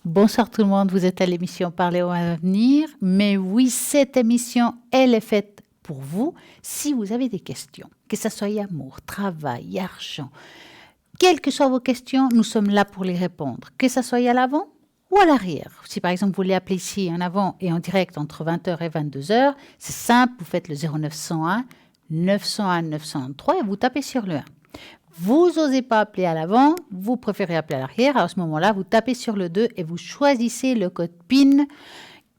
Bonsoir tout le monde, vous êtes à l'émission Parler au avenir. Mais oui, cette émission, elle est faite pour vous si vous avez des questions, que ce soit amour, travail, argent. Quelles que soient vos questions, nous sommes là pour les répondre, que ce soit à l'avant ou à l'arrière. Si par exemple vous voulez appeler ici en avant et en direct entre 20h et 22h, c'est simple, vous faites le 0901 901 903 et vous tapez sur le 1. Vous n'osez pas appeler à l'avant, vous préférez appeler à l'arrière. Alors à ce moment-là, vous tapez sur le 2 et vous choisissez le code PIN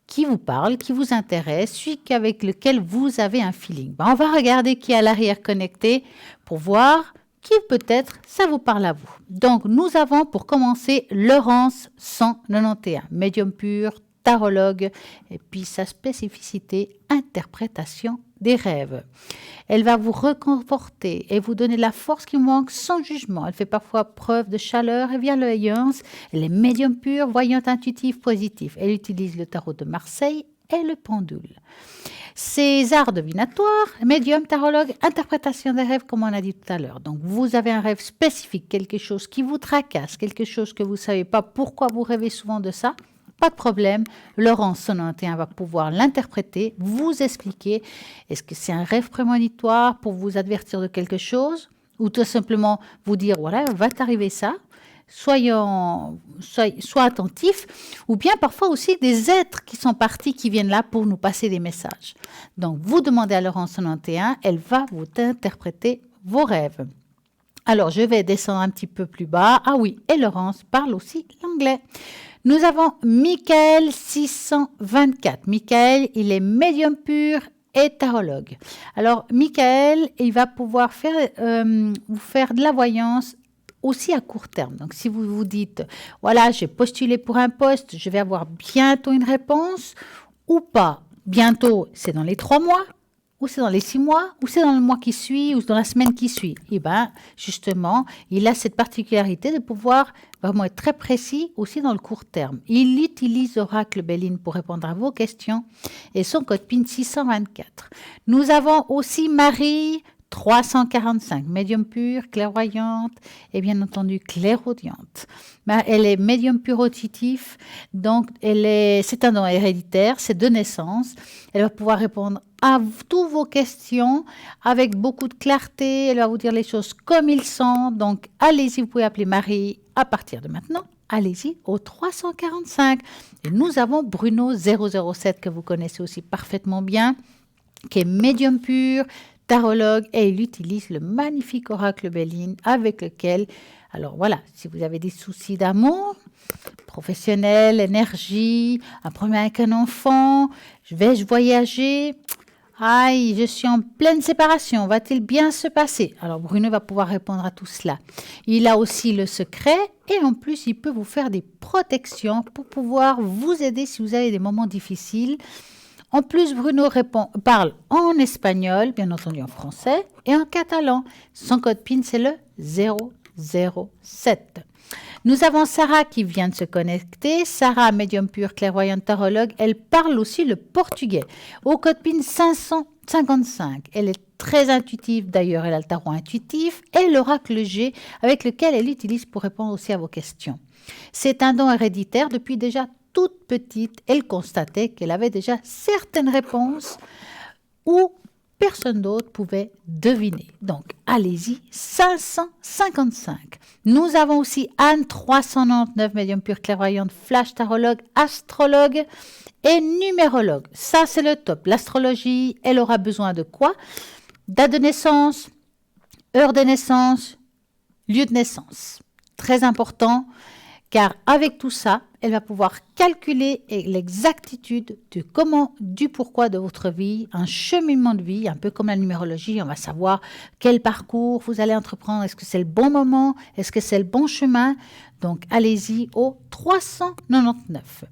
qui vous parle, qui vous intéresse, celui avec lequel vous avez un feeling. On va regarder qui est à l'arrière connecté pour voir qui peut-être ça vous parle à vous. Donc nous avons pour commencer Laurence 191, médium pur, tarologue, et puis sa spécificité, interprétation des rêves. Elle va vous réconforter et vous donner la force qui vous manque sans jugement. Elle fait parfois preuve de chaleur et bienveillance. Elle est médium pure, voyante, intuitive, positive. Elle utilise le tarot de Marseille et le pendule. Ses arts divinatoires, médium, tarologue, interprétation des rêves, comme on a dit tout à l'heure. Donc, vous avez un rêve spécifique, quelque chose qui vous tracasse, quelque chose que vous ne savez pas pourquoi vous rêvez souvent de ça. Pas de problème, Laurence 191 va pouvoir l'interpréter, vous expliquer est-ce que c'est un rêve prémonitoire pour vous avertir de quelque chose ou tout simplement vous dire voilà, va t'arriver ça. Sois attentif, ou bien parfois aussi des êtres qui sont partis, qui viennent là pour nous passer des messages. Donc, vous demandez à Laurence 191, elle va vous interpréter vos rêves. Alors, je vais descendre un petit peu plus bas. Ah oui, et Laurence parle aussi l'anglais. Nous avons Michael 624. Michael, il est médium pur et tarologue. Alors, Michael, il va pouvoir vous faire de la voyance aussi à court terme. Donc, si vous vous dites, voilà, j'ai postulé pour un poste, je vais avoir bientôt une réponse ou pas. Bientôt, c'est dans les 3 mois. Ou c'est dans les 6 mois, ou c'est dans le mois qui suit, ou dans la semaine qui suit. Et bien, justement, il a cette particularité de pouvoir vraiment être très précis aussi dans le court terme. Il utilise Oracle Béline pour répondre à vos questions et son code PIN 624. Nous avons aussi Marie 345, médium pure, clairvoyante et bien entendu clairaudiente. Elle est médium pur auditif, donc c'est un don héréditaire, c'est de naissance. Elle va pouvoir répondre à toutes vos questions avec beaucoup de clarté. Elle va vous dire les choses comme ils sont. Donc allez-y, vous pouvez appeler Marie à partir de maintenant. Allez-y au 345. Et nous avons Bruno 007 que vous connaissez aussi parfaitement bien, qui est médium pur, tarologue, et il utilise le magnifique oracle Béline avec lequel, alors voilà, si vous avez des soucis d'amour, professionnel, énergie, un problème avec un enfant, vais-je voyager? Aïe, je suis en pleine séparation, va-t-il bien se passer? Alors Bruno va pouvoir répondre à tout cela. Il a aussi le secret et en plus il peut vous faire des protections pour pouvoir vous aider si vous avez des moments difficiles. En plus, Bruno parle en espagnol, bien entendu en français, et en catalan. Son code PIN, c'est le 007. Nous avons Sarah qui vient de se connecter. Sarah, médium pur, clairvoyante, tarologue, elle parle aussi le portugais. Au code PIN 555. Elle est très intuitive, d'ailleurs, elle a le tarot intuitif et l'oracle G avec lequel elle utilise pour répondre aussi à vos questions. C'est un don héréditaire depuis déjà toute petite, elle constatait qu'elle avait déjà certaines réponses où personne d'autre pouvait deviner. Donc, allez-y, 555. Nous avons aussi Anne 399, médium pur, clairvoyante, flash, tarologue, astrologue et numérologue. Ça, c'est le top. L'astrologie, elle aura besoin de quoi? Date de naissance, heure de naissance, lieu de naissance. Très important. Car avec tout ça, elle va pouvoir calculer l'exactitude du pourquoi de votre vie, un cheminement de vie, un peu comme la numérologie. On va savoir quel parcours vous allez entreprendre. Est-ce que c'est le bon moment? Est-ce que c'est le bon chemin? Donc, allez-y au 399.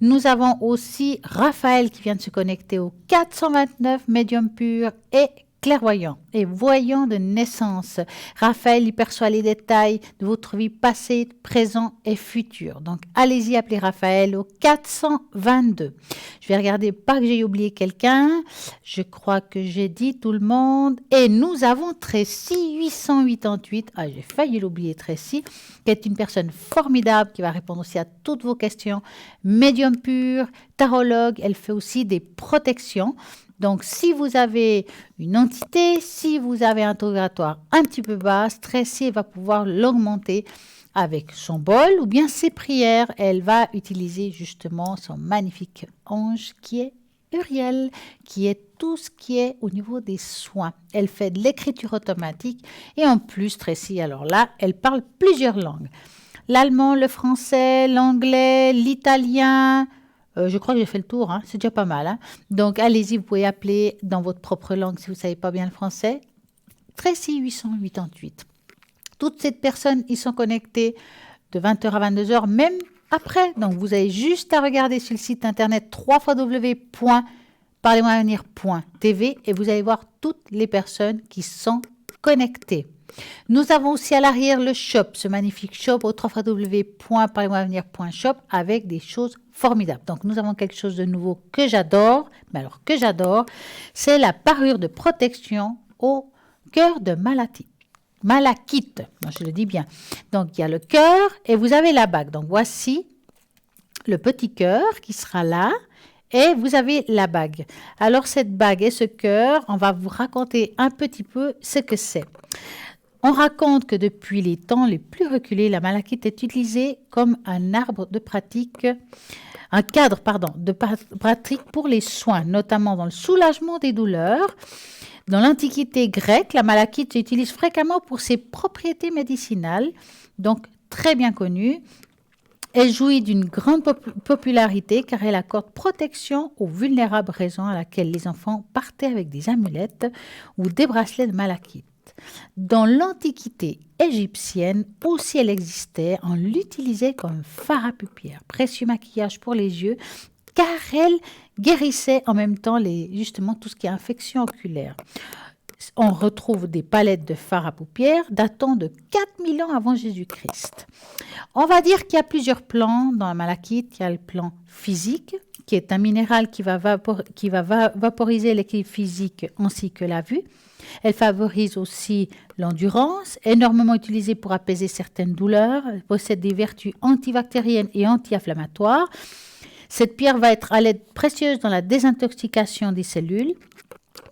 Nous avons aussi Raphaël qui vient de se connecter au 429, médium pur et clairvoyant et voyant de naissance. Raphaël, il perçoit les détails de votre vie passée, présent et futur. Donc, allez-y, appelez Raphaël au 422. Je vais regarder, pas que j'ai oublié quelqu'un. Je crois que j'ai dit tout le monde. Et nous avons Tracy 888. Ah, j'ai failli l'oublier, Tracy, qui est une personne formidable qui va répondre aussi à toutes vos questions. Médium pur, tarologue, elle fait aussi des protections. Donc, si vous avez une entité, si vous avez un taux vibratoire un petit peu bas, Tracy va pouvoir l'augmenter avec son bol ou bien ses prières. Elle va utiliser justement son magnifique ange qui est Uriel, qui est tout ce qui est au niveau des soins. Elle fait de l'écriture automatique et en plus, Tracy, alors là, elle parle plusieurs langues. L'allemand, le français, l'anglais, l'italien. Je crois que j'ai fait le tour, hein, c'est déjà pas mal. Hein. Donc, allez-y, vous pouvez appeler dans votre propre langue si vous ne savez pas bien le français. Tracy 888. Toutes ces personnes, ils sont connectés de 20h à 22h, même après. Donc, vous avez juste à regarder sur le site internet www.parlez-moi-avenir.tv et vous allez voir toutes les personnes qui sont connectées. Nous avons aussi à l'arrière le shop, ce magnifique shop au www.parlez-moi-avenir.shop avec des choses formidables. Donc, nous avons quelque chose de nouveau que j'adore, mais alors que j'adore, c'est la parure de protection au cœur de malachite. Je le dis bien. Donc, il y a le cœur et vous avez la bague. Donc, voici le petit cœur qui sera là. Et vous avez la bague. Alors, cette bague et ce cœur, on va vous raconter un petit peu ce que c'est. On raconte que depuis les temps les plus reculés, la malachite est utilisée comme un arbre de pratique, un cadre de pratique pour les soins, notamment dans le soulagement des douleurs. Dans l'Antiquité grecque, la malachite s'utilise fréquemment pour ses propriétés médicinales, donc très bien connue. Elle jouit d'une grande popularité car elle accorde protection aux vulnérables raisons à laquelle les enfants partaient avec des amulettes ou des bracelets de malachite. Dans l'Antiquité égyptienne, aussi elle existait, on l'utilisait comme fard à paupières, précieux maquillage pour les yeux, car elle guérissait en même temps justement tout ce qui est infection oculaire. On retrouve des palettes de fard à paupières datant de 4000 ans avant Jésus-Christ. On va dire qu'il y a plusieurs plans dans la malachite. Il y a le plan physique, qui est un minéral qui va vaporiser l'équilibre physique ainsi que la vue. Elle favorise aussi l'endurance, énormément utilisée pour apaiser certaines douleurs. Elle possède des vertus antibactériennes et anti-inflammatoires. Cette pierre va être à l'aide précieuse dans la désintoxication des cellules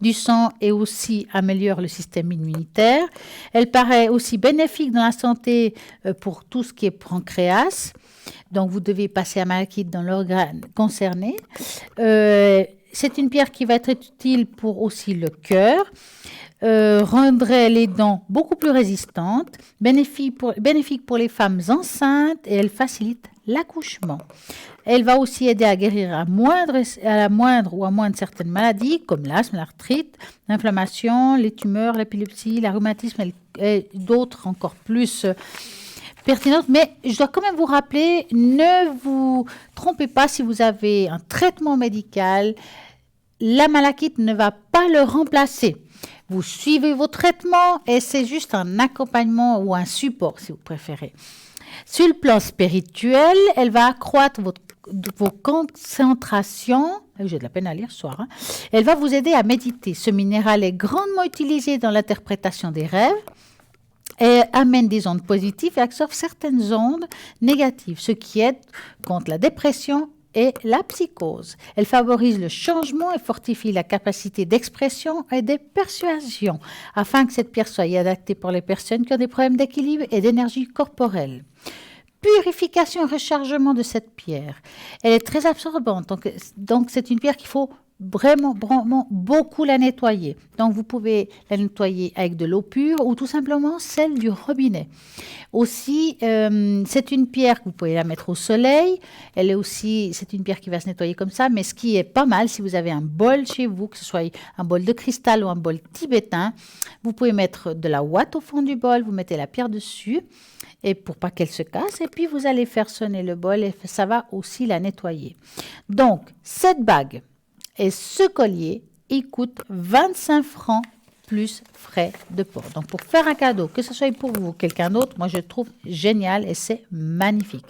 du sang et aussi améliore le système immunitaire. Elle paraît aussi bénéfique dans la santé pour tout ce qui est pancréas. Donc, vous devez passer à malachite dans l'organe concerné. C'est une pierre qui va être utile pour aussi le cœur. Rendrait les dents beaucoup plus résistantes, bénéfique pour les femmes enceintes et elle facilite l'accouchement. Elle va aussi aider à guérir à la moindre ou à moins de certaines maladies comme l'asthme, l'arthrite, l'inflammation, les tumeurs, l'épilepsie, le rhumatisme et d'autres encore plus pertinentes. Mais je dois quand même vous rappeler, ne vous trompez pas si vous avez un traitement médical, la malachite ne va pas le remplacer. Vous suivez vos traitements et c'est juste un accompagnement ou un support si vous préférez. Sur le plan spirituel, elle va accroître vos concentrations. J'ai de la peine à lire ce soir. Hein. Elle va vous aider à méditer. Ce minéral est grandement utilisé dans l'interprétation des rêves et amène des ondes positives et absorbe certaines ondes négatives, ce qui aide contre la dépression et la psychose. Elle favorise le changement et fortifie la capacité d'expression et de persuasion afin que cette pierre soit adaptée pour les personnes qui ont des problèmes d'équilibre et d'énergie corporelle. Purification et rechargement de cette pierre. Elle est très absorbante, donc c'est une pierre qu'il faut vraiment beaucoup la nettoyer. Donc vous pouvez la nettoyer avec de l'eau pure ou tout simplement celle du robinet. Aussi, c'est une pierre que vous pouvez la mettre au soleil. C'est une pierre qui va se nettoyer comme ça, mais ce qui est pas mal, si vous avez un bol chez vous, que ce soit un bol de cristal ou un bol tibétain, vous pouvez mettre de la ouate au fond du bol, vous mettez la pierre dessus, et pour pas qu'elle se casse, et puis vous allez faire sonner le bol et ça va aussi la nettoyer. Donc, cette bague et ce collier, ils coûtent 25 francs plus frais de port. Donc, pour faire un cadeau, que ce soit pour vous ou quelqu'un d'autre, moi, je le trouve génial et c'est magnifique.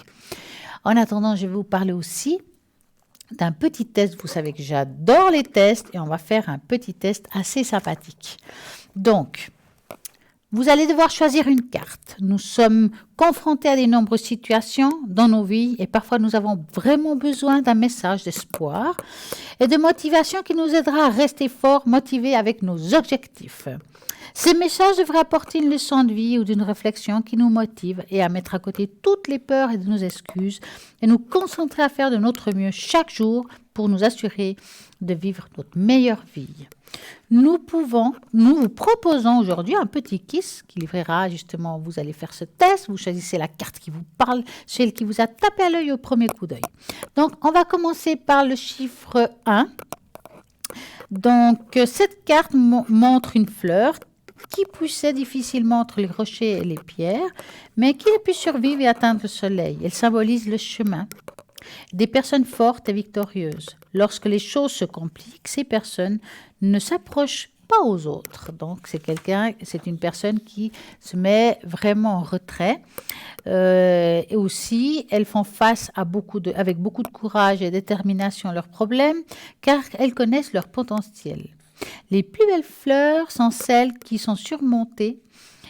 En attendant, je vais vous parler aussi d'un petit test. Vous savez que j'adore les tests et on va faire un petit test assez sympathique. Donc, vous allez devoir choisir une carte. Nous sommes confrontés à de nombreuses situations dans nos vies et parfois nous avons vraiment besoin d'un message d'espoir et de motivation qui nous aidera à rester forts, motivés avec nos objectifs. Ces messages devraient apporter une leçon de vie ou d'une réflexion qui nous motive et à mettre à côté toutes les peurs et nos excuses et nous concentrer à faire de notre mieux chaque jour pour nous assurer de vivre notre meilleure vie. Nous vous proposons aujourd'hui un petit quiz qui livrera justement, vous allez faire ce test, vous choisissez la carte qui vous parle, celle qui vous a tapé à l'œil au premier coup d'œil. Donc, on va commencer par le chiffre 1. Donc, cette carte montre une fleur qui poussait difficilement entre les rochers et les pierres, mais qui a pu survivre et atteindre le soleil. Elle symbolise le chemin des personnes fortes et victorieuses. Lorsque les choses se compliquent, ces personnes ne s'approchent pas aux autres. Donc, c'est une personne qui se met vraiment en retrait. Et aussi, elles font face à avec beaucoup de courage et détermination à leurs problèmes, car elles connaissent leur potentiel. Les plus belles fleurs sont celles qui sont surmontées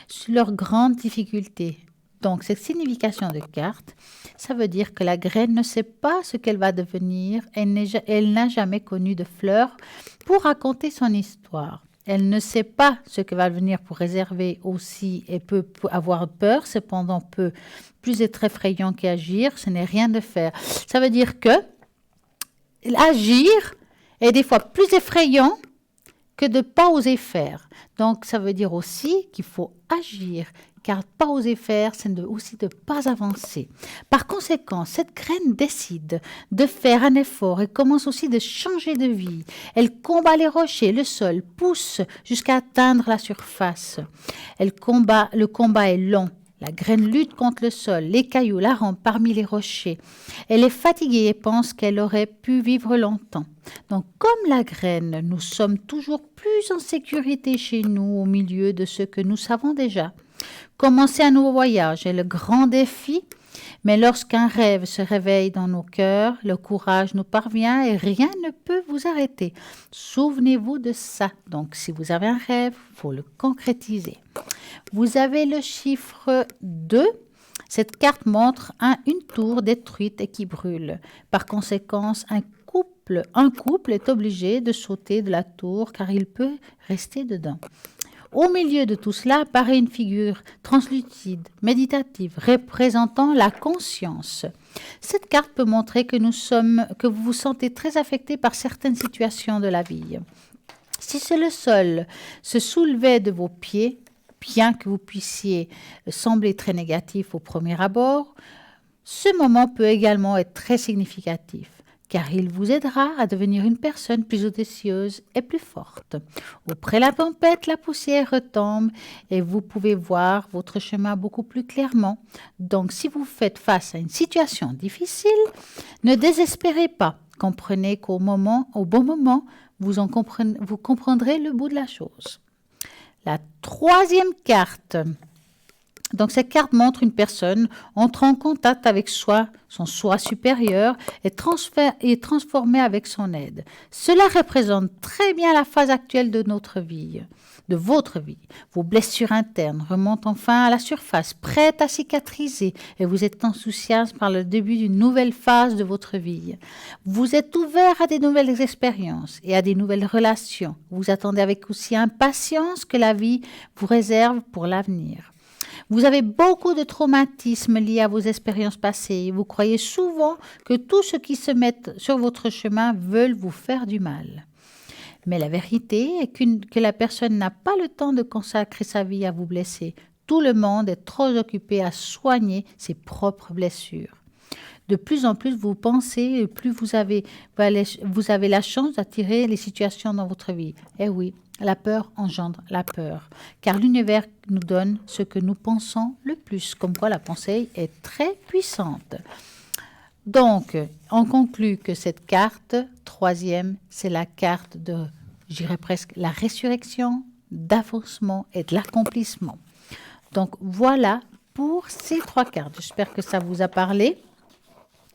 sur leurs grandes difficultés. Donc, cette signification de carte, ça veut dire que la graine ne sait pas ce qu'elle va devenir. Elle n'a jamais connu de fleurs pour raconter son histoire. Elle ne sait pas ce que va venir pour réserver aussi et peut avoir peur, cependant peut plus être effrayant qu'agir. Ce n'est rien de faire. Ça veut dire que agir est des fois plus effrayant que de ne pas oser faire. Donc, ça veut dire aussi qu'il faut agir, car pas oser faire, c'est aussi de ne pas avancer. Par conséquent, cette graine décide de faire un effort et commence aussi de changer de vie. Elle combat les rochers, le sol, pousse jusqu'à atteindre la surface. Le combat est long. La graine lutte contre le sol, les cailloux la rampent parmi les rochers. Elle est fatiguée et pense qu'elle aurait pu vivre longtemps. Donc, comme la graine, nous sommes toujours plus en sécurité chez nous au milieu de ce que nous savons déjà. Commencer un nouveau voyage est le grand défi, mais lorsqu'un rêve se réveille dans nos cœurs, le courage nous parvient et rien ne peut vous arrêter. Souvenez-vous de ça. Donc, si vous avez un rêve, il faut le concrétiser. Vous avez le chiffre 2. Cette carte montre une tour détruite et qui brûle. Par conséquent, un couple est obligé de sauter de la tour car il peut rester dedans. Au milieu de tout cela apparaît une figure translucide, méditative, représentant la conscience. Cette carte peut montrer que vous vous sentez très affecté par certaines situations de la vie. Si c'est le sol se soulevait de vos pieds, bien que vous puissiez sembler très négatif au premier abord, ce moment peut également être très significatif, car il vous aidera à devenir une personne plus audacieuse et plus forte. Après la tempête, la poussière retombe et vous pouvez voir votre chemin beaucoup plus clairement. Donc, si vous faites face à une situation difficile, ne désespérez pas. Comprenez qu'au bon moment, vous comprendrez le bout de la chose. La troisième carte. Donc, cette carte montre une personne entrant en contact avec son soi supérieur et transformée avec son aide. Cela représente très bien la phase actuelle de votre vie. Vos blessures internes remontent enfin à la surface, prêtes à cicatriser, et vous êtes enthousiaste par le début d'une nouvelle phase de votre vie. Vous êtes ouvert à des nouvelles expériences et à des nouvelles relations. Vous attendez avec aussi impatience que la vie vous réserve pour l'avenir. Vous avez beaucoup de traumatismes liés à vos expériences passées. Vous croyez souvent que tous ceux qui se mettent sur votre chemin veulent vous faire du mal. Mais la vérité est que la personne n'a pas le temps de consacrer sa vie à vous blesser. Tout le monde est trop occupé à soigner ses propres blessures. De plus en plus vous pensez, et plus vous avez la chance d'attirer les situations dans votre vie. Eh oui, la peur engendre la peur, car l'univers nous donne ce que nous pensons le plus, comme quoi la pensée est très puissante. Donc, on conclut que cette carte, troisième, c'est la carte de, je dirais presque, la résurrection, d'avancement et de l'accomplissement. Donc voilà pour ces 3 cartes. J'espère que ça vous a parlé,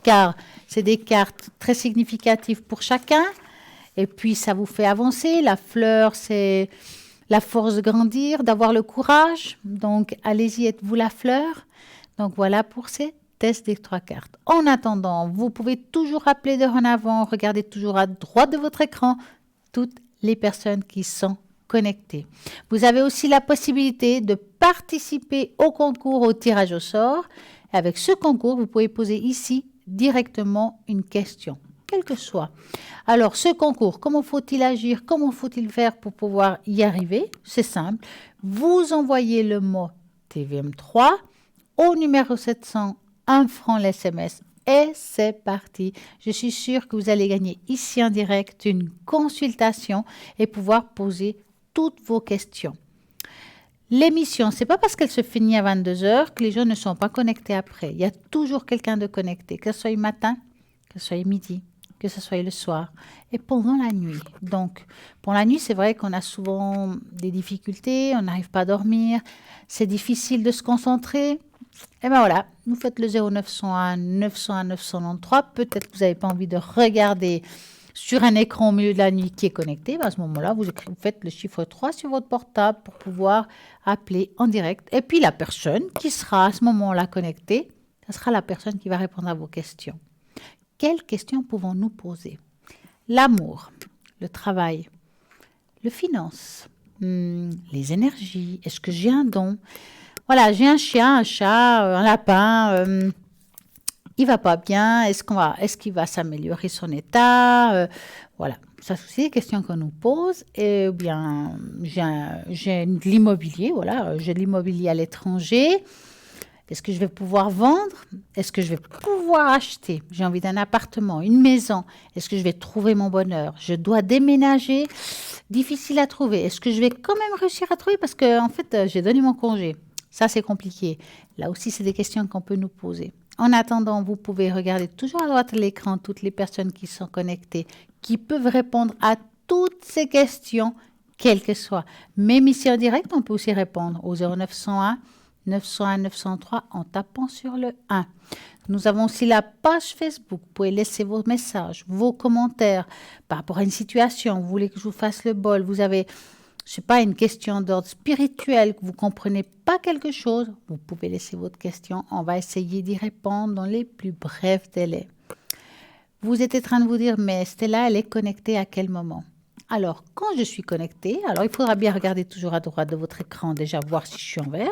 car c'est des cartes très significatives pour chacun. Et puis ça vous fait avancer. La fleur, c'est la force de grandir, d'avoir le courage. Donc allez-y, êtes-vous la fleur. Donc voilà pour ces tests des 3 cartes. En attendant, vous pouvez toujours appeler dorénavant. Regardez toujours à droite de votre écran toutes les personnes qui sont connectées. Vous avez aussi la possibilité de participer au concours au tirage au sort. Avec ce concours, vous pouvez poser ici directement une question, quelle que soit. Alors, ce concours, comment faut-il agir? Comment faut-il faire pour pouvoir y arriver? C'est simple. Vous envoyez le mot TVM3 au numéro 700, 1 franc l'SMS. Et c'est parti. Je suis sûre que vous allez gagner ici en direct une consultation et pouvoir poser toutes vos questions. L'émission, c'est pas parce qu'elle se finit à 22 heures que les gens ne sont pas connectés après. Il y a toujours quelqu'un de connecté, que ce soit le matin, que ce soit le midi, que ce soit le soir et pendant la nuit. Donc, pour la nuit, c'est vrai qu'on a souvent des difficultés, on n'arrive pas à dormir, c'est difficile de se concentrer. Et bien voilà, vous faites le 0901 901 993. Peut-être que vous n'avez pas envie de regarder sur un écran au milieu de la nuit qui est connecté. À ce moment-là, vous faites le chiffre 3 sur votre portable pour pouvoir appeler en direct. Et puis la personne qui sera à ce moment-là connectée, ce sera la personne qui va répondre à vos questions. Quelles questions pouvons-nous poser? L'amour, le travail, le finance, les énergies. Est-ce que j'ai un don? Voilà, j'ai un chien, un chat, un lapin. Il va pas bien. Est-ce qu'il va s'améliorer son état? Voilà, ça c'est des questions qu'on nous pose. Et bien, j'ai de l'immobilier. Voilà, j'ai de l'immobilier à l'étranger. Est-ce que je vais pouvoir vendre? Est-ce que je vais pouvoir acheter? J'ai envie d'un appartement, une maison. Est-ce que je vais trouver mon bonheur? Je dois déménager. Difficile à trouver. Est-ce que je vais quand même réussir à trouver? Parce que en fait, j'ai donné mon congé. Ça, c'est compliqué. Là aussi, c'est des questions qu'on peut nous poser. En attendant, vous pouvez regarder toujours à droite de l'écran toutes les personnes qui sont connectées, qui peuvent répondre à toutes ces questions, quelles que soient. Même ici en direct, on peut aussi répondre au 0901 901 903 en tapant sur le 1. Nous avons aussi la page Facebook. Vous pouvez laisser vos messages, vos commentaires par rapport à une situation. Vous voulez que je vous fasse le bol. Vous avez, je sais pas, une question d'ordre spirituel, que vous comprenez pas quelque chose. Vous pouvez laisser votre question. On va essayer d'y répondre dans les plus brefs délais. Vous êtes en train de vous dire, mais Stella, elle est connectée à quel moment? Alors, quand je suis connectée, alors il faudra bien regarder toujours à droite de votre écran, déjà voir si je suis en vert.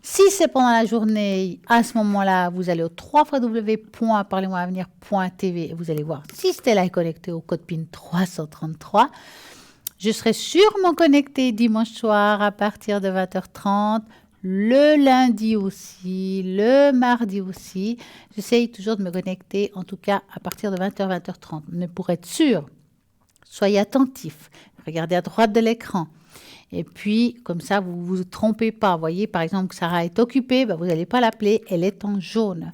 Si c'est pendant la journée, à ce moment-là, vous allez au www.parlez-moi-avenir.tv et vous allez voir si Stella est connectée au code PIN 333. Je serai sûrement connectée dimanche soir à partir de 20h30, le lundi aussi, le mardi aussi. J'essaye toujours de me connecter, en tout cas à partir de 20h, 20h30. Mais pour être sûr, soyez attentifs, regardez à droite de l'écran. Et puis, comme ça, vous ne vous trompez pas. Vous voyez, par exemple, que Sarah est occupée, ben, vous n'allez pas l'appeler, elle est en jaune.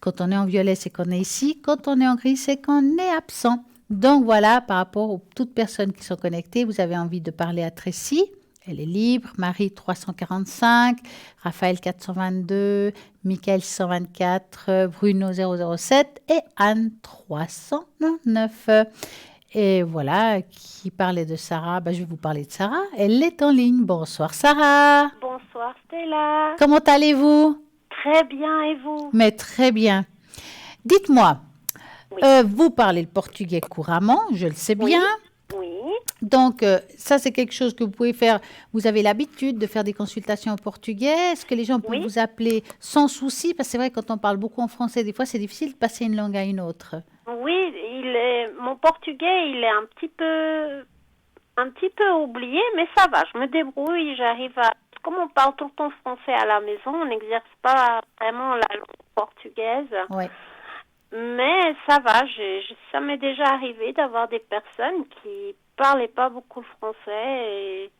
Quand on est en violet, c'est qu'on est ici. Quand on est en gris, c'est qu'on est absent. Donc voilà, par rapport aux toutes personnes qui sont connectées, vous avez envie de parler à Tracy. Elle est libre. Marie 345, Raphaël 422, Michael 624, Bruno 007 et Anne 399. Et voilà, qui parlait de Sarah, je vais vous parler de Sarah. Elle est en ligne. Bonsoir Sarah. Bonsoir Stella. Comment allez-vous? Très bien, et vous? Mais très bien. Dites-moi, Oui. Vous parlez le portugais couramment, je le sais bien. Oui. Donc, ça, c'est quelque chose que vous pouvez faire. Vous avez l'habitude de faire des consultations en portugais. Est-ce que les gens peuvent vous appeler sans souci? Parce que c'est vrai, quand on parle beaucoup en français, des fois, c'est difficile de passer une langue à une autre. Oui, mon portugais, il est un petit peu oublié, mais ça va, je me débrouille, j'arrive à... Comme on parle tout le temps français à la maison, on n'exerce pas vraiment la langue portugaise. Oui. Mais ça va, ça m'est déjà arrivé d'avoir des personnes qui parlaient pas beaucoup le français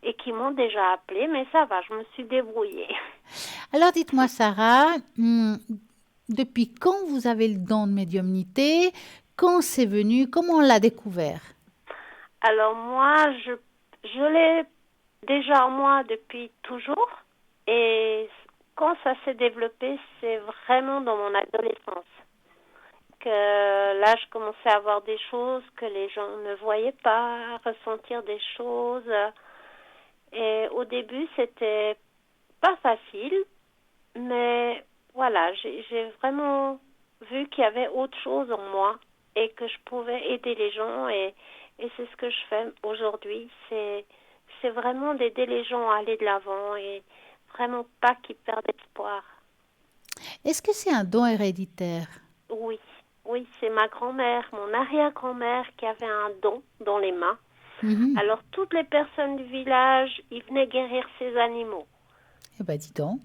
et qui m'ont déjà appelé, mais ça va, je me suis débrouillée. Alors, dites-moi, Sarah, depuis quand vous avez le don de médiumnité? Quand c'est venu? Comment on l'a découvert? Alors moi, je l'ai déjà en moi depuis toujours. Et quand ça s'est développé, c'est vraiment dans mon adolescence que là, je commençais à voir des choses que les gens ne voyaient pas, ressentir des choses. Et au début, c'était pas facile, mais voilà, j'ai vraiment vu qu'il y avait autre chose en moi et que je pouvais aider les gens et c'est ce que je fais aujourd'hui. C'est vraiment d'aider les gens à aller de l'avant et vraiment pas qu'ils perdent espoir. Est-ce que c'est un don héréditaire? Oui, oui, c'est ma grand-mère, mon arrière-grand-mère qui avait un don dans les mains. Mhm. Alors toutes les personnes du village, ils venaient guérir ces animaux. Eh ben, dis donc.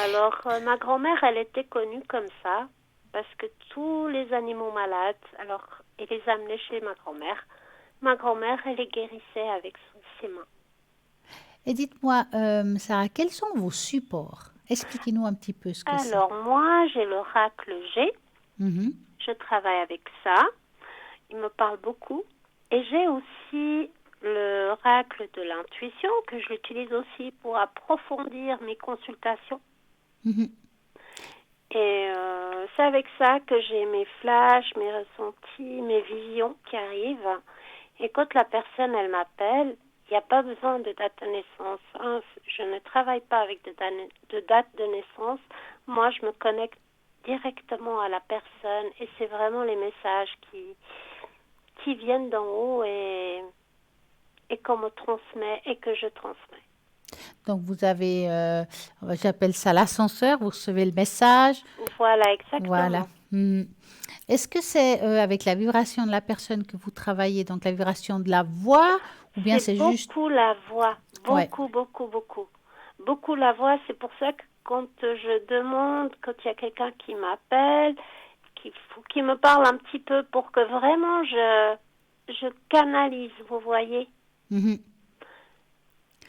Alors ma grand-mère, elle était connue comme ça parce que tous les animaux malades, alors elle les amenait chez ma grand-mère. Ma grand-mère, elle les guérissait avec ses mains. Et dites-moi, Sarah, quels sont vos supports? Expliquez-nous un petit peu ce que c'est. Alors moi, j'ai l'oracle G. Mhm. Je travaille avec ça. Il me parle beaucoup. Et j'ai aussi l'oracle de l'intuition que j'utilise aussi pour approfondir mes consultations. Mhm. Et c'est avec ça que j'ai mes flashs, mes ressentis, mes visions qui arrivent. Et quand la personne, elle m'appelle, il n'y a pas besoin de date de naissance. Hein. Je ne travaille pas avec de date de naissance. Moi, je me connecte directement à la personne et c'est vraiment les messages qui viennent d'en haut et qu'on me transmet et que je transmets. Donc, vous avez, j'appelle ça l'ascenseur, vous recevez le message. Voilà, Voilà. exactement. Mhm. Est-ce que c'est avec la vibration de la personne que vous travaillez, donc la vibration de la voix, ou bien C'est c'est juste... beaucoup la voix, Ouais. beaucoup, beaucoup, beaucoup. Beaucoup la voix, c'est pour ça que quand je demande, quand il y a quelqu'un qui m'appelle, qui me parle un petit peu pour que vraiment je canalise, vous voyez. Mhm.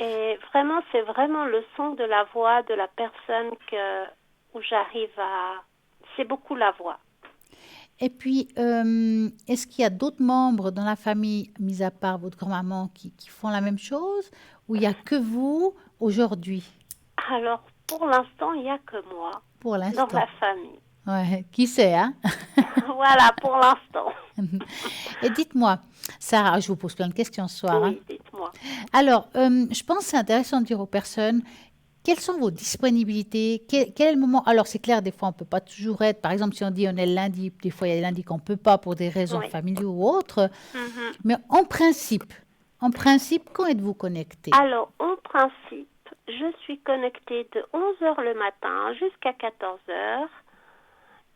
Et vraiment, c'est vraiment le son de la voix de la personne où j'arrive à... C'est beaucoup la voix. Et puis, est-ce qu'il y a d'autres membres dans la famille, mis à part votre grand-maman, qui font la même chose, ou il n'y a que vous aujourd'hui, Alors, pour l'instant, il n'y a que moi pour dans l'instant? la famille. Ouais. Qui sait, hein? Voilà, pour l'instant. Et dites-moi, Sarah, je vous pose plein de questions ce soir, hein. Oui, dites-moi. Alors, je pense que c'est intéressant de dire aux personnes quelles sont vos disponibilités, quel est le moment. Alors, c'est clair, des fois, on ne peut pas toujours être. Par exemple, si on dit on est le lundi, des fois, il y a des lundis qu'on ne peut pas pour des raisons Oui. familiales ou autres. Mhm. Mais en principe, quand êtes-vous connecté? Alors, en principe, je suis connectée de 11 heures le matin jusqu'à 14 heures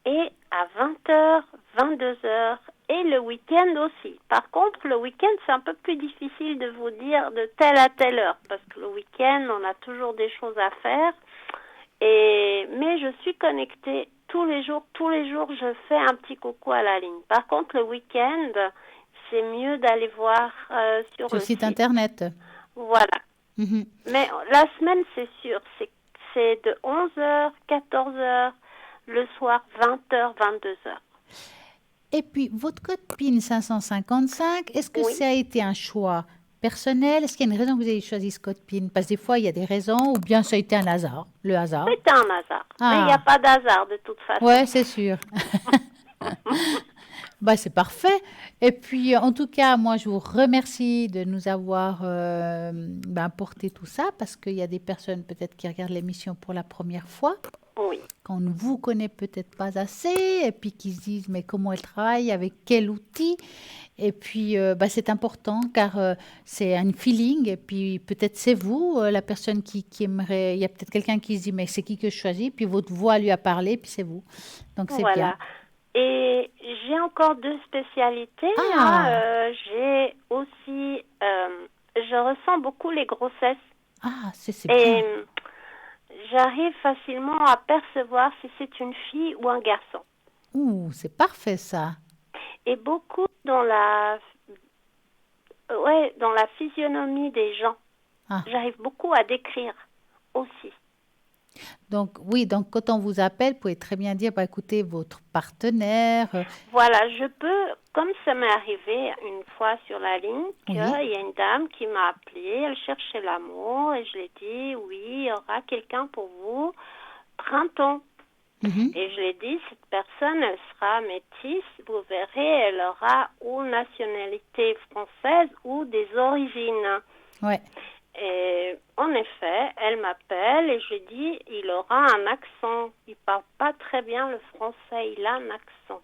et à 20 heures, 22 heures et le week-end aussi. Par contre, le week-end, c'est un peu plus difficile de vous dire de telle à telle heure parce que le week-end, on a toujours des choses à faire. Mais je suis connectée tous les jours, je fais un petit coucou à la ligne. Par contre, le week-end, c'est mieux d'aller voir sur Sur le le site site. internet. Voilà. Mhm. Mais la semaine, c'est sûr, c'est de 11 heures, 14 heures, le soir, 20 heures, 22 heures. Et puis, votre code PIN 555, est-ce que Oui, ça a été un choix personnel? Est-ce qu'il y a une raison que vous avez choisi ce code PIN? Parce que des fois, il y a des raisons, ou bien ça a été un hasard, le hasard. c'est un hasard. Mais il n'y a Ah, pas d'hasard de toute façon. ouais, c'est sûr. Bah, c'est parfait. Et puis, en tout cas, moi, je vous remercie de nous avoir porté tout ça, parce qu'il y a des personnes peut-être qui regardent l'émission pour la première fois, Oui, qu'on ne vous connaît peut-être pas assez, et puis qui se disent, mais comment elle travaille, avec quel outil? Et puis, c'est important, car c'est un feeling, et puis peut-être c'est vous, la personne qui aimerait, il y a peut-être quelqu'un qui se dit, mais c'est qui que je choisis? Puis votre voix lui a parlé, puis c'est vous. Donc, c'est bien. voilà. Et j'ai encore deux spécialités. Hein. Ah, J'ai aussi, je ressens beaucoup les grossesses ah, c'est et bien. j'arrive facilement à percevoir si c'est une fille ou un garçon. Ouh, c'est parfait ça. Et beaucoup dans la physionomie des gens. Ah, J'arrive beaucoup à décrire aussi. donc oui, donc quand on vous appelle, vous pouvez très bien dire, bah, écoutez, votre partenaire. Voilà, je peux comme ça m'est arrivé une fois sur la ligne, qu'il y a une dame qui m'a appelée, elle cherchait l'amour et je lui ai dit, oui, il y aura quelqu'un pour vous, printemps. Mhm. Et je lui ai dit, cette personne, elle sera métisse, vous verrez, elle aura ou nationalité française ou des origines. Ouais. Et en effet, elle m'appelle et je lui dis, il aura un accent. Il parle pas très bien le français, il a un accent.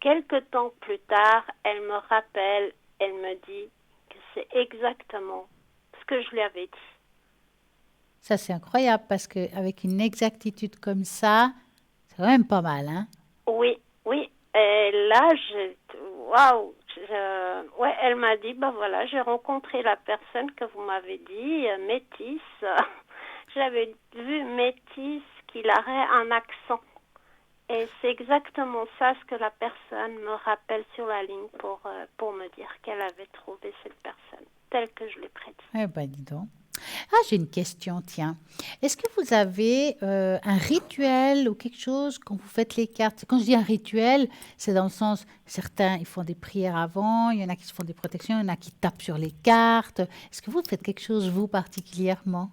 Quelque temps plus tard, elle me rappelle, elle me dit que c'est exactement ce que je lui avais dit. Ça, c'est incroyable parce qu'avec une exactitude comme ça, c'est quand même pas mal, hein? Oui, oui. Et là, waouh. Ouais, elle m'a dit, bah voilà, j'ai rencontré la personne que vous m'avez dit, métisse. J'avais vu métisse qu'il aurait un accent. Et c'est exactement ça ce que la personne me rappelle sur la ligne pour me dire qu'elle avait trouvé cette personne, telle que je l'ai prédit. Eh ben, dis donc. Ah, j'ai une question, tiens. Est-ce que vous avez un rituel ou quelque chose quand vous faites les cartes? Quand je dis un rituel, c'est dans le sens, certains, ils font des prières avant, il y en a qui se font des protections, il y en a qui tapent sur les cartes. Est-ce que vous faites quelque chose, vous, particulièrement?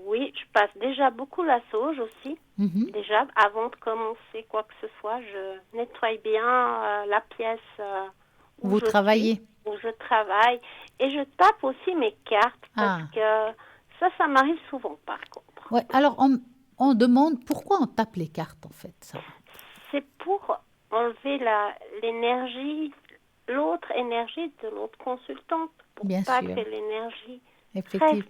Oui, je passe déjà beaucoup la sauge aussi. Mhm. Déjà, avant de commencer quoi que ce soit, je nettoie bien la pièce où Vous je suis, travaillez? où je travaille. Et je tape aussi mes cartes parce Ah, que ça m'arrive souvent par contre. ouais. Alors, on demande pourquoi on tape les cartes, en fait, Sarah. C'est pour enlever l'énergie, l'autre énergie de l'autre consultante, pour Bien pas sûr, que l'énergie reste. effectivement.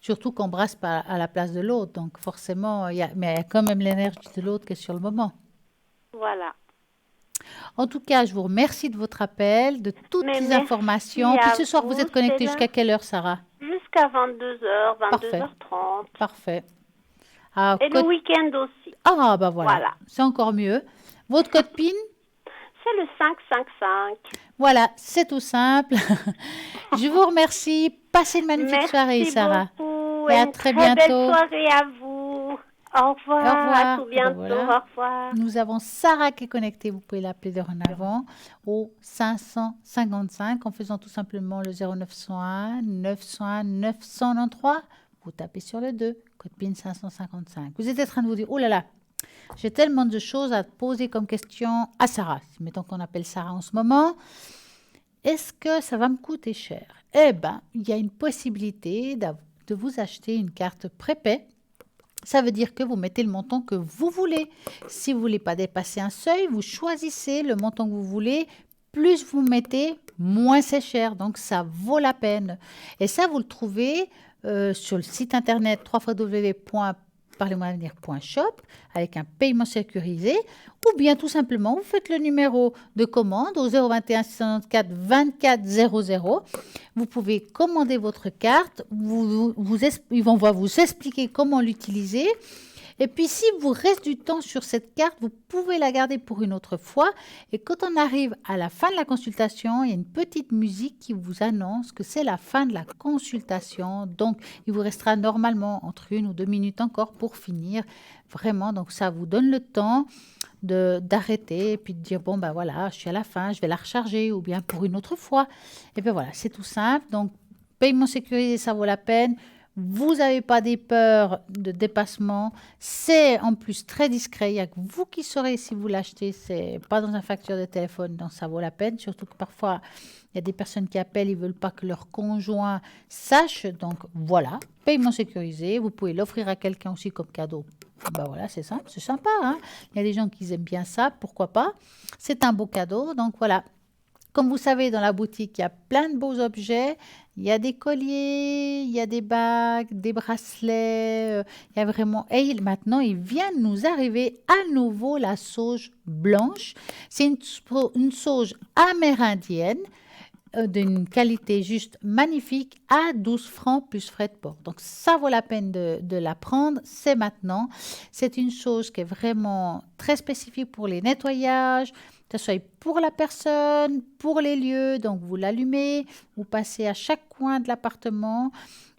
Surtout qu'on brasse pas à la place de l'autre, donc forcément, mais il y a quand même l'énergie de l'autre qui est sur le moment. Voilà. En tout cas, je vous remercie de votre appel, de toutes Mais les merci informations. Puis à ce soir, vous vous, êtes connecté Céline. jusqu'à quelle heure, Sarah? Jusqu'à 22h, Parfait, 22h30. parfait. Ah, Et le week-end aussi. bah voilà, Voilà. c'est encore mieux. Votre code PIN? C'est le 555. Voilà, c'est tout simple. Je vous remercie. Passez une magnifique soirée, Merci Sarah. beaucoup Et et à une très très belle bientôt. soirée à vous. Au Au revoir, à revoir. tout Et ben bientôt. voilà. Au revoir. Nous avons Sarah qui est connectée. Vous pouvez l'appeler dorénavant au 555 en faisant tout simplement le 0901 901 993. Vous tapez sur le 2, code PIN 555. Vous êtes en train de vous dire, oh là là, j'ai tellement de choses à poser comme question à Sarah. Mettons qu'on appelle Sarah en ce moment. Est-ce que ça va me coûter cher? Eh bien, il y a une possibilité de vous acheter une carte prépay. Ça veut dire que vous mettez le montant que vous voulez. Si vous ne voulez pas dépasser un seuil, vous choisissez le montant que vous voulez. Plus vous mettez, moins c'est cher. Donc, ça vaut la peine. Et ça, vous le trouvez sur le site internet www.parlez-moi-avenir.shop avec un paiement sécurisé. Ou bien, tout simplement, vous faites le numéro de commande au 021 694 24 00. Vous pouvez commander votre carte, ils vont vous expliquer comment l'utiliser. Et puis, si vous reste du temps sur cette carte, vous pouvez la garder pour une autre fois. Et quand on arrive à la fin de la consultation, il y a une petite musique qui vous annonce que c'est la fin de la consultation. Donc, il vous restera normalement entre 1 ou 2 minutes encore pour finir. Vraiment, donc ça vous donne le temps d'arrêter et puis de dire bon ben voilà, je suis à la fin, je vais la recharger ou bien pour une autre fois. Et bien voilà, c'est tout simple. Donc paiement sécurisé, ça vaut la peine. Vous n'avez pas des peurs de dépassement. C'est en plus très discret. Il n'y a que vous qui saurez si vous l'achetez. C'est pas dans un facture de téléphone, donc ça vaut la peine. Surtout que parfois, il y a des personnes qui appellent, ils ne veulent pas que leur conjoint sache. Donc voilà, paiement sécurisé. Vous pouvez l'offrir à quelqu'un aussi comme cadeau. Ben voilà, c'est simple, c'est sympa. Hein, il y a des gens qui aiment bien ça, pourquoi pas. C'est un beau cadeau. Donc voilà. Comme vous savez, dans la boutique, il y a plein de beaux objets. Il y a des colliers, il y a des bagues, des bracelets. Il y a vraiment... Et maintenant, il vient de nous arriver à nouveau la sauge blanche. C'est une sauge amérindienne d'une qualité juste magnifique à 12 francs plus frais de port. Donc ça vaut la peine de la prendre, c'est maintenant. C'est une sauge qui est vraiment très spécifique pour les nettoyages, que ce soit pour la personne, pour les lieux. Donc vous l'allumez, vous passez à chaque coin de l'appartement.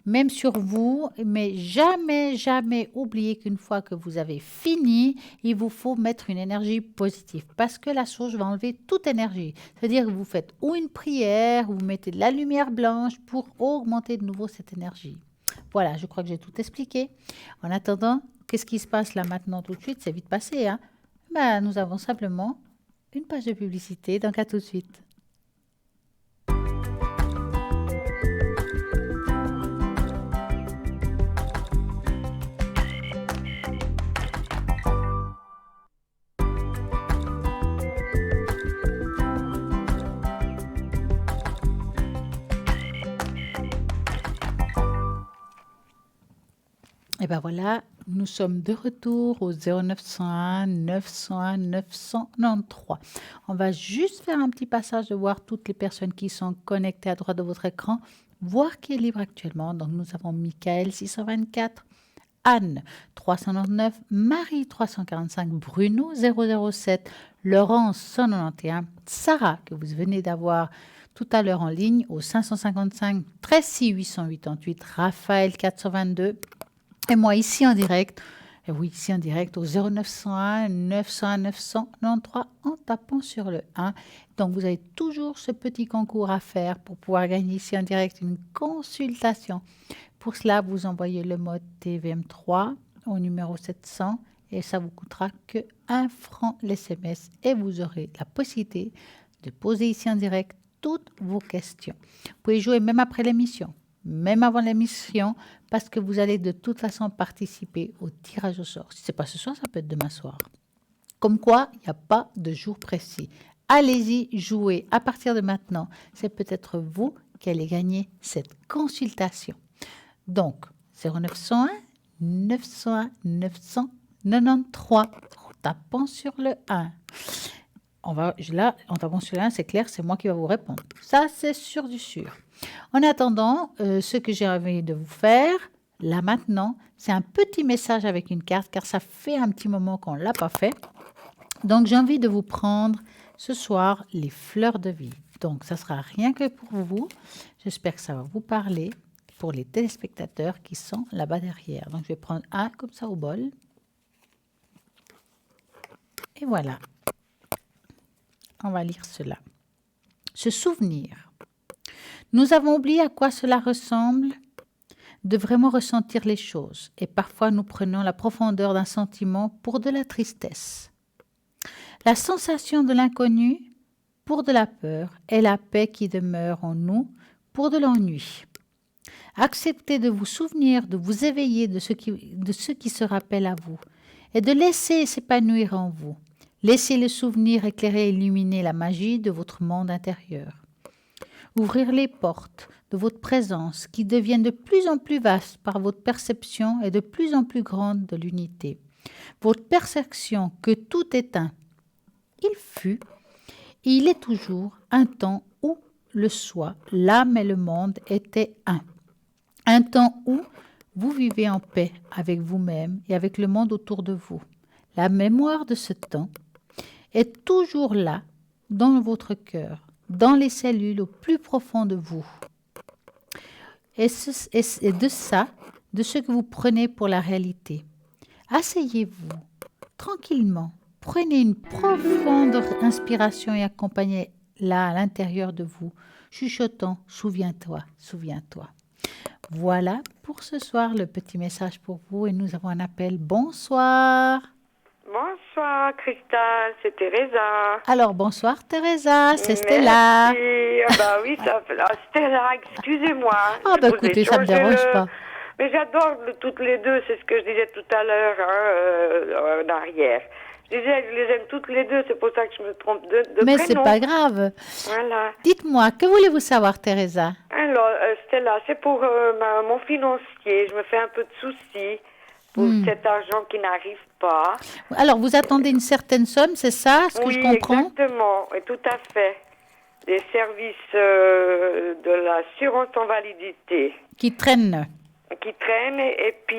même sur vous, mais jamais, jamais oubliez qu'une fois que vous avez fini, il vous faut mettre une énergie positive parce que la source va enlever toute énergie. C'est-à-dire que vous faites ou une prière, ou vous mettez de la lumière blanche pour augmenter de nouveau cette énergie. Voilà, je crois que j'ai tout expliqué. En attendant, qu'est-ce qui se passe là maintenant tout de suite? C'est vite passé, hein? Ben, nous avons simplement une page de publicité, donc à tout de suite. Et ben voilà, nous sommes de retour au 0901 901 993. On va juste faire un petit passage de voir toutes les personnes qui sont connectées à droite de votre écran, voir qui est libre actuellement. Donc nous avons Michael 624, Anne 399, Marie 345, Bruno 007, Laurence 191, Sarah que vous venez d'avoir tout à l'heure en ligne au 555 Tracy 888, Raphaël 422 et moi ici en direct. Et oui, ici en direct au 0901 901 993 en tapant sur le 1. Donc vous avez toujours ce petit concours à faire pour pouvoir gagner ici en direct une consultation. Pour cela, vous envoyez le mode TVM3 au numéro 700 et ça vous coûtera que 1 franc l'SMS et vous aurez la possibilité de poser ici en direct toutes vos questions. Vous pouvez jouer même après l'émission, même avant l'émission, parce que vous allez de toute façon participer au tirage au sort. Si ce n'est pas ce soir, ça peut être demain soir. Comme quoi, il n'y a pas de jour précis. Allez-y, jouez à partir de maintenant. C'est peut-être vous qui allez gagner cette consultation. Donc, 0901 901 993 en tapant sur le 1. Là, en tapant sur le 1, c'est clair, c'est moi qui vais vous répondre. Ça, c'est sûr du sûr. En attendant, ce que j'ai envie de vous faire, là maintenant, c'est un petit message avec une carte, car ça fait un petit moment qu'on ne l'a pas fait. Donc, j'ai envie de vous prendre ce soir les fleurs de vie. Donc, ça sera rien que pour vous. J'espère que ça va vous parler pour les téléspectateurs qui sont là-bas derrière. Donc, je vais prendre un comme ça au bol. Et voilà. On va lire cela. Se souvenir. Nous avons oublié à quoi cela ressemble de vraiment ressentir les choses. Et parfois, nous prenons la profondeur d'un sentiment pour de la tristesse. La sensation de l'inconnu pour de la peur et la paix qui demeure en nous pour de l'ennui. Acceptez de vous souvenir, de vous éveiller de ce qui se rappelle à vous et de laisser s'épanouir en vous. Laissez le souvenir éclairer et illuminer la magie de votre monde intérieur. Ouvrir les portes de votre présence qui deviennent de plus en plus vastes par votre perception et de plus en plus grande de l'unité. Votre perception que tout est un. Il fut et il est toujours un temps où le soi, l'âme et le monde étaient un. Un temps où vous vivez en paix avec vous-même et avec le monde autour de vous. La mémoire de ce temps est toujours là, dans votre cœur, dans les cellules au plus profond de vous. Et de ça, de ce que vous prenez pour la réalité. Asseyez-vous tranquillement, prenez une profonde inspiration et accompagnez-la à l'intérieur de vous, chuchotant « Souviens-toi, souviens-toi ». Voilà pour ce soir le petit message pour vous et nous avons un appel. Bonsoir. Bonsoir Christelle, c'est Teresa. Alors bonsoir Teresa, c'est Stella. Merci. Ah bah oui, ça fait... Stella, excusez-moi. Ah bah écoutez, ça ne me dérange pas. Mais j'adore toutes les deux, c'est ce que je disais tout à l'heure en arrière. Je disais, je les aime toutes les deux, c'est pour ça que je me trompe de Mais prénom. c'est pas grave. Voilà. Dites-moi, que voulez-vous savoir Teresa? Alors Stella, c'est pour mon financier, je me fais un peu de soucis pour cet argent qui n'arrive pas. Alors, vous attendez une certaine somme, c'est ça, ce que je comprends? Oui, exactement, et tout à fait. Des services de l'assurance en validité. Qui traînent. Qui traînent, et puis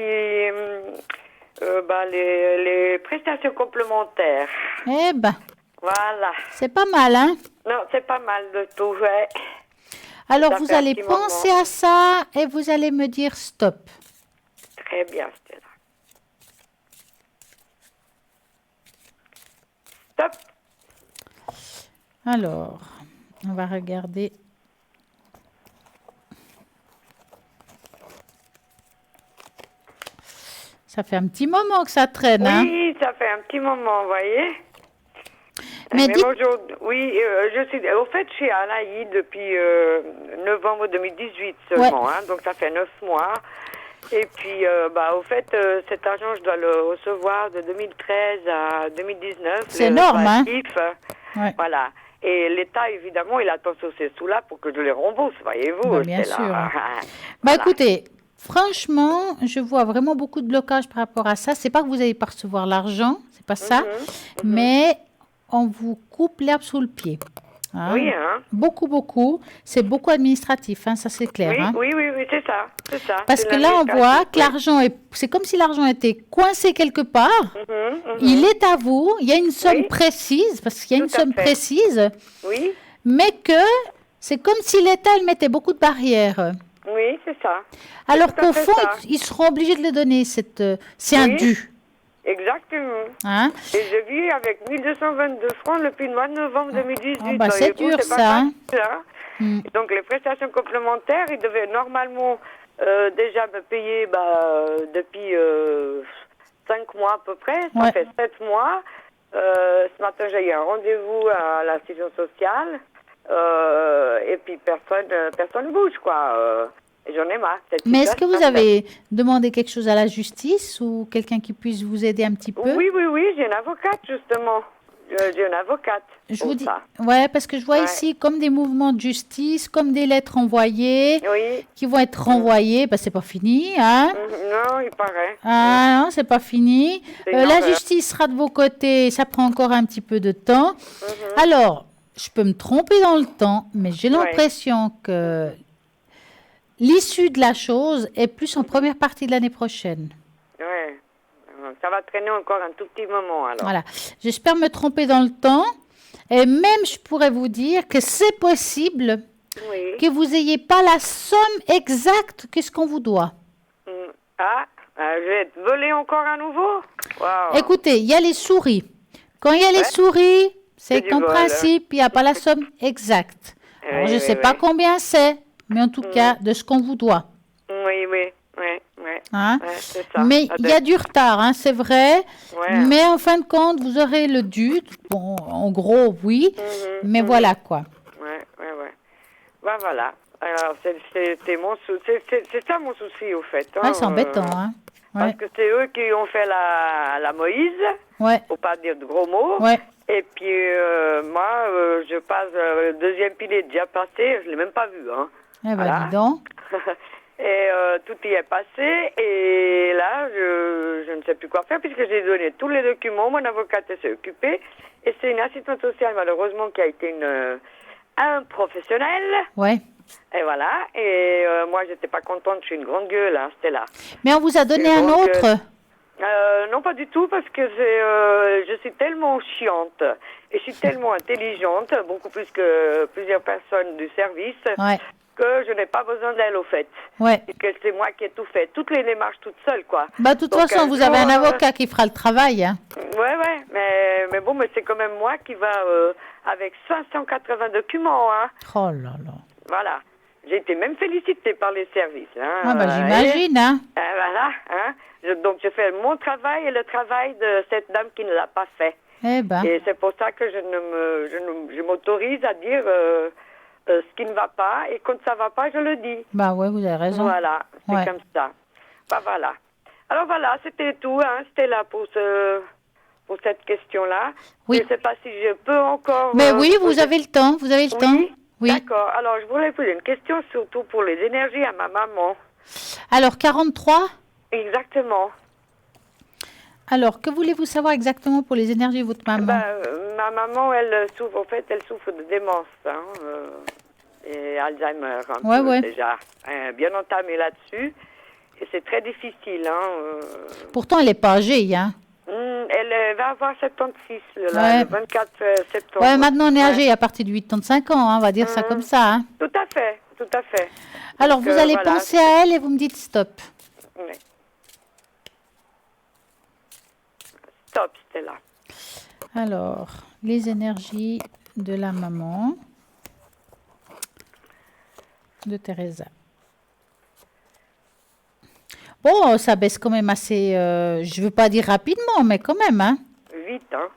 les prestations complémentaires. Eh ben, Voilà. c'est pas mal, hein? Non, c'est pas mal de tout, ouais. Alors, Ça vous fait un allez petit penser moment. à ça et vous allez me dire stop. Très bien, Stella. Stop. Alors, on va regarder. Ça fait un petit moment que ça traîne, hein? Oui, ça fait un petit moment, vous voyez. Mais Même dites- aujourd'hui, oui, je suis au fait chez Alaï depuis novembre 2018 seulement, hein, donc ça fait 9 mois. Et puis, au fait, cet argent, je dois le recevoir de 2013 à 2019. C'est les énorme, hein? rétroactifs, Ouais. Voilà. Et l'État, évidemment, il attend sur ces sous-là pour que je les rembourse, voyez-vous. Bah, bien c'est sûr. là. Bah, Voilà. écoutez, franchement, je vois vraiment beaucoup de blocages par rapport à ça. C'est pas que vous n'allez pas recevoir l'argent, c'est pas ça, mais on vous coupe l'herbe sous le pied. Hein. Oui, hein. Beaucoup. C'est beaucoup administratif, hein, ça c'est clair. Oui, Hein. oui, c'est ça. C'est ça. Parce C'est que là, on voit l'administratif, que l'argent est. C'est comme si l'argent était coincé quelque part. Il est à vous. Il y a une somme Oui. précise, parce qu'il y a une Tout à somme fait. précise, Oui, mais que c'est comme si l'État il mettait beaucoup de barrières. oui, c'est ça. Alors tout à qu'au fait fond, ça. ils seront obligés de le donner. C'est un Oui. dû. Exactement. Hein? Et je vis avec 1222 francs depuis le mois de novembre 2018. Ah, bah, c'est voyez-vous, dur, pas ça, hein. facile, hein. Et donc les prestations complémentaires, ils devaient normalement déjà me payer depuis 5 mois à peu près. Ça Ouais. fait 7 mois. Ce matin, j'ai eu un rendez-vous à l'institution sociale. Et puis personne bouge, quoi. Et j'en ai marre. Cette Mais est-ce que vous situation. avez demandé quelque chose à la justice ou quelqu'un qui puisse vous aider un petit peu? Oui, j'ai une avocate, justement. J'ai une avocate. Je pour vous dis, ça. ouais, parce que je vois Ouais. ici comme des mouvements de justice, comme des lettres envoyées, Oui. qui vont être renvoyées. Ben, c'est pas fini, hein? Non, il paraît. Ah non, c'est pas fini. C'est une La horreur. justice sera de vos côtés, ça prend encore un petit peu de temps. Alors, je peux me tromper dans le temps, mais j'ai l'impression que l'issue de la chose est plus en première partie de l'année prochaine. Ouais. Ça va traîner encore un tout petit moment, alors. Voilà. J'espère me tromper dans le temps. Et même, je pourrais vous dire que c'est possible Oui. que vous n'ayez pas la somme exacte que ce qu'on vous doit. Je vais être volée encore à nouveau. Wow. Écoutez, il y a les souris. Quand il y a les souris, C'est c'est du qu'en vol. principe, il n'y a pas la somme exacte. Alors, je ne sais pas combien c'est, mais en tout cas, de ce qu'on vous doit. Oui. Hein? Ouais, c'est ça. Mais il y a du retard, hein, c'est vrai. Ouais. Mais en fin de compte, vous aurez le dû. Bon, en gros, oui. Mais voilà quoi. Ouais. Bah voilà. Alors, c'est mon c'est ça mon souci, au fait. Ouais, c'est embêtant. Hein? Parce Ouais. que c'est eux qui ont fait la Moïse, Ouais. faut pas dire de gros mots. Ouais. Et puis, moi, je passe, le deuxième pilier déjà passé, je l'ai même pas vu, hein. Eh ben, Voilà. dis donc. Et tout y est passé, et là, je ne sais plus quoi faire, puisque j'ai donné tous les documents, mon avocate s'est occupée, et c'est une assistante sociale, malheureusement, qui a été un professionnel, Ouais. et voilà, et moi, j'étais pas contente, je suis une grande gueule, hein, c'était là. Mais on vous a donné Et un donc, autre. Non, pas du tout, parce que je suis tellement chiante, et je suis tellement intelligente, beaucoup plus que plusieurs personnes du service, Ouais. que je n'ai pas besoin d'elle, au fait. Ouais. Et que c'est moi qui ai tout fait. Toutes les démarches toute seule, quoi. Bah, de toute Donc, façon, un vous jour, avez un avocat qui fera le travail. Hein. Ouais, mais bon, mais c'est quand même moi qui va avec 580 documents, hein. Oh là là. Voilà. J'ai été même félicitée par les services, hein. Ah bah, j'imagine, hein. Voilà, hein. Donc, je fais mon travail et le travail de cette dame qui ne l'a pas fait. Eh ben. Et c'est pour ça que je m'autorise à dire ce qui ne va pas, et quand ça va pas, je le dis. Bah ouais, vous avez raison. Voilà, c'est Ouais. comme ça. Bah voilà. Alors voilà, c'était tout, hein. C'était là pour cette question-là. Oui. Je ne sais pas si je peux encore... Mais oui, vous poser- avez le temps, vous avez le temps. Oui, Oui. d'accord. Alors, je voulais poser une question surtout pour les énergies à ma maman. Alors, 43. Exactement. Alors, que voulez-vous savoir exactement pour les énergies de votre maman? Ma maman, elle souffre, en fait, elle souffre de démence, hein, et Alzheimer, un Ouais, peu, ouais. déjà. Bien entamée là-dessus. Et c'est très difficile, hein. Pourtant, elle n'est pas âgée, hein. Elle va avoir 76, Ouais. le 24 septembre. Ouais, maintenant, on est Ouais. âgé à partir de 85 ans, hein, on va dire ça comme ça, hein. Tout à fait, tout à fait. Alors, Donc, vous allez voilà. penser à elle et vous me dites stop. Ouais. Stop, Stella. Alors, les énergies de la maman de Teresa. Bon, ça baisse quand même assez, je ne veux pas dire rapidement, mais quand même, hein. Vite, hein.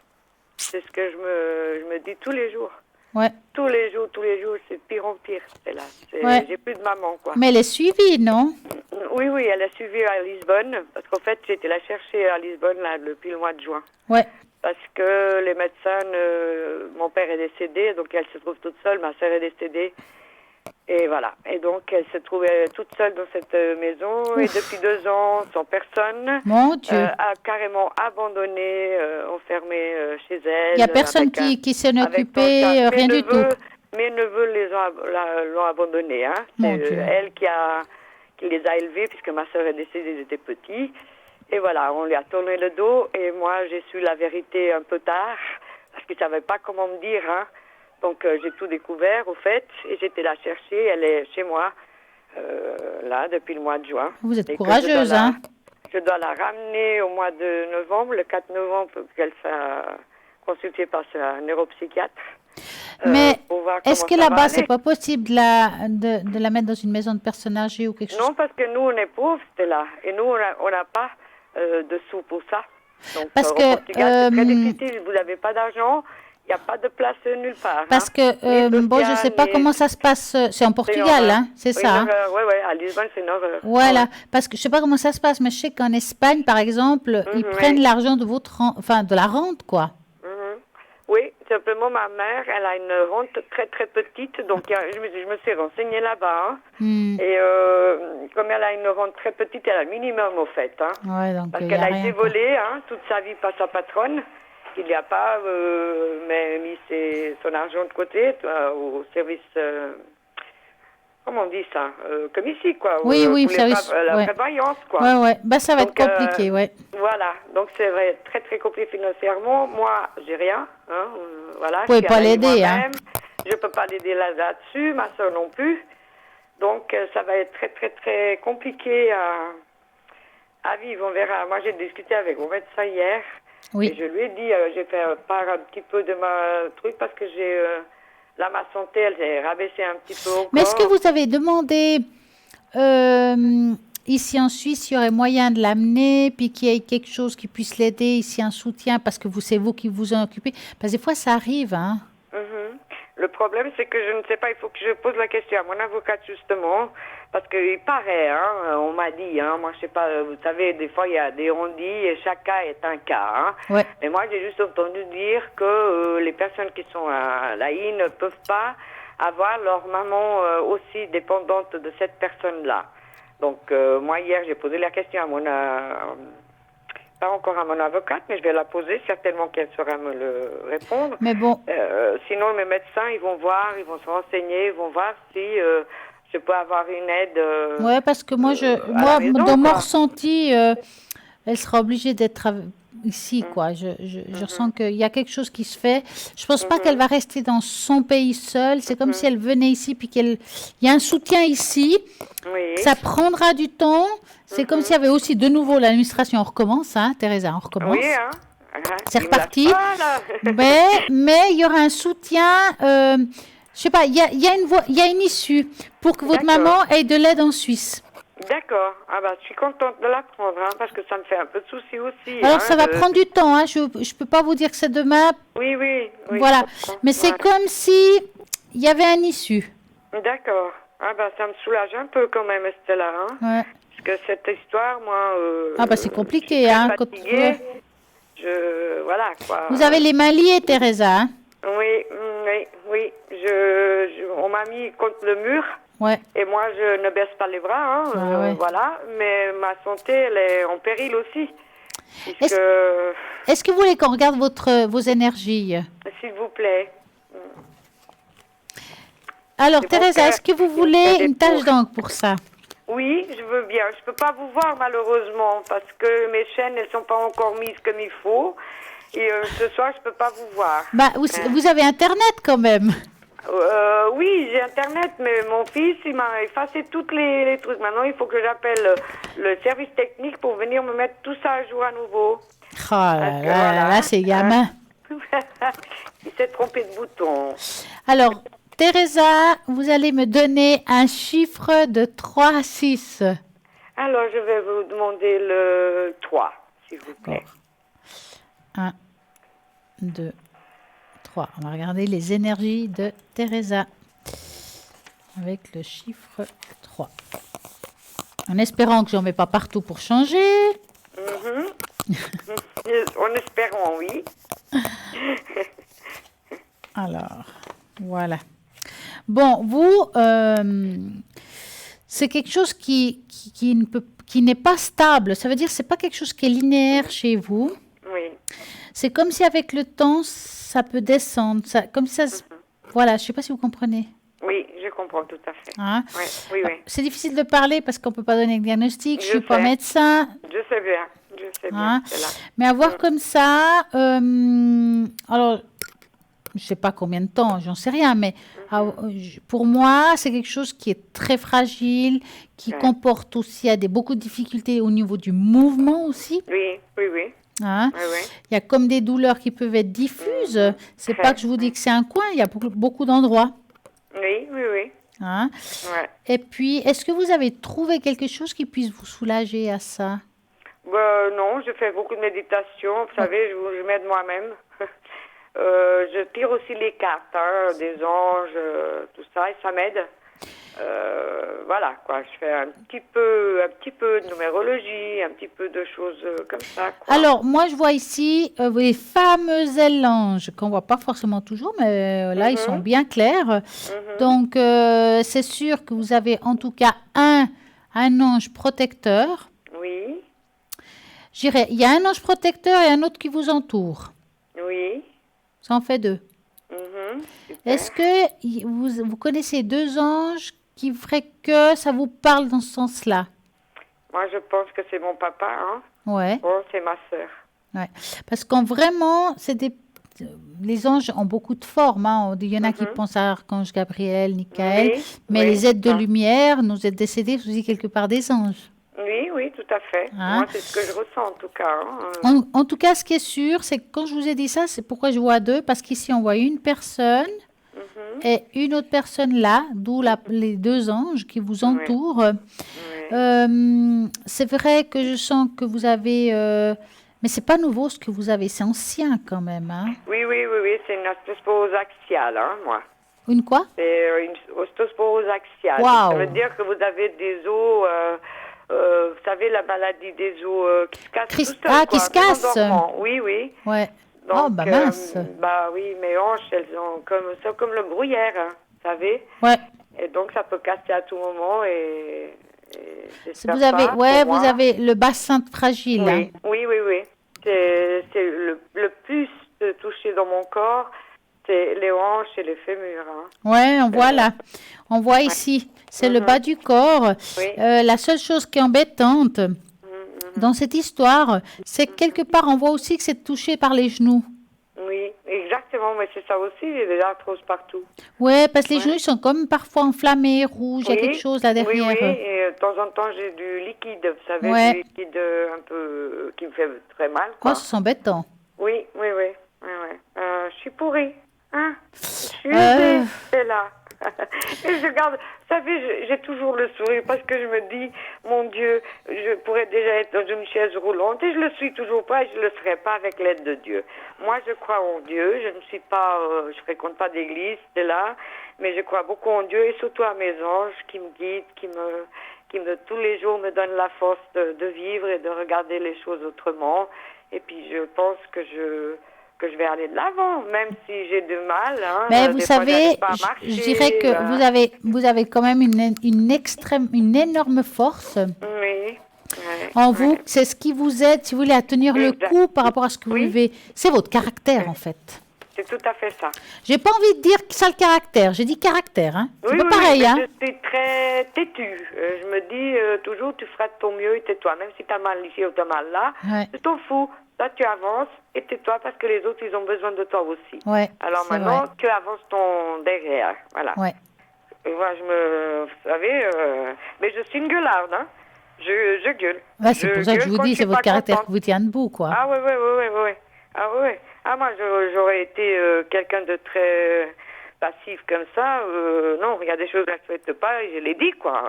C'est ce que je me dis tous les jours. Ouais. Tous les jours, c'est de pire en pire, Stella. Ouais. J'ai plus de maman, quoi. Mais elle est suivie, non? Oui, elle a suivi à Lisbonne, parce qu'en fait, j'étais la chercher à Lisbonne là, depuis le mois de juin. Ouais. Parce que les médecins, mon père est décédé, donc elle se trouve toute seule, ma sœur est décédée. Et voilà. Et donc, elle se trouvait toute seule dans cette maison. Ouf. Et depuis 2 ans, sans personne, Mon Dieu. a carrément abandonné, enfermée chez elle. Il n'y a personne qui s'en est occupé, rien du tout. Mes neveux l'ont abandonnée. Hein. C'est elle qui les a élevés, puisque ma sœur est décédée, ils étaient petits. Et voilà, on lui a tourné le dos. Et moi, j'ai su la vérité un peu tard, parce qu'ils ne savaient pas comment me dire, hein. Donc, j'ai tout découvert, au fait, et j'étais la chercher. Elle est chez moi, là, depuis le mois de juin. Vous êtes courageuse, hein? Je dois la ramener au mois de novembre, le 4 novembre, pour qu'elle soit consultée par un neuropsychiatre. Mais est-ce que là-bas, c'est pas possible de la mettre dans une maison de personnes âgées ou quelque chose? Non, parce que nous, on est pauvres, c'était là. Et nous, on n'a pas de sous pour ça. Donc, parce au Portugal, c'est très difficile. Vous n'avez pas d'argent. Il n'y a pas de place nulle part. Parce que, bon, je ne sais pas comment ça se passe. C'est en Portugal, hein, c'est ça. Oui, à Lisbonne, c'est 9 heures. Voilà, parce que je ne sais pas comment ça se passe, mais je sais qu'en Espagne, par exemple, ils prennent l'argent de de la rente, quoi. Oui, simplement, ma mère, elle a une rente très, très petite. Donc, je me suis renseignée là-bas. Hein, et comme elle a une rente très petite, elle a le minimum, au fait. Hein, ouais, donc, parce qu'elle a été volée toute sa vie par sa patronne. Il n'y a pas mis son argent de côté au service, comment on dit ça, comme ici, quoi. Oui, service, la prévoyance, quoi. Ouais. Bah, ça va être compliqué, ouais. Voilà, donc c'est vrai, très, très compliqué financièrement. Moi, j'ai rien, hein, voilà. Vous ne pouvez pas l'aider, hein. Je ne peux pas l'aider là-dessus, ma soeur non plus. Donc, ça va être très, très, très compliqué à vivre, on verra. Moi, j'ai discuté avec mon médecin hier. Oui. Et je lui ai dit, j'ai fait part un petit peu de ma truc parce que là, ma santé, elle s'est rabaissée un petit peu encore. Mais est-ce que vous avez demandé, ici en Suisse, il y aurait moyen de l'amener, puis qu'il y ait quelque chose qui puisse l'aider, ici un soutien, parce que c'est vous qui vous en occupez? Parce que des fois, ça arrive, hein. Le problème, c'est que je ne sais pas, il faut que je pose la question à mon avocate, justement, parce qu'il paraît, hein, on m'a dit, hein, moi je sais pas, vous savez, des fois il y a des on-dit et chaque cas est un cas. Hein. Ouais. Mais moi j'ai juste entendu dire que les personnes qui sont à l'AI ne peuvent pas avoir leur maman aussi dépendante de cette personne-là. Donc moi hier j'ai posé la question à pas encore à mon avocate, mais je vais la poser, certainement qu'elle saura me le répondre. Mais bon. Sinon, mes médecins, ils vont voir, ils vont se renseigner, ils vont voir si je peux avoir une aide. Ouais, parce que moi, dans mon ressenti, elle sera obligée d'être ici, quoi. Je ressens qu'il y a quelque chose qui se fait. Je pense pas qu'elle va rester dans son pays seule. C'est comme si elle venait ici, puis il y a un soutien ici. Oui. Ça prendra du temps. C'est comme s'il y avait aussi de nouveau l'administration. On recommence, hein, Teresa, on recommence. Oui, hein. C'est reparti. Mais il y aura un soutien. Je sais pas. Il y a une issue pour que votre maman ait de l'aide en Suisse. D'accord. Ah bah, je suis contente de l'apprendre, hein, parce que ça me fait un peu de soucis aussi. Alors, ça va prendre du temps. Hein. Je ne peux pas vous dire que c'est demain. Oui. Voilà. Mais c'est comme si il y avait un issue. D'accord. Ah bah, ça me soulage un peu quand même, Estella. Hein. Ouais. Parce que cette histoire, moi... c'est compliqué, hein. Fatiguée. Voilà, quoi. Vous avez les mains liées, Teresa, hein? Oui. On m'a mis contre le mur. Ouais. Et moi, je ne baisse pas les bras, hein, voilà. Mais ma santé, elle est en péril aussi. Est-ce que vous voulez qu'on regarde vos énergies? S'il vous plaît. Alors, Teresa, est-ce que vous voulez une tache d'encre pour ça? Oui, je veux bien. Je ne peux pas vous voir, malheureusement, parce que mes chaînes, elles ne sont pas encore mises comme il faut. Et ce soir, je ne peux pas vous voir. Bah, vous avez Internet, quand même. Oui, j'ai Internet, mais mon fils, il m'a effacé tous les trucs. Maintenant, il faut que j'appelle le service technique pour venir me mettre tout ça à jour à nouveau. Oh là là, c'est gamin. Il s'est trompé de bouton. Alors, Teresa, vous allez me donner un chiffre de 3 à 6. Alors, je vais vous demander le 3, s'il vous plaît. 1, 2, 3. On va regarder les énergies de Teresa avec le chiffre 3. En espérant que j'en mets pas partout pour changer. En espérant, oui. Alors, voilà. Bon, vous, c'est quelque chose qui n'est pas stable. Ça veut dire que ce n'est pas quelque chose qui est linéaire chez vous. Oui. C'est comme si avec le temps, ça peut descendre. Comme ça, voilà, je ne sais pas si vous comprenez. Oui, je comprends tout à fait. Hein? Oui. C'est difficile de parler parce qu'on ne peut pas donner de diagnostic. Je ne suis pas sais. médecin. Je sais bien. Hein? C'est là. Mais avoir comme ça, alors, je ne sais pas combien de temps, j'en sais rien, mais pour moi, c'est quelque chose qui est très fragile, qui comporte aussi beaucoup de difficultés au niveau du mouvement aussi. Oui. Hein? Oui. Il y a comme des douleurs qui peuvent être diffuses. C'est pas que je vous dis que c'est un coin, il y a beaucoup d'endroits. Oui. Hein? Ouais. Et puis, est-ce que vous avez trouvé quelque chose qui puisse vous soulager à ça? Non, je fais beaucoup de méditation. Vous savez, je m'aide moi-même. Je tire aussi les cartes, des anges, tout ça, et ça m'aide. Voilà, quoi. Je fais un petit peu de numérologie, un petit peu de choses comme ça, quoi. Alors, moi, je vois ici les fameux ailanges qu'on ne voit pas forcément toujours, mais là, ils sont bien clairs. Donc, c'est sûr que vous avez en tout cas un ange protecteur. Oui. Je dirais, il y a un ange protecteur et un autre qui vous entoure. Oui. Ça en fait 2. Super. Est-ce que vous connaissez 2 anges qui feraient que ça vous parle dans ce sens-là? Moi, je pense que c'est mon papa, hein. Ouais. Oh, c'est ma sœur. Ouais. Parce qu'en vraiment, les anges ont beaucoup de formes. Hein. Il y en a qui pensent à Archange Gabriel, Michael, mais les êtres de lumière, nos êtres décédés, vous dites quelque part des anges. Oui, tout à fait. Hein? Moi, c'est ce que je ressens, en tout cas. Hein. En tout cas, ce qui est sûr, c'est que quand je vous ai dit ça, c'est pourquoi je vois 2, parce qu'ici, on voit une personne et une autre personne là, d'où les 2 anges qui vous entourent. C'est vrai que je sens que vous avez... mais c'est pas nouveau ce que vous avez, c'est ancien quand même. Hein? Oui, c'est une osteosporose axiale, hein, moi. Une quoi? C'est une osteosporose axiale. Wow. Ça veut dire que vous avez des os... vous savez, la maladie des os qui se cassent tout seul, quoi, qui se cassent. Oui. Ouais. Donc, mince. Oui, mes hanches, elles sont comme le gruyère, hein, vous savez. Ouais. Et donc, ça peut casser à tout moment et vous avez le bassin fragile. Oui, hein. oui. C'est le plus touché dans mon corps, c'est les hanches et les fémurs. Hein. Ouais, on voit là. On voit ici. C'est le bas du corps. Oui. La seule chose qui est embêtante dans cette histoire, c'est que quelque part, on voit aussi que c'est touché par les genoux. Oui, exactement. Mais c'est ça aussi, j'ai des arthroses partout. Ouais, parce que les genoux, ils sont comme parfois enflammés, rouges. Il y a quelque chose là derrière. Oui. Et de temps en temps, j'ai du liquide, vous savez, du liquide un peu qui me fait très mal. Quoi. Oh, c'est embêtant. Oui. Je suis pourrie. Hein? Je suis usée, c'est là. Et je garde, vous savez, j'ai toujours le sourire parce que je me dis, mon Dieu, je pourrais déjà être dans une chaise roulante et je le suis toujours pas et je le serai pas avec l'aide de Dieu. Moi, je crois en Dieu, je ne suis pas, je fréquente pas d'église, c'est là, mais je crois beaucoup en Dieu et surtout à mes anges qui me guident, qui me tous les jours me donnent la force de vivre et de regarder les choses autrement. Et puis, je pense que je vais aller de l'avant, même si j'ai du mal. Hein, mais vous savez, je dirais que vous avez quand même une énorme force en vous. C'est ce qui vous aide, si vous voulez, à tenir le coup par rapport à ce que vous vivez. C'est votre caractère, en fait. C'est tout à fait ça. J'ai pas envie de dire que ça le caractère. J'ai dit caractère. Hein. C'est pas pareil. Hein. Je suis très têtue. Je me dis toujours, tu feras de ton mieux et tais-toi. Même si tu as mal ici ou tu as mal là, tu t'en fous. Là, tu avances et tais-toi parce que les autres, ils ont besoin de toi aussi. Ouais, Alors c'est maintenant, vrai. tu avances ton derrière. Voilà. Ouais. Et moi, vous savez, mais je suis une gueularde, hein. Je gueule. Ouais, c'est pour ça que je gueule vous quand dis, suis c'est votre pas caractère contente. qui vous tient debout, quoi. Ah ouais, ouais, ouais, ouais, ouais. Ah ouais. Ah moi, j'aurais été quelqu'un de très passif comme ça. Non, il y a des choses que je n'accepte pas et je l'ai dit, quoi.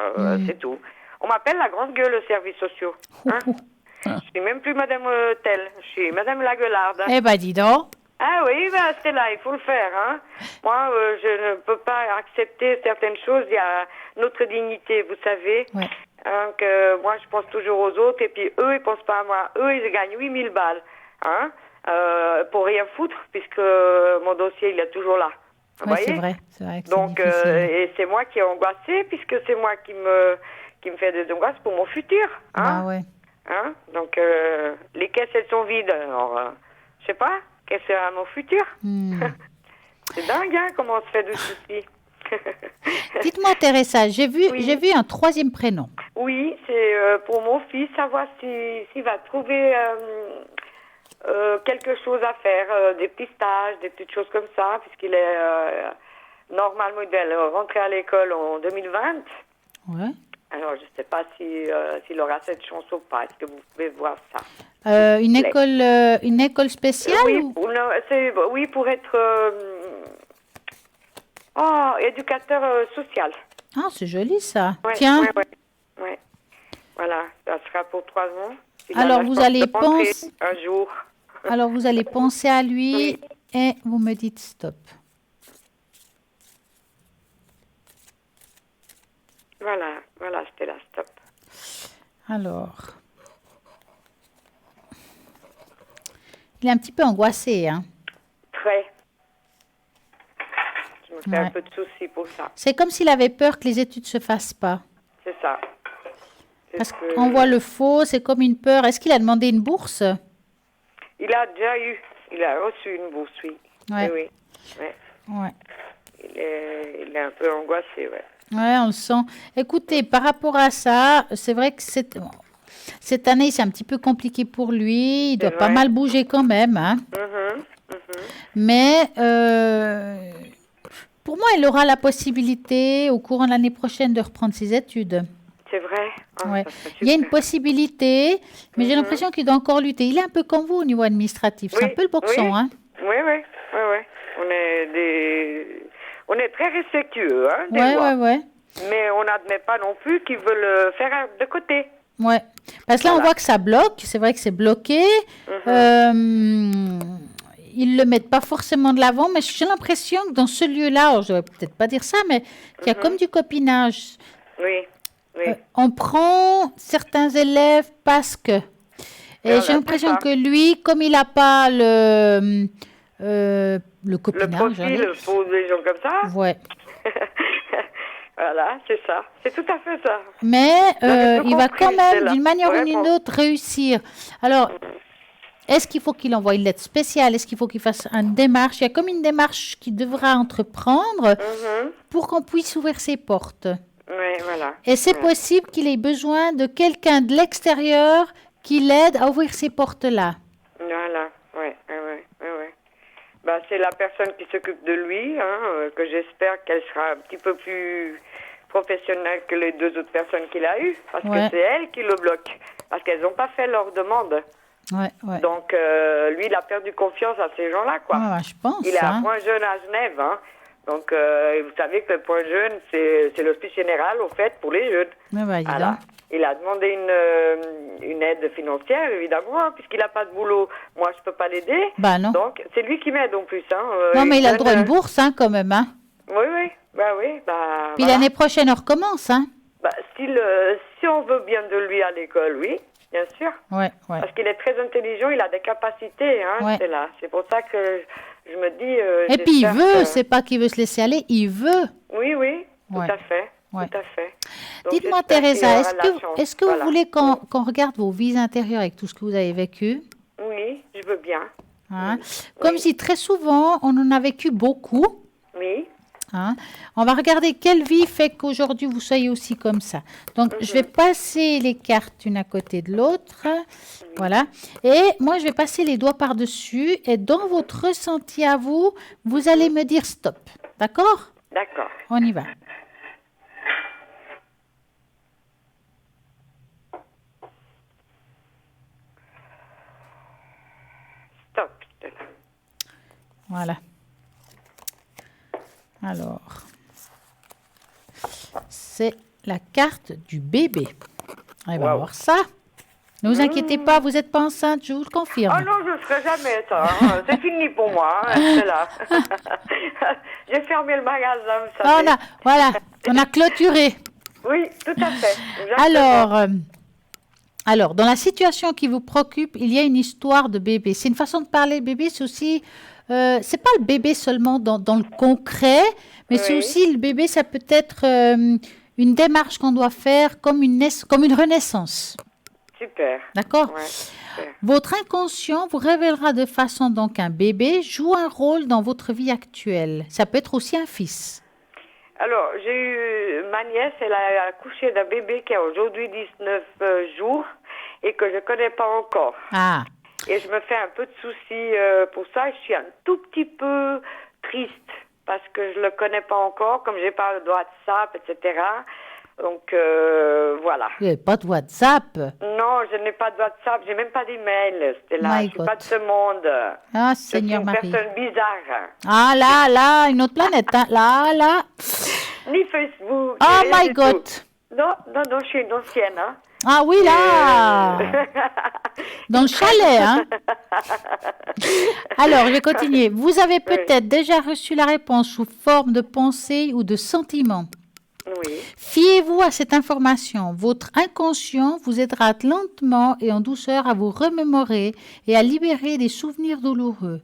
C'est tout. On m'appelle la grande gueule aux services sociaux. Hein. Je suis même plus Madame Telle. Je suis Madame la gueularde. Eh ben, dis donc. Ah oui, bah, c'est là, il faut le faire. Hein. Moi, je ne peux pas accepter certaines choses. Il y a notre dignité, vous savez. Ouais. Hein, que moi, je pense toujours aux autres et puis eux, ils pensent pas à moi. Eux, ils gagnent 8000 balles. Hein, pour rien foutre, puisque mon dossier, il est toujours là. Vous Ouais, c'est voyez. vrai. C'est vrai que Donc, c'est difficile. et c'est moi qui ai angoissé, puisque c'est moi qui me fait des angoisses pour mon futur. Hein. Bah ouais. Hein? Donc, les caisses, elles sont vides. Alors, je sais pas, quel sera mon futur? C'est dingue, hein, comment on se fait de soucis. Dites-moi, Teresa, j'ai vu Oui. un troisième prénom. Oui, c'est pour mon fils, savoir s'il va trouver quelque chose à faire, des petits stages, des petites choses comme ça, puisqu'il est normalement il doit rentrer à l'école en 2020. Ouais. Alors, je ne sais pas s'il aura cette chance ou pas. Est-ce que vous pouvez voir ça? Une école spéciale Oui, ou... oui, pour être éducateur social. Ah, c'est joli ça. Ouais, Tiens, ouais. Voilà, ça sera pour 3 ans. Il Alors, a la vous chance allez de rentrer penser- un jour. alors vous allez penser à lui Oui. et vous me dites stop. Voilà, c'était la stop. Alors, il est un petit peu angoissé, hein. Très. Je me fais Ouais. un peu de soucis pour ça. C'est comme s'il avait peur que les études se fassent pas. C'est ça. C'est Parce ce que- qu'on voit le faux, c'est comme une peur. Est-ce qu'il a demandé une bourse? Il a déjà eu, il a reçu une bourse, oui. Ouais. Oui, oui. Ouais. Ouais. Il est un peu angoissé, ouais. Ouais, on le sent. Écoutez, par rapport à ça, c'est vrai que cette année, c'est un petit peu compliqué pour lui. Il doit pas vrai. mal bouger quand même, hein. Mais pour moi, il aura la possibilité, au courant de l'année prochaine, de reprendre ses études. C'est vrai. Ah, Ouais. ça serait Il y a une super. possibilité, mais j'ai l'impression qu'il doit encore lutter. Il est un peu comme vous au niveau administratif. C'est Oui, un peu le boxon, oui. hein. Oui, oui, oui, oui. On est très respectueux, hein, des lois. Ouais. Mais on n'admet pas non plus qu'ils veulent faire de côté. Ouais. Parce que là, on Voilà. voit que ça bloque. C'est vrai que c'est bloqué. Ils le mettent pas forcément de l'avant, mais j'ai l'impression que dans ce lieu-là, alors je ne devrais peut-être pas dire ça, mais qu'il y a comme du copinage. Oui, oui. On prend certains élèves parce que. Et Voilà, j'ai l'impression c'est ça. que lui, comme il n'a pas le Le copinage, profil allez. pour des gens comme ça. Ouais. Voilà, c'est ça. C'est tout à fait ça. Mais J'avais tout il va compris, quand même, Stella. d'une manière ou Vraiment. d'une autre, réussir. Alors, est-ce qu'il faut qu'il envoie une lettre spéciale? Est-ce qu'il faut qu'il fasse une démarche? Il y a comme une démarche qu'il devra entreprendre pour qu'on puisse ouvrir ses portes. Oui, voilà. Et c'est possible qu'il ait besoin de quelqu'un de l'extérieur qui l'aide à ouvrir ces portes-là. Voilà, oui. Bah, c'est la personne qui s'occupe de lui, hein, que j'espère qu'elle sera un petit peu plus professionnelle que les 2 autres personnes qu'il a eues, parce Ouais. que c'est elle qui le bloque, parce qu'elles n'ont pas fait leur demande. Ouais. Donc, lui, il a perdu confiance à ces gens-là, quoi. Ouais, je pense. Il est à hein. Point Jeune à Genève, hein. Donc, vous savez que le Point Jeune, c'est l'hospice général, au fait, pour les jeunes. Ouais, bah, dis Voilà. donc. Il a demandé une aide financière, évidemment, hein, puisqu'il n'a pas de boulot. Moi, je ne peux pas l'aider. Bah, non. Donc, c'est lui qui m'aide en plus. Hein. Non, mais il a le donne, droit à une bourse, hein, quand même. Hein. Oui. Bah, Puis voilà. l'année prochaine, on recommence. Hein. Bah, si on veut bien de lui à l'école, oui, bien sûr. Ouais. Parce qu'il est très intelligent, il a des capacités. Hein, Ouais. c'est là. C'est pour ça que je me dis... Et puis il j'espère veut, que- c'est pas qu'il veut se laisser aller, il veut. Oui, tout Ouais. à fait. Ouais. Tout à fait. Donc, Dites-moi, j'espère qu'il Teresa, aura est-ce la que, chance. est-ce que Voilà. vous voulez qu'on regarde vos vies intérieures avec tout ce que vous avez vécu? Oui, je veux bien. Hein? Comme si très souvent, on en a vécu beaucoup. Oui. Hein. On va regarder quelle vie fait qu'aujourd'hui vous soyez aussi comme ça. Donc, je vais passer les cartes une à côté de l'autre. Voilà. Et moi, je vais passer les doigts par-dessus. Et dans votre ressenti à vous, vous allez me dire stop. D'accord? D'accord. On y va. Stop. Voilà. Alors, c'est la carte du bébé. On va voir ça. Ne vous inquiétez pas, vous n'êtes pas enceinte, je vous le confirme. Oh non, je ne ferai jamais ça. Hein. C'est fini pour moi, hein, c'est là. J'ai fermé le magasin, vous savez. Voilà, on a clôturé. Oui, tout à fait. Exactement. Alors, dans la situation qui vous préoccupe, il y a une histoire de bébé. C'est une façon de parler de bébé, c'est aussi... c'est pas le bébé seulement dans le concret, mais c'est aussi le bébé, ça peut être une démarche qu'on doit faire comme une renaissance. Super. D'accord? Ouais, super. Votre inconscient vous révélera de façon donc un bébé joue un rôle dans votre vie actuelle. Ça peut être aussi un fils. Alors, j'ai eu ma nièce, elle a accouché d'un bébé qui a aujourd'hui 19 jours et que je ne connais pas encore. Ah. Et je me fais un peu de soucis pour ça. Je suis un tout petit peu triste parce que je ne le connais pas encore, comme je n'ai pas de WhatsApp, etc. Donc, voilà. Vous n'avez pas de WhatsApp? Non, je n'ai pas de WhatsApp, je n'ai même pas d'email, Stella. Je ne suis pas de ce monde. Ah, Seigneur Marie. Je suis une personne bizarre. Ah, là, une autre planète. Hein. Là. Ni Facebook. Oh ni rien my du God. tout. Non, je suis une ancienne. Hein. Ah oui, là. Dans le chalet, hein. Alors, je vais continuer. Vous avez peut-être déjà reçu la réponse sous forme de pensée ou de sentiment. Oui. Fiez-vous à cette information. Votre inconscient vous aidera lentement et en douceur à vous remémorer et à libérer des souvenirs douloureux.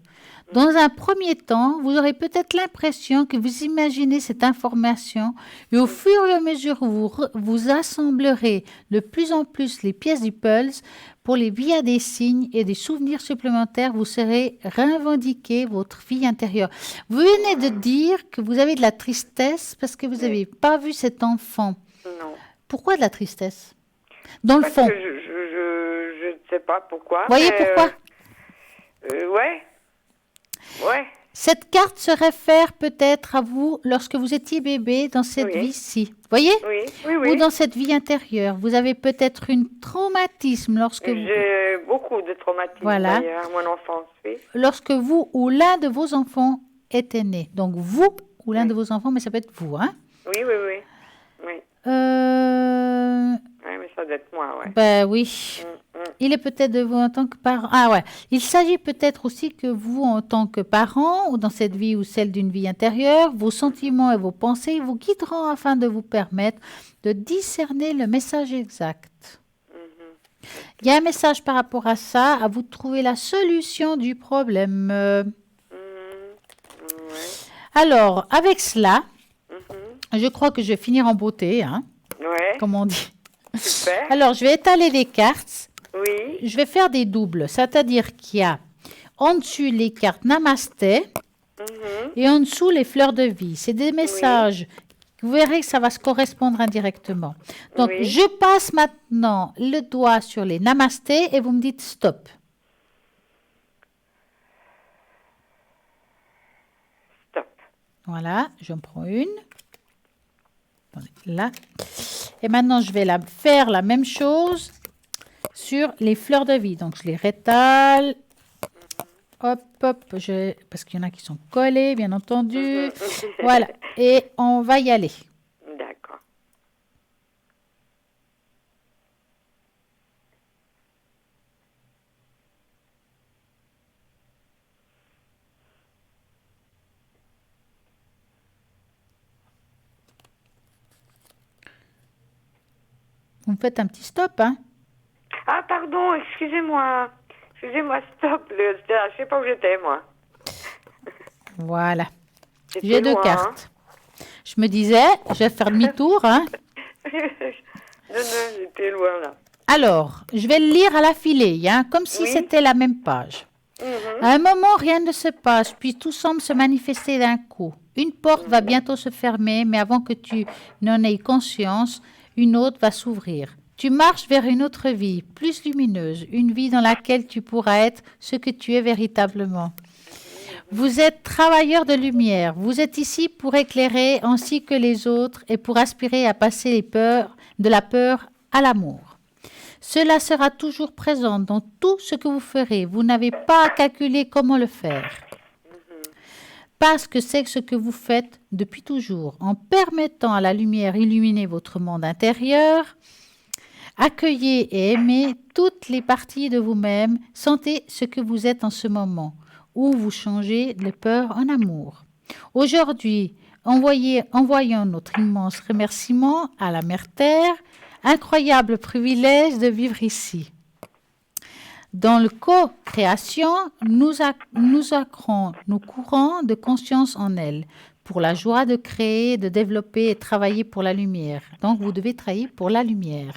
Dans un premier temps, vous aurez peut-être l'impression que vous imaginez cette information et au fur et à mesure où vous assemblerez de plus en plus les pièces du puzzle via des signes et des souvenirs supplémentaires, vous saurez revendiquer votre vie intérieure. Vous venez de dire que vous avez de la tristesse parce que vous n'avez pas vu cet enfant. Non. Pourquoi de la tristesse? Dans le fond. Que je ne sais pas pourquoi. Voyez pourquoi? Ouais. Cette carte se réfère peut-être à vous lorsque vous étiez bébé dans cette vie-ci. Voyez? Oui. Ou dans cette vie intérieure. Vous avez peut-être un traumatisme lorsque vous... J'ai beaucoup de traumatismes d'ailleurs, mon enfance, oui. Lorsque vous ou l'un de vos enfants était né. Donc vous ou l'un de vos enfants, mais ça peut être vous, hein? Oui. Oui, mais ça doit être moi, ouais. Ben oui. Il est peut-être de vous en tant que parent. Ah ouais. Il s'agit peut-être aussi que vous, en tant que parent, ou dans cette vie ou celle d'une vie intérieure, vos sentiments et vos pensées vous guideront afin de vous permettre de discerner le message exact. Il y a un message par rapport à ça, à vous de trouver la solution du problème. Alors, avec cela, je crois que je vais finir en beauté, hein, comme on dit. Super. Alors, je vais étaler les cartes. Oui. Je vais faire des doubles, c'est-à-dire qu'il y a en dessus les cartes Namasté et en dessous les fleurs de vie. C'est des messages. Vous verrez que ça va se correspondre indirectement. Donc, je passe maintenant le doigt sur les Namasté et vous me dites stop. Stop. Voilà, j'en prends une. Là. Et maintenant, je vais faire la même chose sur les fleurs de vie. Donc, je les rétale. Hop, parce qu'il y en a qui sont collés, bien entendu. Voilà. Et on va y aller. D'accord. Vous me faites un petit stop, hein? Ah, pardon, excusez-moi. Stop. Je sais pas où j'étais, moi. Voilà. J'étais J'ai deux loin, cartes. Je me disais, je vais faire demi-tour, hein? Non, j'étais loin, là. Alors, je vais le lire à l'affilée, hein, comme si c'était la même page. À un moment, rien ne se passe, puis tout semble se manifester d'un coup. Une porte va bientôt se fermer, mais avant que tu n'en aies conscience, une autre va s'ouvrir. Tu marches vers une autre vie, plus lumineuse, une vie dans laquelle tu pourras être ce que tu es véritablement. Vous êtes travailleur de lumière. Vous êtes ici pour éclairer ainsi que les autres et pour aspirer à passer de la peur à l'amour. Cela sera toujours présent dans tout ce que vous ferez. Vous n'avez pas à calculer comment le faire. Parce que c'est ce que vous faites depuis toujours. En permettant à la lumière illuminer votre monde intérieur, accueillez et aimez toutes les parties de vous-même. Sentez ce que vous êtes en ce moment, où vous changez les peurs en amour. Aujourd'hui, envoyons notre immense remerciement à la Mère Terre, incroyable privilège de vivre ici. Dans le co-création, nous ancrons nos courants de conscience en elle, pour la joie de créer, de développer et travailler pour la lumière. Donc, vous devez travailler pour la lumière.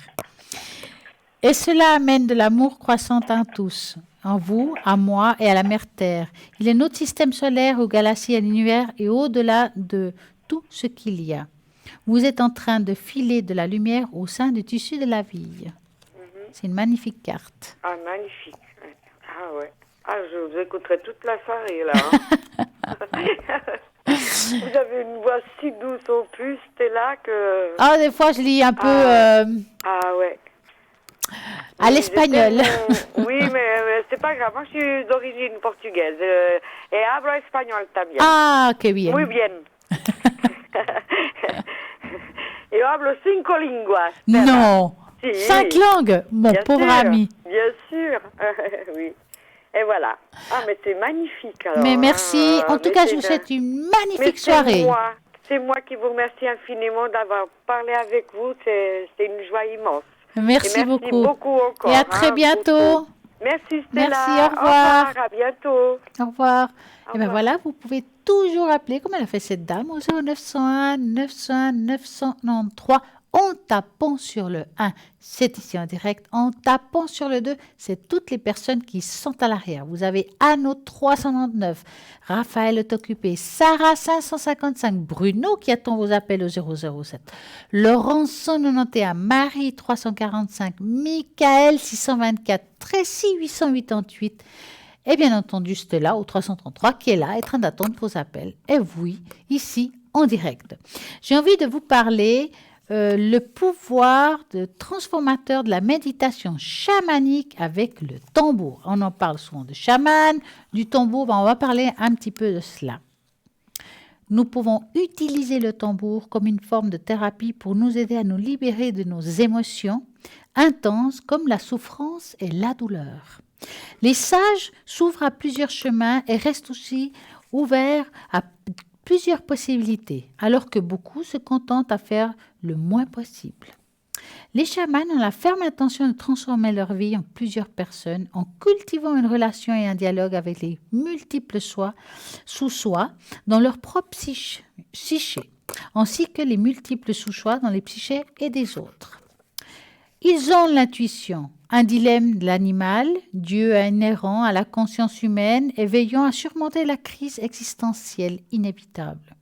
Et cela amène de l'amour croissant en tous, en vous, à moi et à la Mère Terre. Il est notre système solaire, aux galaxies, à l'univers et au-delà de tout ce qu'il y a. Vous êtes en train de filer de la lumière au sein du tissu de la vie. C'est une magnifique carte. Ah, magnifique. Ah, ouais. Ah, je vous écouterai toute la soirée, là. Vous avez une voix si douce en plus, Stella, que... Ah, des fois, je lis un peu Ah, ouais. À l'espagnol. Oui, mais c'est pas grave. Moi, je suis d'origine portugaise. Et hablo espagnol también. Ah, qué bien. Muy bien. Yo hablo 5 lenguas. Stella. Non. Si. 5 langues, mon Bien pauvre sûr, ami. Bien sûr. Oui. Et voilà. Ah, mais c'est magnifique, alors. Mais merci. En tout Mais cas, c'est je vous de- souhaite une Mais magnifique soirée. C'est moi qui vous remercie infiniment d'avoir parlé avec vous. C'est une joie immense. Merci, Et merci beaucoup encore. Et à très bientôt. Merci Stella. Merci, au revoir. À bientôt. Au revoir. Et bien revoir. voilà, vous pouvez toujours appeler, comme elle a fait cette dame, au 0901 901 993 en tapant sur le 1. C'est ici en direct. En tapant sur le 2, c'est toutes les personnes qui sont à l'arrière. Vous avez Anno 399, Raphaël est occupé, Sarah 555, Bruno qui attend vos appels au 007, Laurent 191, Marie 345, Michael 624, Tracy 888, et bien entendu Stella au 333 qui est là, en train d'attendre vos appels. Et oui, ici en direct. J'ai envie de vous parler le pouvoir de transformateur de la méditation chamanique avec le tambour. On en parle souvent de chaman, du tambour, on va parler un petit peu de cela. Nous pouvons utiliser le tambour comme une forme de thérapie pour nous aider à nous libérer de nos émotions intenses comme la souffrance et la douleur. Les sages s'ouvrent à plusieurs chemins et restent aussi ouverts à plusieurs possibilités, alors que beaucoup se contentent à faire le moins possible. Les chamans ont la ferme intention de transformer leur vie en plusieurs personnes en cultivant une relation et un dialogue avec les multiples sous-soi dans leur propre psyché, ainsi que les multiples sous-soi dans les psychés et des autres. Ils ont l'intuition, un dilemme de l'animal, Dieu inhérent à la conscience humaine et veillant à surmonter la crise existentielle inévitable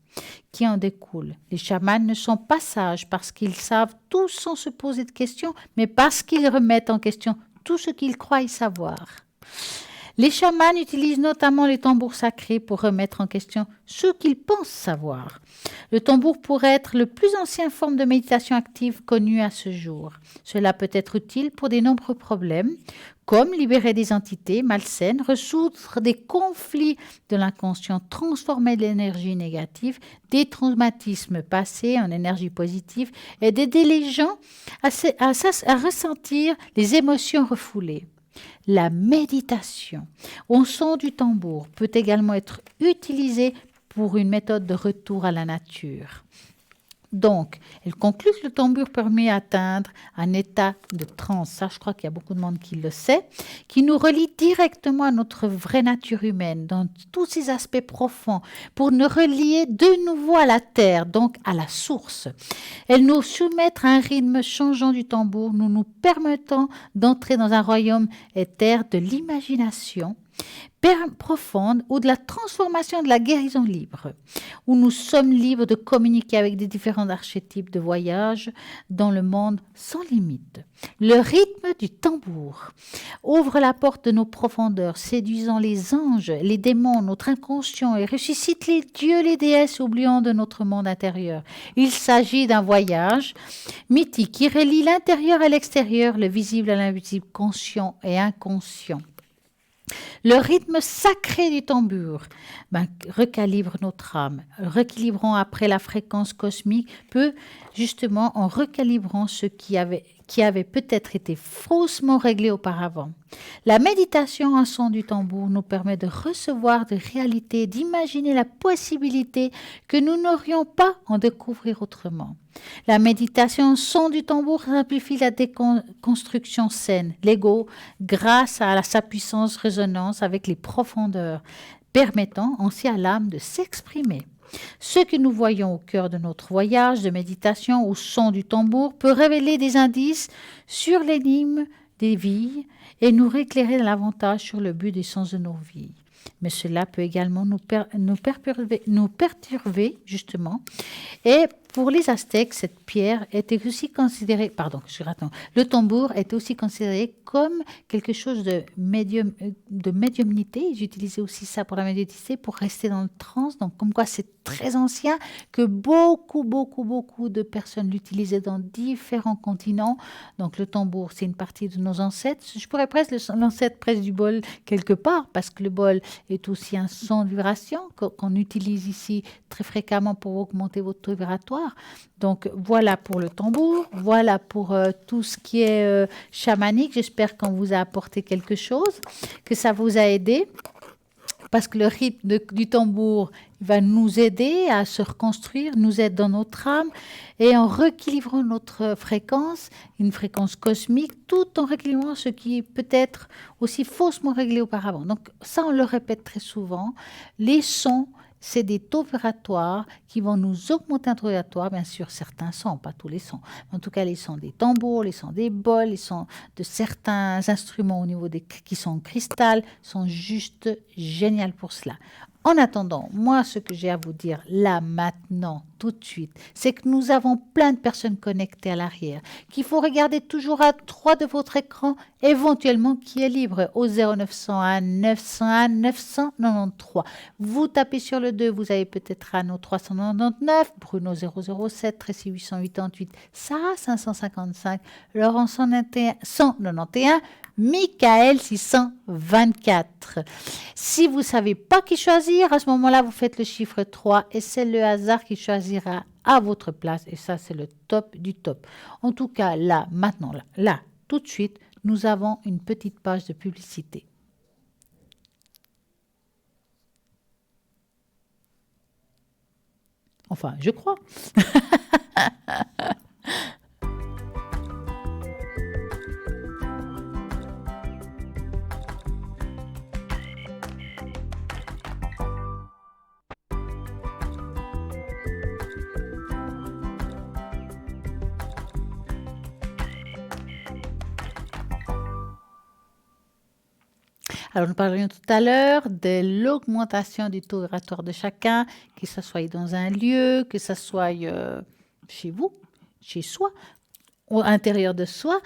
qui en découle. Les chamans ne sont pas sages parce qu'ils savent tout sans se poser de questions, mais parce qu'ils remettent en question tout ce qu'ils croient savoir. Les chamans utilisent notamment les tambours sacrés pour remettre en question ce qu'ils pensent savoir. Le tambour pourrait être le plus ancienne forme de méditation active connue à ce jour. Cela peut être utile pour de nombreux problèmes, comme libérer des entités malsaines, résoudre des conflits de l'inconscient, transformer l'énergie négative, des traumatismes passés en énergie positive et d'aider les gens à ressentir les émotions refoulées. La méditation au son du tambour peut également être utilisée pour une méthode de retour à la nature. Donc, elle conclut que le tambour permet d'atteindre un état de transe, ça je crois qu'il y a beaucoup de monde qui le sait, qui nous relie directement à notre vraie nature humaine, dans tous ses aspects profonds, pour nous relier de nouveau à la terre, donc à la source. Elle nous soumet à un rythme changeant du tambour, nous permettant d'entrer dans un royaume éther de l'imagination, profonde ou de la transformation de la guérison libre, où nous sommes libres de communiquer avec des différents archétypes de voyage dans le monde sans limite. Le rythme du tambour ouvre la porte de nos profondeurs, séduisant les anges, les démons, notre inconscient et ressuscite les dieux, les déesses oubliant de notre monde intérieur. Il s'agit d'un voyage mythique qui relie l'intérieur à l'extérieur, le visible à l'invisible, conscient et inconscient. Le rythme sacré du tambour recalibre notre âme. Rééquilibrant après la fréquence cosmique peut justement en recalibrant ce qui avait peut-être été faussement réglé auparavant. La méditation en son du tambour nous permet de recevoir des réalités, d'imaginer la possibilité que nous n'aurions pas en découvrir autrement. La méditation en son du tambour simplifie la déconstruction saine, l'ego, grâce à sa puissance résonance avec les profondeurs, permettant ainsi à l'âme de s'exprimer. Ce que nous voyons au cœur de notre voyage de méditation au son du tambour peut révéler des indices sur l'énigme des vies et nous éclairer davantage sur le but et sens de nos vies. Mais cela peut également nous perturber, justement. Et pour les Aztèques, cette pierre était aussi considérée, le tambour était aussi considéré comme quelque chose de médiumnité. Ils utilisaient aussi ça pour la médiumnité, pour rester dans le trance. Donc, comme quoi c'est très ancien, que beaucoup de personnes l'utilisaient dans différents continents. Donc, le tambour, c'est une partie de nos ancêtres. Je pourrais presque l'ancêtre presque du bol quelque part, parce que le bol est aussi un son de vibration qu'on utilise ici très fréquemment pour augmenter votre taux vibratoire. Donc voilà pour le tambour, voilà pour tout ce qui est chamanique. J'espère qu'on vous a apporté quelque chose, que ça vous a aidé, parce que le rythme du tambour va nous aider à se reconstruire, nous aide dans notre âme, et en rééquilibrant notre fréquence, une fréquence cosmique, tout en rééquilibrant ce qui est peut-être aussi faussement réglé auparavant. Donc ça, on le répète très souvent, les sons, c'est des taux vibratoires qui vont nous augmenter un taux vibratoire, bien sûr, certains sons, pas tous les sons. En tout cas, les sons des tambours, les sons des bols, les sons de certains instruments au niveau qui sont en cristal, sont juste géniaux pour cela. En attendant, moi, ce que j'ai à vous dire là, maintenant, tout de suite, c'est que nous avons plein de personnes connectées à l'arrière, qu'il faut regarder toujours à droite de votre écran, éventuellement qui est libre au 0901 901 993. Vous tapez sur le 2, vous avez peut-être Anno 399, Bruno 007, Tracy 888, Sarah 555, Laurent 191, Michael 624. Si vous ne savez pas qui choisir, à ce moment-là, vous faites le chiffre 3 et c'est le hasard qui choisira à votre place. Et ça, c'est le top du top. En tout cas, là, maintenant, là, tout de suite, nous avons une petite page de publicité. Enfin, je crois. Alors, nous parlions tout à l'heure de l'augmentation du taux vibratoire de chacun, que ce soit dans un lieu, que ce soit chez vous, chez soi, ou à l'intérieur de soi.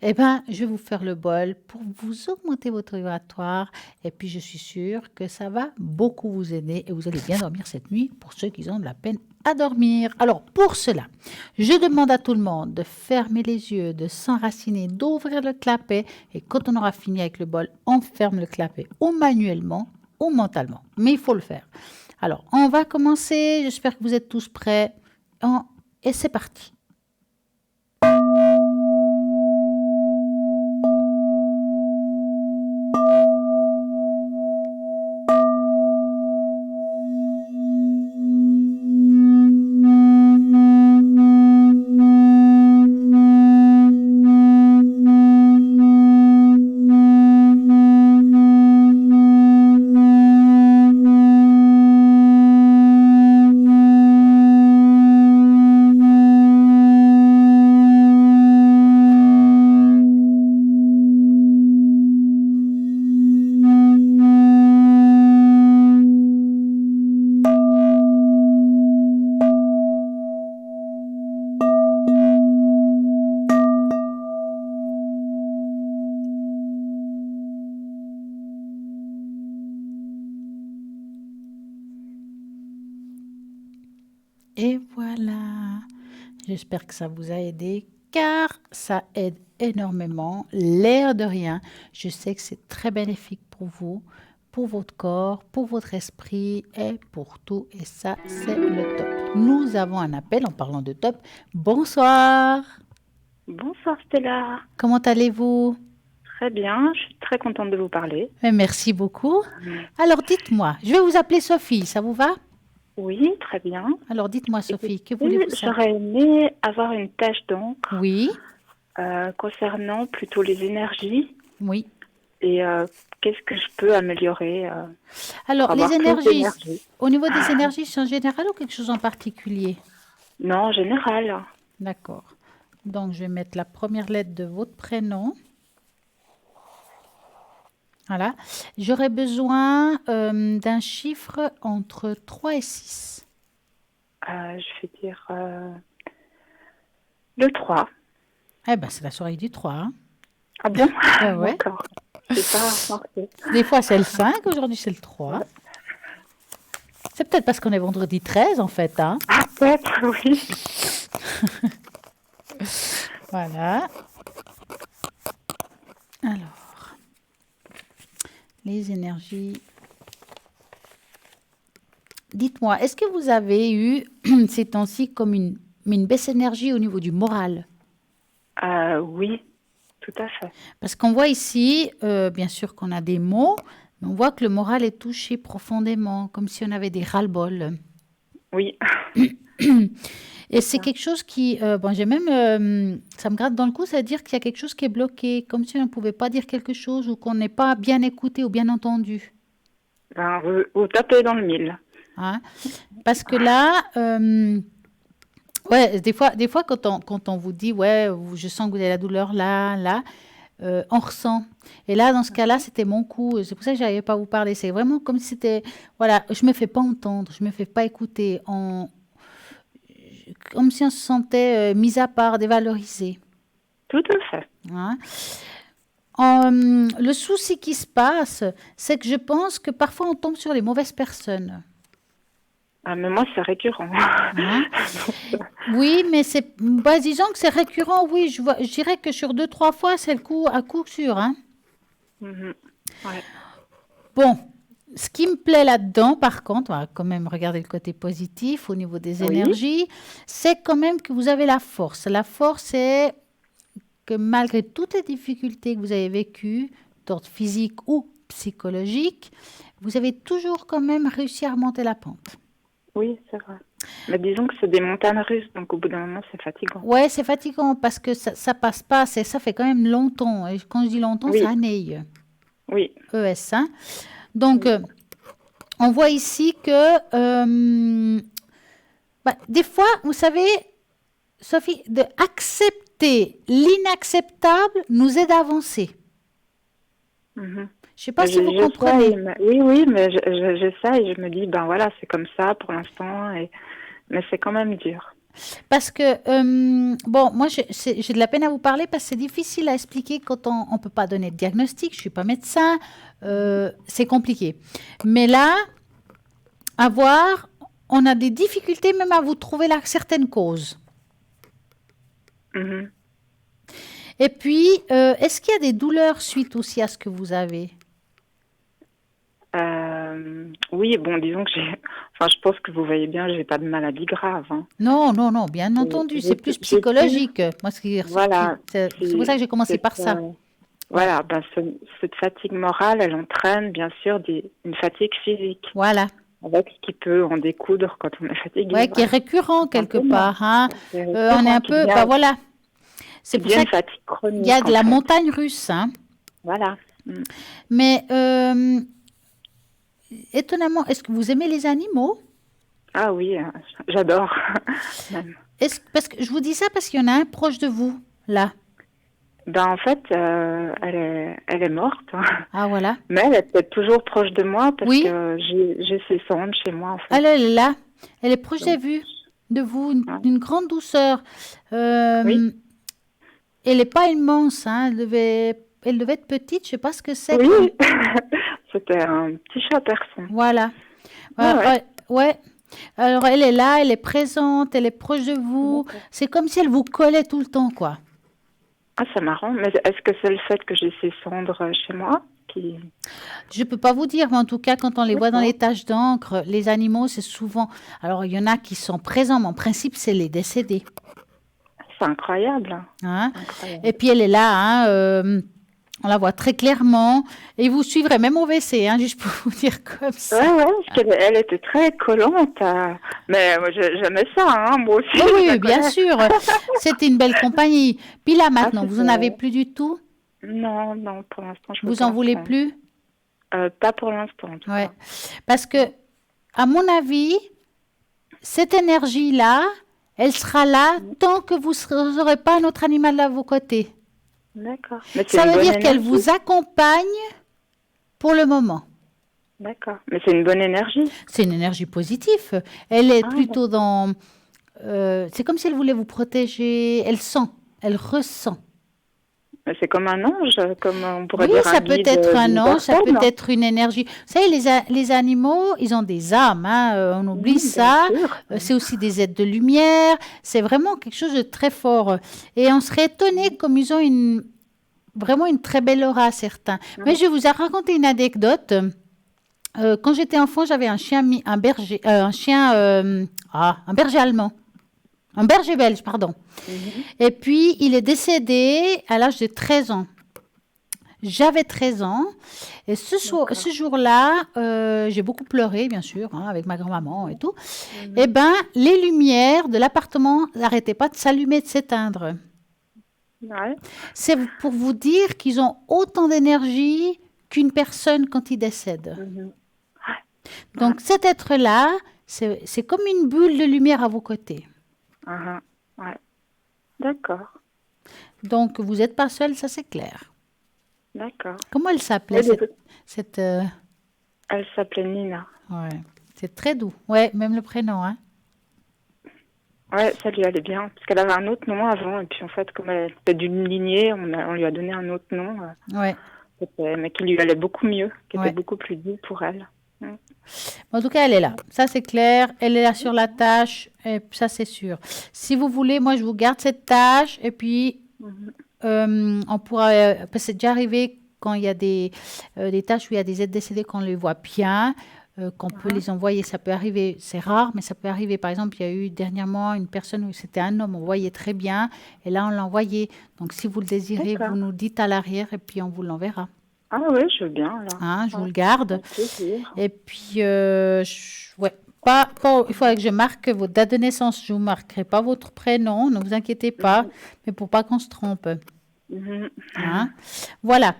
Eh bien, je vais vous faire le bol pour vous augmenter votre vibratoire. Et puis, je suis sûre que ça va beaucoup vous aider et vous allez bien dormir cette nuit pour ceux qui ont de la peine à dormir. Alors, pour cela, je demande à tout le monde de fermer les yeux, de s'enraciner, d'ouvrir le clapet. Et quand on aura fini avec le bol, on ferme le clapet ou manuellement ou mentalement. Mais il faut le faire. Alors, on va commencer. J'espère que vous êtes tous prêts. Et c'est parti. Et voilà. J'espère que ça vous a aidé, car ça aide énormément. L'air de rien, je sais que c'est très bénéfique pour vous, pour votre corps, pour votre esprit et pour tout. Et ça, c'est le top. Nous avons un appel en parlant de top. Bonsoir. Bonsoir Stella. Comment allez-vous? Très bien, je suis très contente de vous parler. Merci beaucoup. Alors, dites-moi, je vais vous appeler Sophie, ça vous va? Oui, très bien. Alors, dites-moi, Sophie, que Écoutez, voulez-vous savoir? J'aurais aimé avoir une tâche d'encre Oui, concernant plutôt les énergies oui. et qu'est-ce que je peux améliorer Alors, pour les avoir plus énergies, d'énergie. au niveau des énergies, c'est en général ou quelque chose en particulier? Non, en général. D'accord. Donc, je vais mettre la première lettre de votre prénom. Voilà. J'aurais besoin d'un chiffre entre 3 et 6. Je vais dire le 3. Eh bien, c'est la soirée du 3. Hein. Ah bon? Ouais. D'accord. C'est pas remarqué. Des fois, c'est le 5, aujourd'hui, c'est le 3. C'est peut-être parce qu'on est vendredi 13, en fait. Hein. Ah, peut-être, oui. Voilà. Alors, les énergies. Dites-moi, est-ce que vous avez eu ces temps-ci comme une baisse d'énergie au niveau du moral? Oui, tout à fait. Parce qu'on voit ici, bien sûr qu'on a des mots, mais on voit que le moral est touché profondément, comme si on avait des ras-le-bol. Oui. Et c'est quelque chose qui, bon, j'ai même, ça me gratte dans le cou, ça veut dire qu'il y a quelque chose qui est bloqué, comme si on ne pouvait pas dire quelque chose ou qu'on n'est pas bien écouté ou bien entendu. Ben, vous tapez dans le mille. Hein. Parce que là, ouais, des fois quand on vous dit, ouais, je sens que vous avez la douleur là, on ressent. Et là, dans ce cas-là, c'était mon coup. C'est pour ça que je n'arrivais pas à vous parler. C'est vraiment comme si c'était, voilà, je ne me fais pas entendre, je ne me fais pas écouter. Comme si on se sentait mis à part, dévalorisé. Tout à fait. Hein. Le souci qui se passe, c'est que je pense que parfois on tombe sur les mauvaises personnes. Ah, mais moi, c'est récurrent. Hein. Oui, mais disons que c'est récurrent, oui. Je dirais que sur 2-3 fois, c'est le coup à coup sûr. Hein. Ouais. Bon, ce qui me plaît là-dedans, par contre, on va quand même regarder le côté positif au niveau des énergies, c'est quand même que vous avez la force. La force, c'est que malgré toutes les difficultés que vous avez vécues, d'ordre physique ou psychologique, vous avez toujours quand même réussi à remonter la pente. Oui, c'est vrai. Mais disons que c'est des montagnes russes, donc au bout d'un moment, c'est fatigant. Ouais, c'est fatigant parce que ça passe pas, ça fait quand même longtemps. Et quand je dis longtemps, c'est années. Oui. ES, hein. Donc, on voit ici que des fois, vous savez, Sophie, d'accepter l'inacceptable nous aide à avancer. Je ne sais pas si vous comprenez. Oui, mais j'essaie et je me dis, ben voilà, c'est comme ça pour l'instant, mais c'est quand même dur. Parce que, bon, moi, j'ai de la peine à vous parler parce que c'est difficile à expliquer quand on ne peut pas donner de diagnostic. Je ne suis pas médecin, c'est compliqué. Mais là, on a des difficultés même à vous trouver certaines causes. Et puis, est-ce qu'il y a des douleurs suite aussi à ce que vous avez? Oui, bon, disons que je pense que vous voyez bien, j'ai pas de maladie grave. Hein. Non, bien entendu, c'est plus psychologique. Moi, voilà, c'est pour ça que j'ai commencé par ça. Voilà, cette fatigue morale, elle entraîne bien sûr une fatigue physique. Voilà. Avec ce qui peut en découdre quand on est fatigué. Oui, qui est récurrent quelque part. Hein. On est un peu, voilà. C'est pour ça qu'il y a de la montagne russe. Hein. Voilà. Mais étonnamment, est-ce que vous aimez les animaux? Ah oui, j'adore. Parce que je vous dis ça parce qu'il y en a un proche de vous, là. Ben en fait, elle est morte. Ah voilà. Mais elle est peut-être toujours proche de moi parce que j'ai ses cendres chez moi en fait. Elle est là. Elle est proche de vous, d'une grande douceur. Elle n'est pas immense, hein. Elle devait être petite, je ne sais pas ce que c'est. Oui, c'était un petit chat persan. Voilà. Ouais. Alors, elle est là, elle est présente, elle est proche de vous. D'accord. C'est comme si elle vous collait tout le temps, quoi. Ah, c'est marrant. Mais est-ce que c'est le fait que j'ai ces cendres chez moi qui... Je ne peux pas vous dire, mais en tout cas, quand on les voit dans D'accord. les taches d'encre, les animaux, c'est souvent... Alors, il y en a qui sont présents, mais en principe, c'est les décédés. C'est incroyable. Hein. Incroyable. Et puis, elle est là, hein, on la voit très clairement. Et vous suivrez même au WC, hein, juste pour vous dire comme ça. Ouais, parce qu'elle elle était très collante. Mais moi, j'aimais ça, hein, moi aussi. Oui, je oui, la bien connais. sûr. C'était une belle compagnie. Puis là, Ah, maintenant, vous n'en avez c'était... plus du tout? Non, pour l'instant, je peux Vous en pas voulez reprendre. plus? Pas pour l'instant, en tout Ouais. cas. Parce que, à mon avis, cette énergie-là, elle sera là tant que vous n'aurez pas un autre animal à vos côtés. D'accord. Mais c'est Ça une veut bonne dire qu'elle énergie. vous accompagne pour le moment. D'accord. Mais c'est une bonne énergie. C'est une énergie positive. Elle est Ah, plutôt dans... c'est comme si elle voulait vous protéger. Elle sent, elle ressent. mais c'est comme un ange, comme on pourrait Oui, dire un ça peut guide être un d'une ange, ça peut personne. être une énergie. Vous savez, les animaux, ils ont des âmes, hein, on oublie Bien ça. sûr. C'est aussi des êtres de lumière. C'est vraiment quelque chose de très fort. Et on serait étonné comme ils ont vraiment une très belle aura, certains. Mais je vais vous raconter une anecdote. Quand j'étais enfant, j'avais un chien, un berger, un berger allemand. Un berger belge, pardon. Et puis, il est décédé à l'âge de 13 ans. J'avais 13 ans. Et ce jour-là, j'ai beaucoup pleuré, bien sûr, hein, avec ma grand-maman et tout. Eh bien, les lumières de l'appartement n'arrêtaient pas de s'allumer, de s'éteindre. Ouais. C'est pour vous dire qu'ils ont autant d'énergie qu'une personne quand il décède. Donc, cet être-là, c'est comme une bulle de lumière à vos côtés. Ouais. D'accord. Donc, vous n'êtes pas seul, ça c'est clair. D'accord. Comment elle s'appelait Oui, cette elle s'appelait Nina. ouais, c'est très doux. Ouais, même le prénom, hein. Ouais, ça lui allait bien. Parce qu'elle avait un autre nom avant. Et puis, en fait, comme elle était d'une lignée, on lui a donné un autre nom. Ouais. Mais qui lui allait beaucoup mieux, qui Ouais. était beaucoup plus doux pour elle. En tout cas, elle est là. Ça, c'est clair. Elle est là sur la tâche. Et ça, c'est sûr. Si vous voulez, moi, je vous garde cette tâche. Et puis, on pourra... parce que c'est déjà arrivé quand il y a des tâches où il y a des êtres décédés, qu'on les voit bien, qu'on peut les envoyer. Ça peut arriver. C'est rare, mais ça peut arriver. Par exemple, il y a eu dernièrement une personne où c'était un homme. On voyait très bien. Et là, on l'a envoyé. Donc, si vous le désirez, D'accord. vous nous dites à l'arrière et puis on vous l'enverra. Ah oui, je veux bien, alors. Hein, je vous le garde. Avec plaisir. Et puis, ouais, il faudrait que je marque votre date de naissance. Je ne vous marquerai pas votre prénom, ne vous inquiétez pas, mais pour pas qu'on se trompe. Hein. Voilà.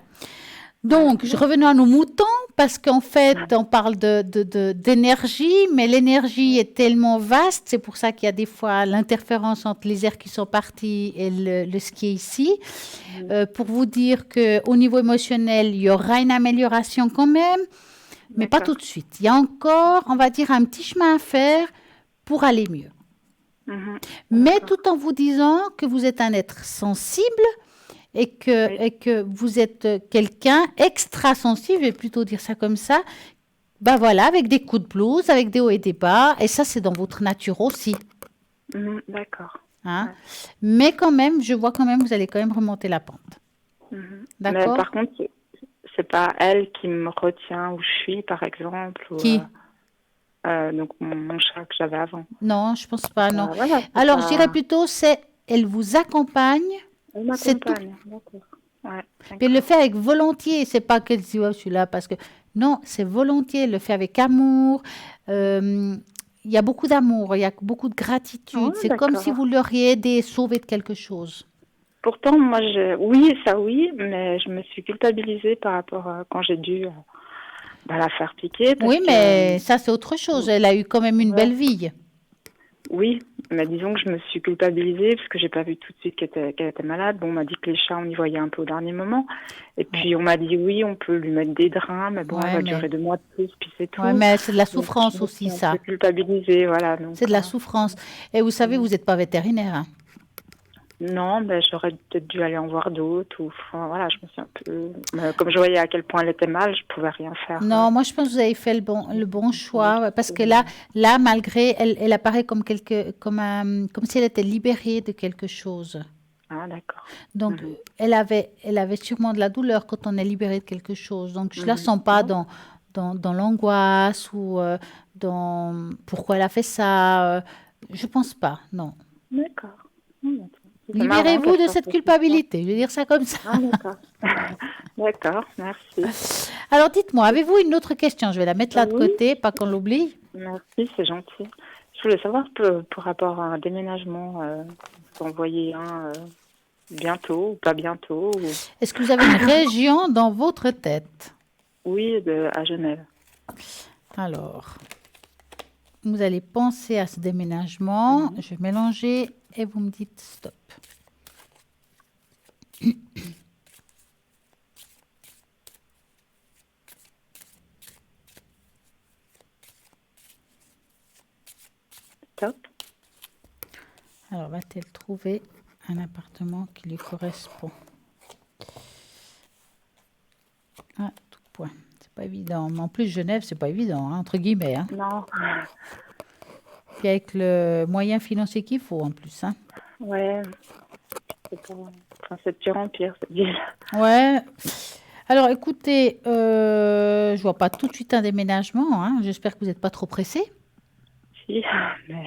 Donc, revenons à nos moutons, parce qu'en fait, on parle d'énergie, mais l'énergie est tellement vaste, c'est pour ça qu'il y a des fois l'interférence entre les airs qui sont partis et ce qui est ici. Pour vous dire qu'au niveau émotionnel, il y aura une amélioration quand même, mais pas tout de suite. Il y a encore, on va dire, un petit chemin à faire pour aller mieux. Mais tout en vous disant que vous êtes un être sensible, et que vous êtes quelqu'un extra sensible, je vais plutôt dire ça comme ça, ben voilà, avec des coups de blues, avec des hauts et des bas, et ça c'est dans votre nature aussi. D'accord. Hein. Mais quand même, je vois quand même, vous allez quand même remonter la pente. D'accord. Mais par contre, c'est pas elle qui me retient où je suis, par exemple. Qui donc mon chat que j'avais avant. Non, je pense pas, non. Voilà, alors je dirais plutôt, elle vous accompagne. Elle m'accompagne, d'accord. Ouais, elle le fait avec volontiers. C'est pas qu'elle dit, oh, je suis là parce que... Non, c'est volontiers. Elle le fait avec amour. Il y a beaucoup d'amour, il y a beaucoup de gratitude. C'est comme si vous l'auriez aidé, sauvé de quelque chose. Pourtant, moi, oui, mais je me suis culpabilisée par rapport à quand j'ai dû la faire piquer. Oui, mais ça, c'est autre chose. Elle a eu quand même une belle vie. Oui, mais disons que je me suis culpabilisée parce que j'ai pas vu tout de suite qu'elle était malade. Bon, on m'a dit que les chats, on y voyait un peu au dernier moment. Et puis, on m'a dit, oui, on peut lui mettre des drains, mais bon, elle va durer 2 mois de plus, puis c'est tout. Oui, mais c'est de la souffrance aussi, ça. Je suis culpabilisée, voilà. C'est de la souffrance. Et vous savez, vous n'êtes pas vétérinaire, hein. Non, ben, j'aurais peut-être dû aller en voir d'autres. Ou, enfin, voilà, je me suis un peu... Comme je voyais à quel point elle était mal, je pouvais rien faire. Non, moi je pense que vous avez fait le bon choix, ouais, parce que là, malgré, elle apparaît comme si elle était libérée de quelque chose. Ah, d'accord. Donc, elle avait sûrement de la douleur quand on est libéré de quelque chose. Donc, je ne la sens pas dans l'angoisse ou dans pourquoi elle a fait ça. Je pense pas, non. D'accord. C'est marrant Libérez-vous qu'elle de fasse cette ça. culpabilité, je vais dire ça comme ça. Ah, d'accord. D'accord, merci. Alors, dites-moi, avez-vous une autre question? Je vais la mettre là de Oui. côté, pas qu'on l'oublie. Merci, c'est gentil. Je voulais savoir par rapport à un déménagement, vous en voyez un bientôt ou pas bientôt Est-ce que vous avez une région dans votre tête? Oui, à Genève. Alors, vous allez penser à ce déménagement. Je vais mélanger et vous me dites stop. Top. Alors, va-t-elle trouver un appartement qui lui correspond? Ah, tout point. C'est pas évident. Mais en plus, Genève, c'est pas évident, hein, entre guillemets. Hein. Non. Puis avec le moyen financier qu'il faut, en plus. Hein. Ouais. C'est de pire en pire, cette ville. Ouais. Alors, écoutez, je vois pas tout de suite un déménagement. Hein. J'espère que vous n'êtes pas trop pressé. Si, mais...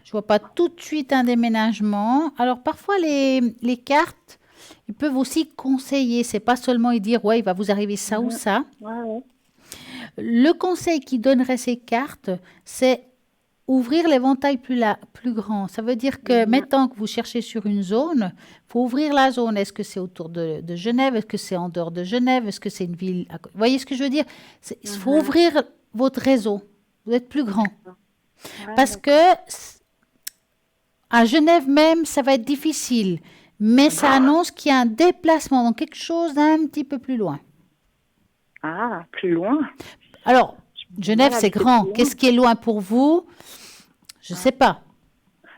Je vois pas tout de suite un déménagement. Alors, parfois, les cartes, ils peuvent aussi conseiller. C'est pas seulement y dire, ouais, il va vous arriver ça ou ça. Ouais. Le conseil qui donnerait ces cartes, c'est ouvrir l'éventail plus grand. Ça veut dire que maintenant que vous cherchez sur une zone, il faut ouvrir la zone. Est-ce que c'est autour de Genève? Est-ce que c'est en dehors de Genève? Est-ce que c'est une ville Vous voyez ce que je veux dire? Il faut ouvrir votre réseau. Vous êtes plus grand. Parce que à Genève même, ça va être difficile. Mais ça annonce qu'il y a un déplacement, donc quelque chose d'un petit peu plus loin. Ah, plus loin? Alors, Genève, c'est grand. Qu'est-ce qui est loin pour vous? Je ne sais pas.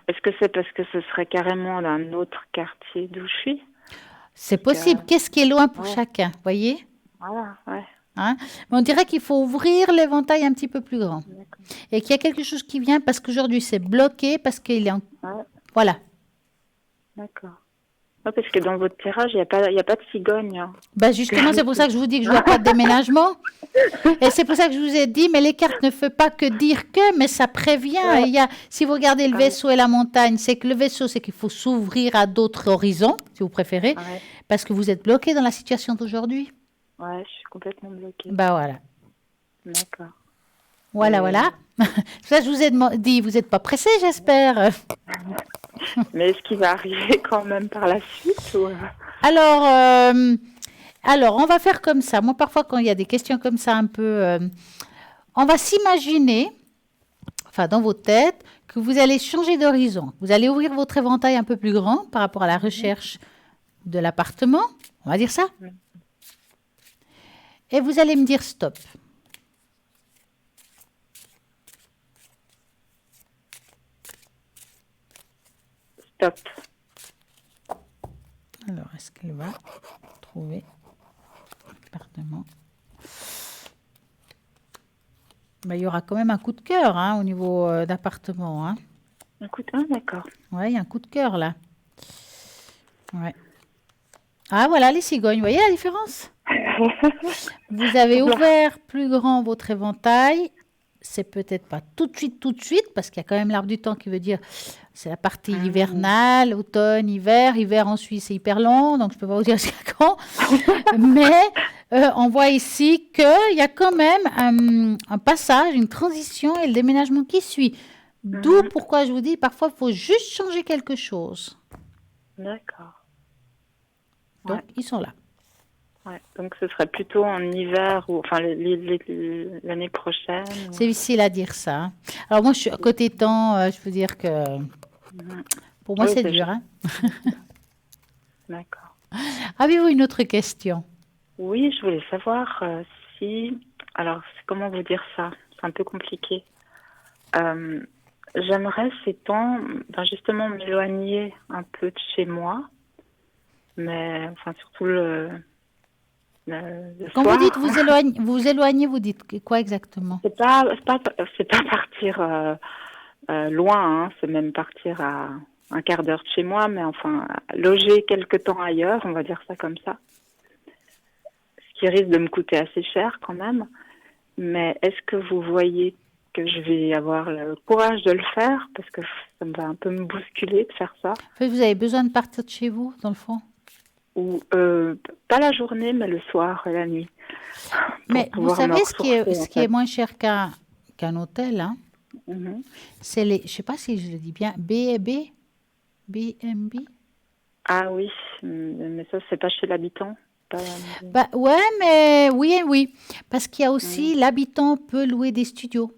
Est-ce que c'est parce que ce serait carrément d'un autre quartier d'où je suis? C'est possible. Qu'est-ce qui est loin pour chacun? Vous voyez? Voilà, ouais. Hein? Mais on dirait qu'il faut ouvrir l'éventail un petit peu plus grand. Et qu'il y a quelque chose qui vient parce qu'aujourd'hui, c'est bloqué, parce qu'il est en... Voilà. D'accord. Ouais, parce que dans votre tirage, il n'y a pas de cigogne. Hein. Ben justement, c'est pour ça que je vous dis que je ne vois pas de déménagement. Et c'est pour ça que je vous ai dit, mais les cartes ne font pas que dire que, mais ça prévient. Ouais. Si vous regardez le vaisseau et la montagne, c'est que le vaisseau, c'est qu'il faut s'ouvrir à d'autres horizons, si vous préférez, parce que vous êtes bloqué dans la situation d'aujourd'hui. Ouais, je suis complètement bloquée. Ben voilà. D'accord. Voilà. Ça, je vous ai dit, vous n'êtes pas pressé, j'espère. Mais est-ce qu'il va arriver quand même par la suite ou... Alors, on va faire comme ça. Moi, parfois, quand il y a des questions comme ça, un peu, on va s'imaginer, enfin, dans votre tête, que vous allez changer d'horizon. Vous allez ouvrir votre éventail un peu plus grand par rapport à la recherche de l'appartement. On va dire ça. Et vous allez me dire stop. Stop. Alors, est-ce qu'elle va trouver l'appartement? Ben, il y aura quand même un coup de cœur au niveau d'appartement. Hein. Un coup de cœur, d'accord. Oui, il y a un coup de cœur là. Ouais. Ah, voilà les cigognes. Vous voyez la différence? Vous avez ouvert plus grand votre éventail. C'est peut-être pas tout de suite, parce qu'il y a quand même l'arbre du temps qui veut dire c'est la partie hivernale, automne, hiver. Hiver en Suisse, c'est hyper long, donc je ne peux pas vous dire jusqu'à quand. Mais on voit ici qu'il y a quand même un passage, une transition et le déménagement qui suit. D'où pourquoi je vous dis, parfois, il faut juste changer quelque chose. D'accord. Donc, ils sont là. Ouais, donc ce serait plutôt en hiver ou enfin l'année prochaine. C'est difficile à dire ça. Hein. Alors moi, je suis à côté temps, je peux dire que pour moi, c'est dur. Hein. D'accord. Avez-vous une autre question? Oui, je voulais savoir si... Alors, comment vous dire ça? C'est un peu compliqué. j'aimerais ces temps, justement, m'éloigner un peu de chez moi, mais enfin, surtout le Quand vous soir. dites vous éloignez, vous dites quoi exactement? C'est pas partir loin, hein, c'est même partir à un quart d'heure de chez moi, mais enfin, loger quelque temps ailleurs, on va dire ça comme ça. Ce qui risque de me coûter assez cher quand même. Mais est-ce que vous voyez que je vais avoir le courage de le faire? Parce que ça me va un peu me bousculer de faire ça. En fait, vous avez besoin de partir de chez vous, dans le fond. Ou pas la journée, mais le soir et la nuit. Pour Mais vous pouvoir me savez ce ressourcer, en qui est fait. moins cher qu'un hôtel, hein? Mhm. C'est je sais pas si je le dis bien, B&B. Ah oui, mais ça, c'est pas chez l'habitant. Pas... Bah ouais, mais oui et oui. Parce qu'il y a Mhm. aussi, l'habitant peut louer des studios,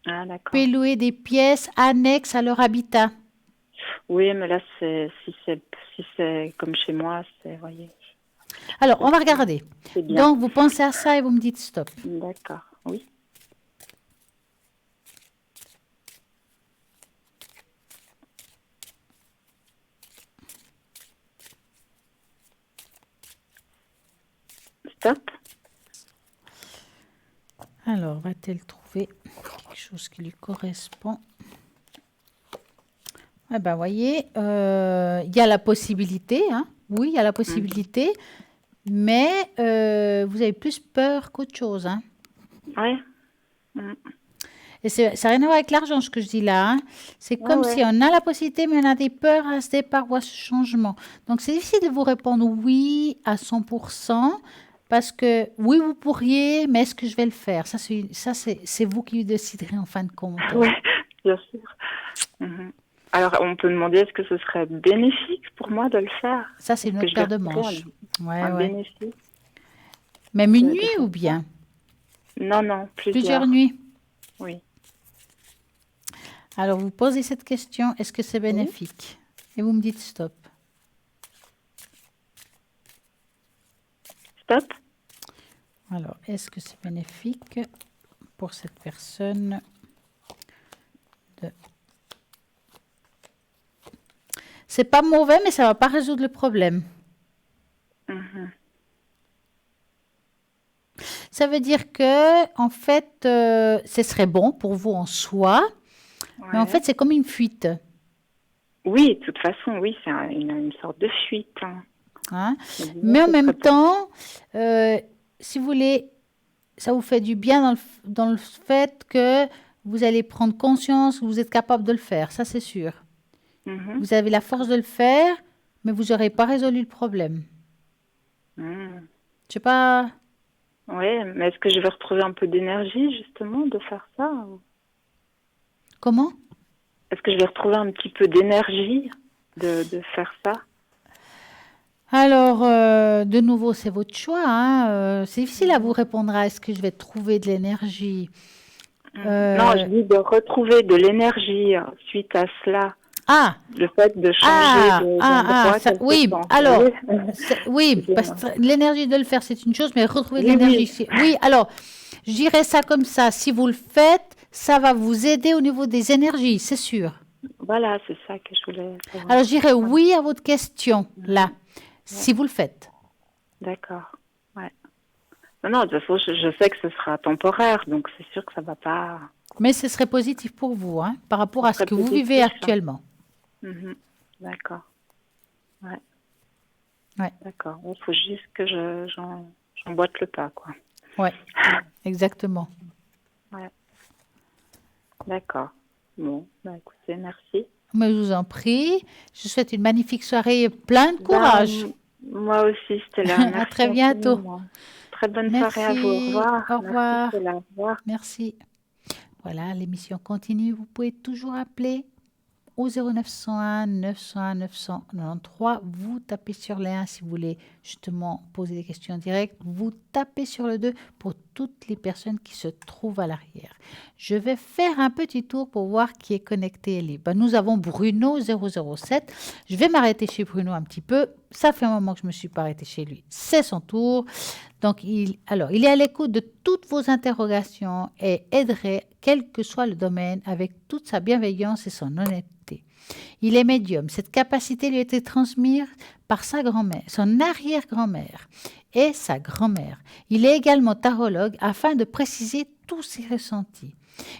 Ah d'accord. peut louer des pièces annexes à leur habitat. Oui, mais là, si c'est comme chez moi, voyez, Alors, on va regarder. c'est bien. Donc, vous pensez à ça et vous me dites stop. D'accord, oui. Stop. Alors, va-t-elle trouver quelque chose qui lui correspond? Eh ben, voyez, il y a la possibilité, hein. Oui, il y a la possibilité, mais vous avez plus peur qu'autre chose, hein. Ouais. Mm. Et ça n'a rien à voir avec l'argent, ce que je dis là, hein. C'est Ouais, comme si ouais. on a la possibilité, mais on a des peurs à ce départ ou à ce changement. Donc, c'est difficile de vous répondre oui à 100%, parce que oui, vous pourriez, mais est-ce que je vais le faire? C'est vous qui déciderez en fin de compte. Ouais, bien sûr. Mhm. Alors, on peut demander est-ce que ce serait bénéfique pour moi de le faire? Ça, c'est Est-ce une que autre je vais paire de retrouver manches. Ouais, un ouais. bénéfice Même une de nuit faire ou ça? bien Non, non, plusieurs plusieurs. nuits? Oui. Alors, vous posez cette question, est-ce que c'est Oui. bénéfique? Et vous me dites stop. Stop. Alors, est-ce que c'est bénéfique pour cette personne de... C'est pas mauvais, mais ça va pas résoudre le problème. Mhm. Ça veut dire que, en fait, ce serait bon pour vous en soi, mais en Ouais. fait, c'est comme une fuite, Oui, de toute façon, oui, c'est une sorte de fuite, hein. hein. Mais disons, Mais en ce même serait pas. temps, si vous voulez, ça vous fait du bien dans le fait que vous allez prendre conscience que vous êtes capable de le faire, ça c'est sûr. Mhm. Vous avez la force de le faire, mais vous n'aurez pas résolu le problème. Mhm. Je sais pas Ouais, mais est-ce que je vais retrouver un peu d'énergie, justement, de faire ça? comment. Est-ce que je vais retrouver un petit peu d'énergie de faire ça? Alors, de nouveau, c'est votre choix, hein. C'est difficile à vous répondre à est-ce que je vais trouver de l'énergie. Non, je Euh, dis de retrouver de l'énergie suite à cela. ah, Le fait de changer d'endroit ça, quelque oui, temps. Vous alors, voyez? oui, parce Excusez-moi. que l'énergie de le faire, c'est une chose, mais retrouver de Oui, l'énergie, oui. oui, alors, je dirais ça comme ça, si vous le faites, ça va vous aider au niveau des énergies, c'est sûr. Voilà, c'est ça que je voulais savoir. Alors, je dirais Ouais. oui à votre question, là, Ouais. si vous le faites. D'accord. Ouais. Non, non, de toute façon, je sais que ce sera temporaire, donc c'est sûr que ça va pas. Mais ce serait positif pour vous, hein, par rapport Ce à ce serait que vous vivez positif, hein. actuellement. Mhm. D'accord. Ouais. Ouais, D'accord. Il faut juste que j'emboîte le pas, quoi. ouais, exactement. Ouais. D'accord. Bon, bah écoutez, merci. Mais je vous en prie, je vous souhaite une magnifique soirée, plein de Ben, courage. moi aussi, Stella. À Merci très bientôt. infiniment. Très bonne soirée à vous. Au Merci, revoir. au Merci, revoir. Stella. Au revoir. Merci. Voilà, l'émission continue. Vous pouvez toujours appeler au 0901 901 993. Vous tapez sur les 1 si vous voulez justement poser des questions directes. Vous taper sur le 2 pour toutes les personnes qui se trouvent à l'arrière. Je vais faire un petit tour pour voir qui est connecté et libre. Nous avons Bruno 007. Je vais m'arrêter chez Bruno un petit peu. Ça fait un moment que je ne me suis pas arrêtée chez lui. C'est son tour. Donc, il est à l'écoute de toutes vos interrogations et aiderait, quel que soit le domaine, avec toute sa bienveillance et son honnêteté. Il est médium. Cette capacité lui a été transmise par sa grand-mère, son arrière-grand-mère et sa grand-mère. Il est également tarologue afin de préciser tous ses ressentis.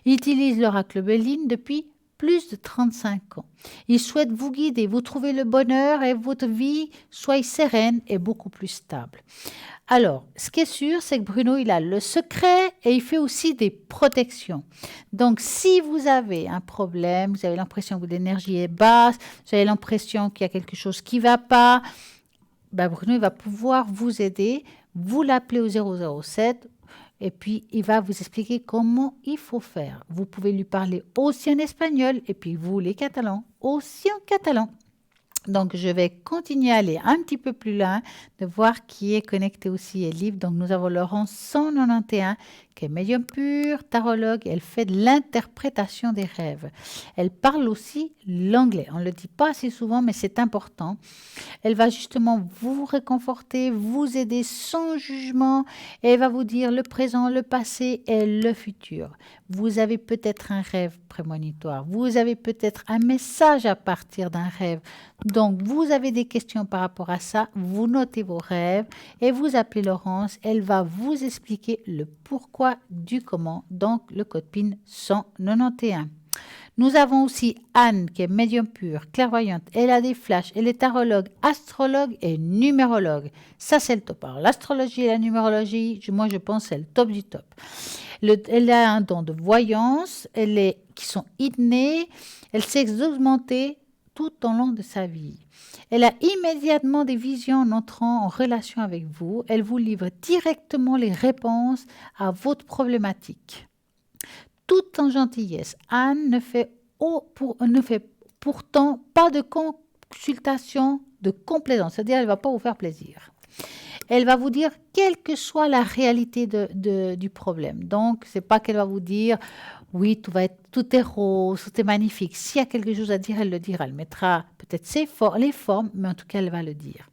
Il utilise l'oracle Béline depuis plus de 35 ans. Il souhaite vous guider, vous trouver le bonheur et votre vie soit sereine et beaucoup plus stable. Alors, ce qui est sûr, c'est que Bruno, il a le secret et il fait aussi des protections. Donc, si vous avez un problème, vous avez l'impression que l'énergie est basse, vous avez l'impression qu'il y a quelque chose qui ne va pas, Bruno, il va pouvoir vous aider. Vous l'appelez au 007 et puis il va vous expliquer comment il faut faire. Vous pouvez lui parler aussi en espagnol et puis vous, les Catalans, aussi en catalan. Donc, je vais continuer à aller un petit peu plus loin, de voir qui est connecté aussi et libre. Donc, nous avons Laurence 191, qui est médium pur, tarologue. Elle fait de l'interprétation des rêves. Elle parle aussi l'anglais. On ne le dit pas assez souvent, mais c'est important. Elle va justement vous réconforter, vous aider sans jugement. Et elle va vous dire le présent, le passé et le futur. Vous avez peut-être un rêve prémonitoire. Vous avez peut-être un message à partir d'un rêve. Donc, vous avez des questions par rapport à ça, vous notez vos rêves et vous appelez Laurence. Elle va vous expliquer le pourquoi du comment, donc le code PIN 191. Nous avons aussi Anne, qui est médium pure, clairvoyante. Elle a des flashs, elle est tarologue, astrologue et numérologue. Ça, c'est le top. Alors, l'astrologie et la numérologie, moi, je pense que c'est le top du top. Elle a un don de voyance, qui sont innées, elle sait augmenter tout au long de sa vie. Elle a immédiatement des visions en entrant en relation avec vous. Elle vous livre directement les réponses à votre problématique. Tout en gentillesse, Anne ne fait pourtant pas de consultation de complaisance, c'est-à-dire elle ne va pas vous faire plaisir. Elle va vous dire quelle que soit la réalité du problème. Donc, ce n'est pas qu'elle va vous dire « oui, tout est rose, tout est magnifique ». S'il y a quelque chose à dire, elle le dira. Elle mettra peut-être les formes, mais en tout cas, elle va le dire.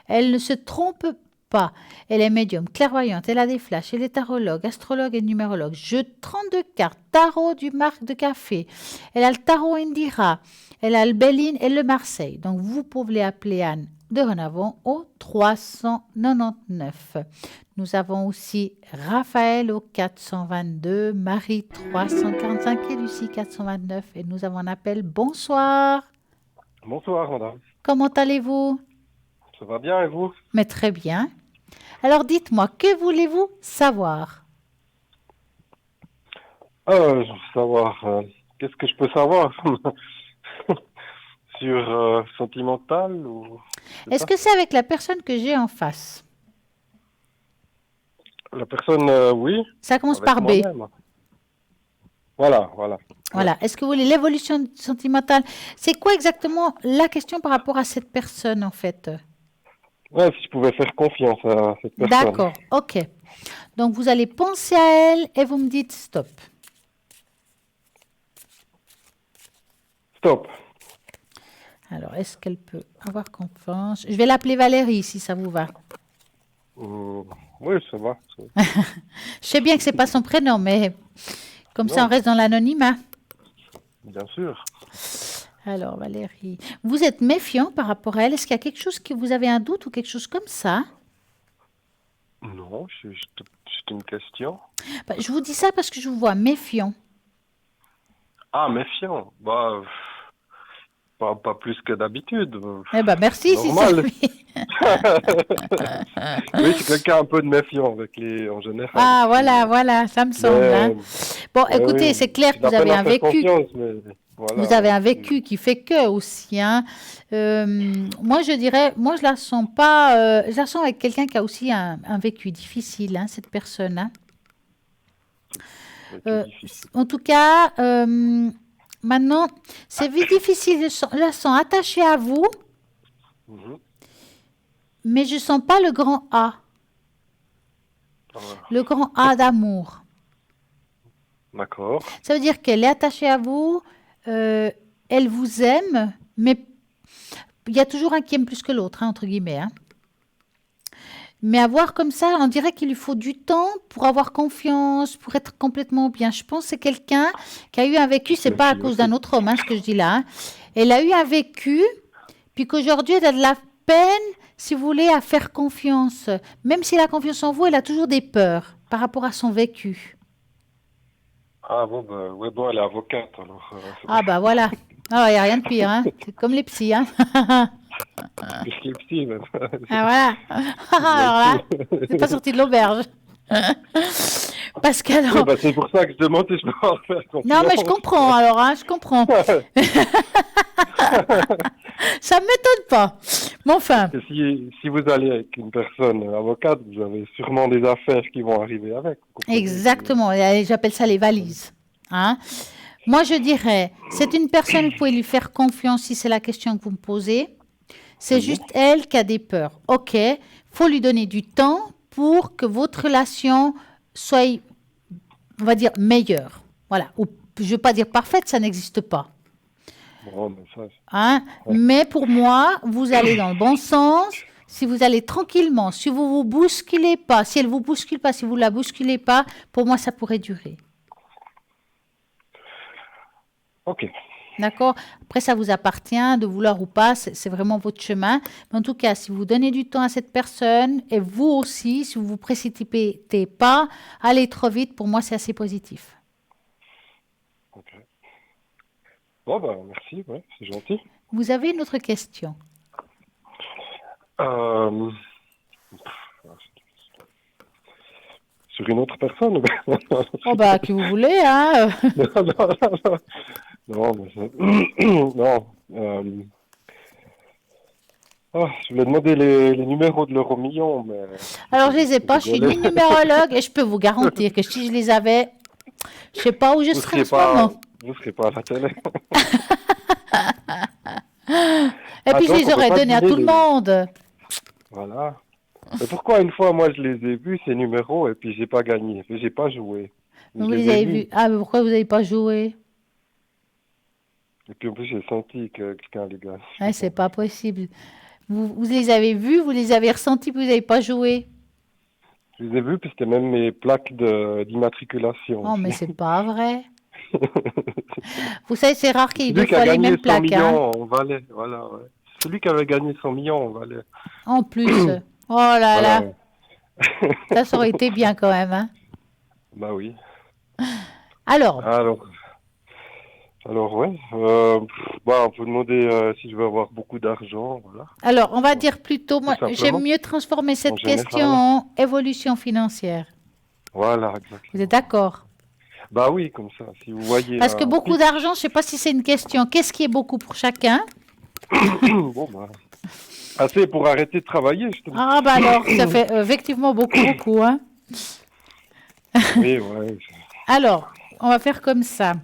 Elle ne se trompe pas. Elle est médium, clairvoyante, elle a des flashs, elle est tarologue, astrologue et numérologue. Jeu 32 cartes, tarot du marque de café. Elle a le tarot Indira, elle a le Béline et le Marseille. Donc, vous pouvez appeler Anne dorénavant au 399. Nous avons aussi Raphaël au 422, Marie 345 et Lucie 429. Et nous avons un appel. Bonsoir. Bonsoir, madame. Comment allez-vous? Ça va bien et vous? Mais très bien. Alors dites-moi, que voulez-vous savoir? Savoir, qu'est-ce que je peux savoir sur sentimental ou... Est-ce que c'est avec la personne que j'ai en face? La personne, oui. Ça commence par B. Voilà. Voilà. Est-ce que vous voulez l'évolution sentimentale? C'est quoi exactement la question par rapport à cette personne, en fait? Ouais, si je pouvais faire confiance à cette personne. D'accord, ok. Donc, vous allez penser à elle et vous me dites stop. Stop. Alors, est-ce qu'elle peut avoir confiance? Je vais l'appeler Valérie, si ça vous va. Oui, ça va. Je sais bien que ce n'est pas son prénom, mais comme ça, on reste dans l'anonymat. Bien sûr. Alors, Valérie, vous êtes méfiant par rapport à elle. Est-ce qu'il y a quelque chose que vous avez un doute ou quelque chose comme ça? Non, c'est une question. Je vous dis ça parce que je vous vois méfiant. Ah, méfiant. Pas plus que d'habitude. Eh ben, merci. Normal. Si ça oui, c'est quelqu'un un peu de méfiant avec en général. Ah, voilà, ça me semble. Hein. Bon, écoutez, c'est clair que vous avez un vécu. Voilà, vous avez un vécu qui fait que aussi. Hein. Moi, je dirais, je la sens pas. Je la sens avec quelqu'un qui a aussi un vécu difficile, hein, cette personne. Hein. En tout cas, maintenant, c'est difficile. Je la sens attachée à vous, mais je sens pas le grand A. Le grand A d'amour. D'accord. Ça veut dire qu'elle est attachée à vous, elle vous aime, mais il y a toujours un qui aime plus que l'autre, hein, entre guillemets. Hein. Mais avoir comme ça, on dirait qu'il lui faut du temps pour avoir confiance, pour être complètement bien. Je pense que c'est quelqu'un qui a eu un vécu, c'est pas à cause d'un autre homme, hein, ce que je dis là. Hein. Elle a eu un vécu, puis qu'aujourd'hui, elle a de la peine, si vous voulez, à faire confiance. Même si elle a confiance en vous, elle a toujours des peurs par rapport à son vécu. Ah bon, bah, ouais, bon, elle est avocate, alors. Ah bah voilà. Ah, il n'y a rien de pire, hein. C'est comme les psys, hein. Plus que les psys, même. Ah voilà. Alors là, c'est pas sorti de l'auberge. Parce que alors... Ouais, bah, c'est pour ça que je demande si je peux en faire confiance. Non, mais je comprends, alors, hein, je comprends. Ça ne m'étonne pas. Mais enfin... Parce que si vous allez avec une personne avocate, vous avez sûrement des affaires qui vont arriver avec. Exactement, et j'appelle ça les valises. Hein. Moi, je dirais, c'est une personne, vous pouvez lui faire confiance si c'est la question que vous me posez. C'est juste elle qui a des peurs. OK, il faut lui donner du temps pour que votre relation soit, on va dire, meilleure. Voilà. Ou, je ne veux pas dire parfaite, ça n'existe pas. Bon, mais ça, Hein? ouais. Mais pour moi, vous allez dans le bon sens. Si vous allez tranquillement, si vous vous bousculez pas, si elle vous bouscule pas, si vous la bousculez pas, pour moi, ça pourrait durer. Ok. D'accord? Après, ça vous appartient de vouloir ou pas, c'est vraiment votre chemin. Mais en tout cas, si vous donnez du temps à cette personne, et vous aussi, si vous vous précipitez pas, allez trop vite, pour moi, c'est assez positif. Ok. Bon, bah, merci, ouais, c'est gentil. Vous avez une autre question? Euh, Sur une autre personne? Oh bah, que vous voulez, hein? Non, mais non. Je voulais demander les numéros de l'euro million, mais... Alors, je les ai pas, je suis ni numérologue, et je peux vous garantir que si je les avais, je sais pas où je serais en ce moment. Vous ne serez pas à la télé. Et puis, je les aurais donnés à tout le monde. Voilà. Mais pourquoi une fois, moi, je les ai vus, ces numéros, et puis j'ai pas gagné, et j'ai pas joué. Vous les avez vus. Ah, mais pourquoi vous n'avez pas joué? Et puis en plus, j'ai senti que quelqu'un les gagne. Ah, c'est pas possible. Vous les avez vus, vous les avez ressentis, puis vous n'avez pas joué. Je les ai vus, puis c'était même mes plaques d'immatriculation. Oh, mais aussi. c'est pas vrai. Vous savez, c'est rare qu'il y ait Celui deux qui a fois les gagné mêmes 100 plaques. Hein. millions en Valais, voilà, ouais. Celui qui avait gagné 100 millions en Valais. En plus. Oh là Voilà. là. Ça aurait été bien quand même. Hein. Bah oui. Alors, Alors ouais. Bah, on peut demander si je veux avoir beaucoup d'argent, voilà. alors, on va dire plutôt, moi, simplement. j'aime mieux transformer cette En général. question en évolution financière. Voilà, exactement. Vous êtes d'accord? Bah oui, comme ça, si vous voyez... Parce que beaucoup d'argent, je ne sais pas si c'est une question. Qu'est-ce qui est beaucoup pour chacun? Bon, bah... Assez pour arrêter de travailler, je te dis. Ah, bah alors, ça fait effectivement beaucoup. Hein. Oui, ouais. Alors, on va faire comme ça.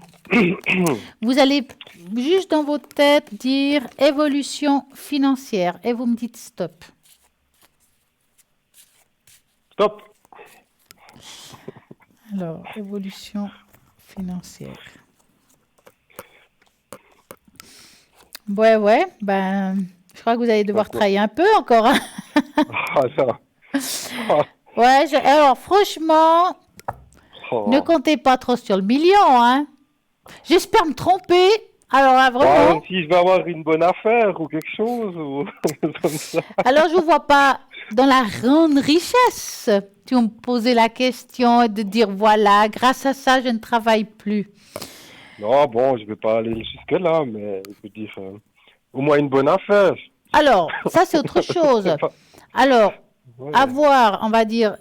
Vous allez juste dans votre tête dire évolution financière et vous me dites stop. Stop. Alors, évolution financière. Ouais, ben, je crois que vous allez devoir travailler un peu encore. Hein. Ah, ça. Ouais, alors franchement, ne comptez pas trop sur le million, hein. J'espère me tromper. Alors là, vraiment. Si je vais avoir une bonne affaire ou quelque chose, ou comme ça. Alors, je ne vous vois pas dans la grande richesse. Si vous me posez la question et de dire, voilà, grâce à ça, je ne travaille plus. Non, bon, je vais pas aller jusque-là, mais je veux dire, au moins une bonne affaire. Alors, ça, c'est autre chose. Alors, Ouais. avoir, on va dire,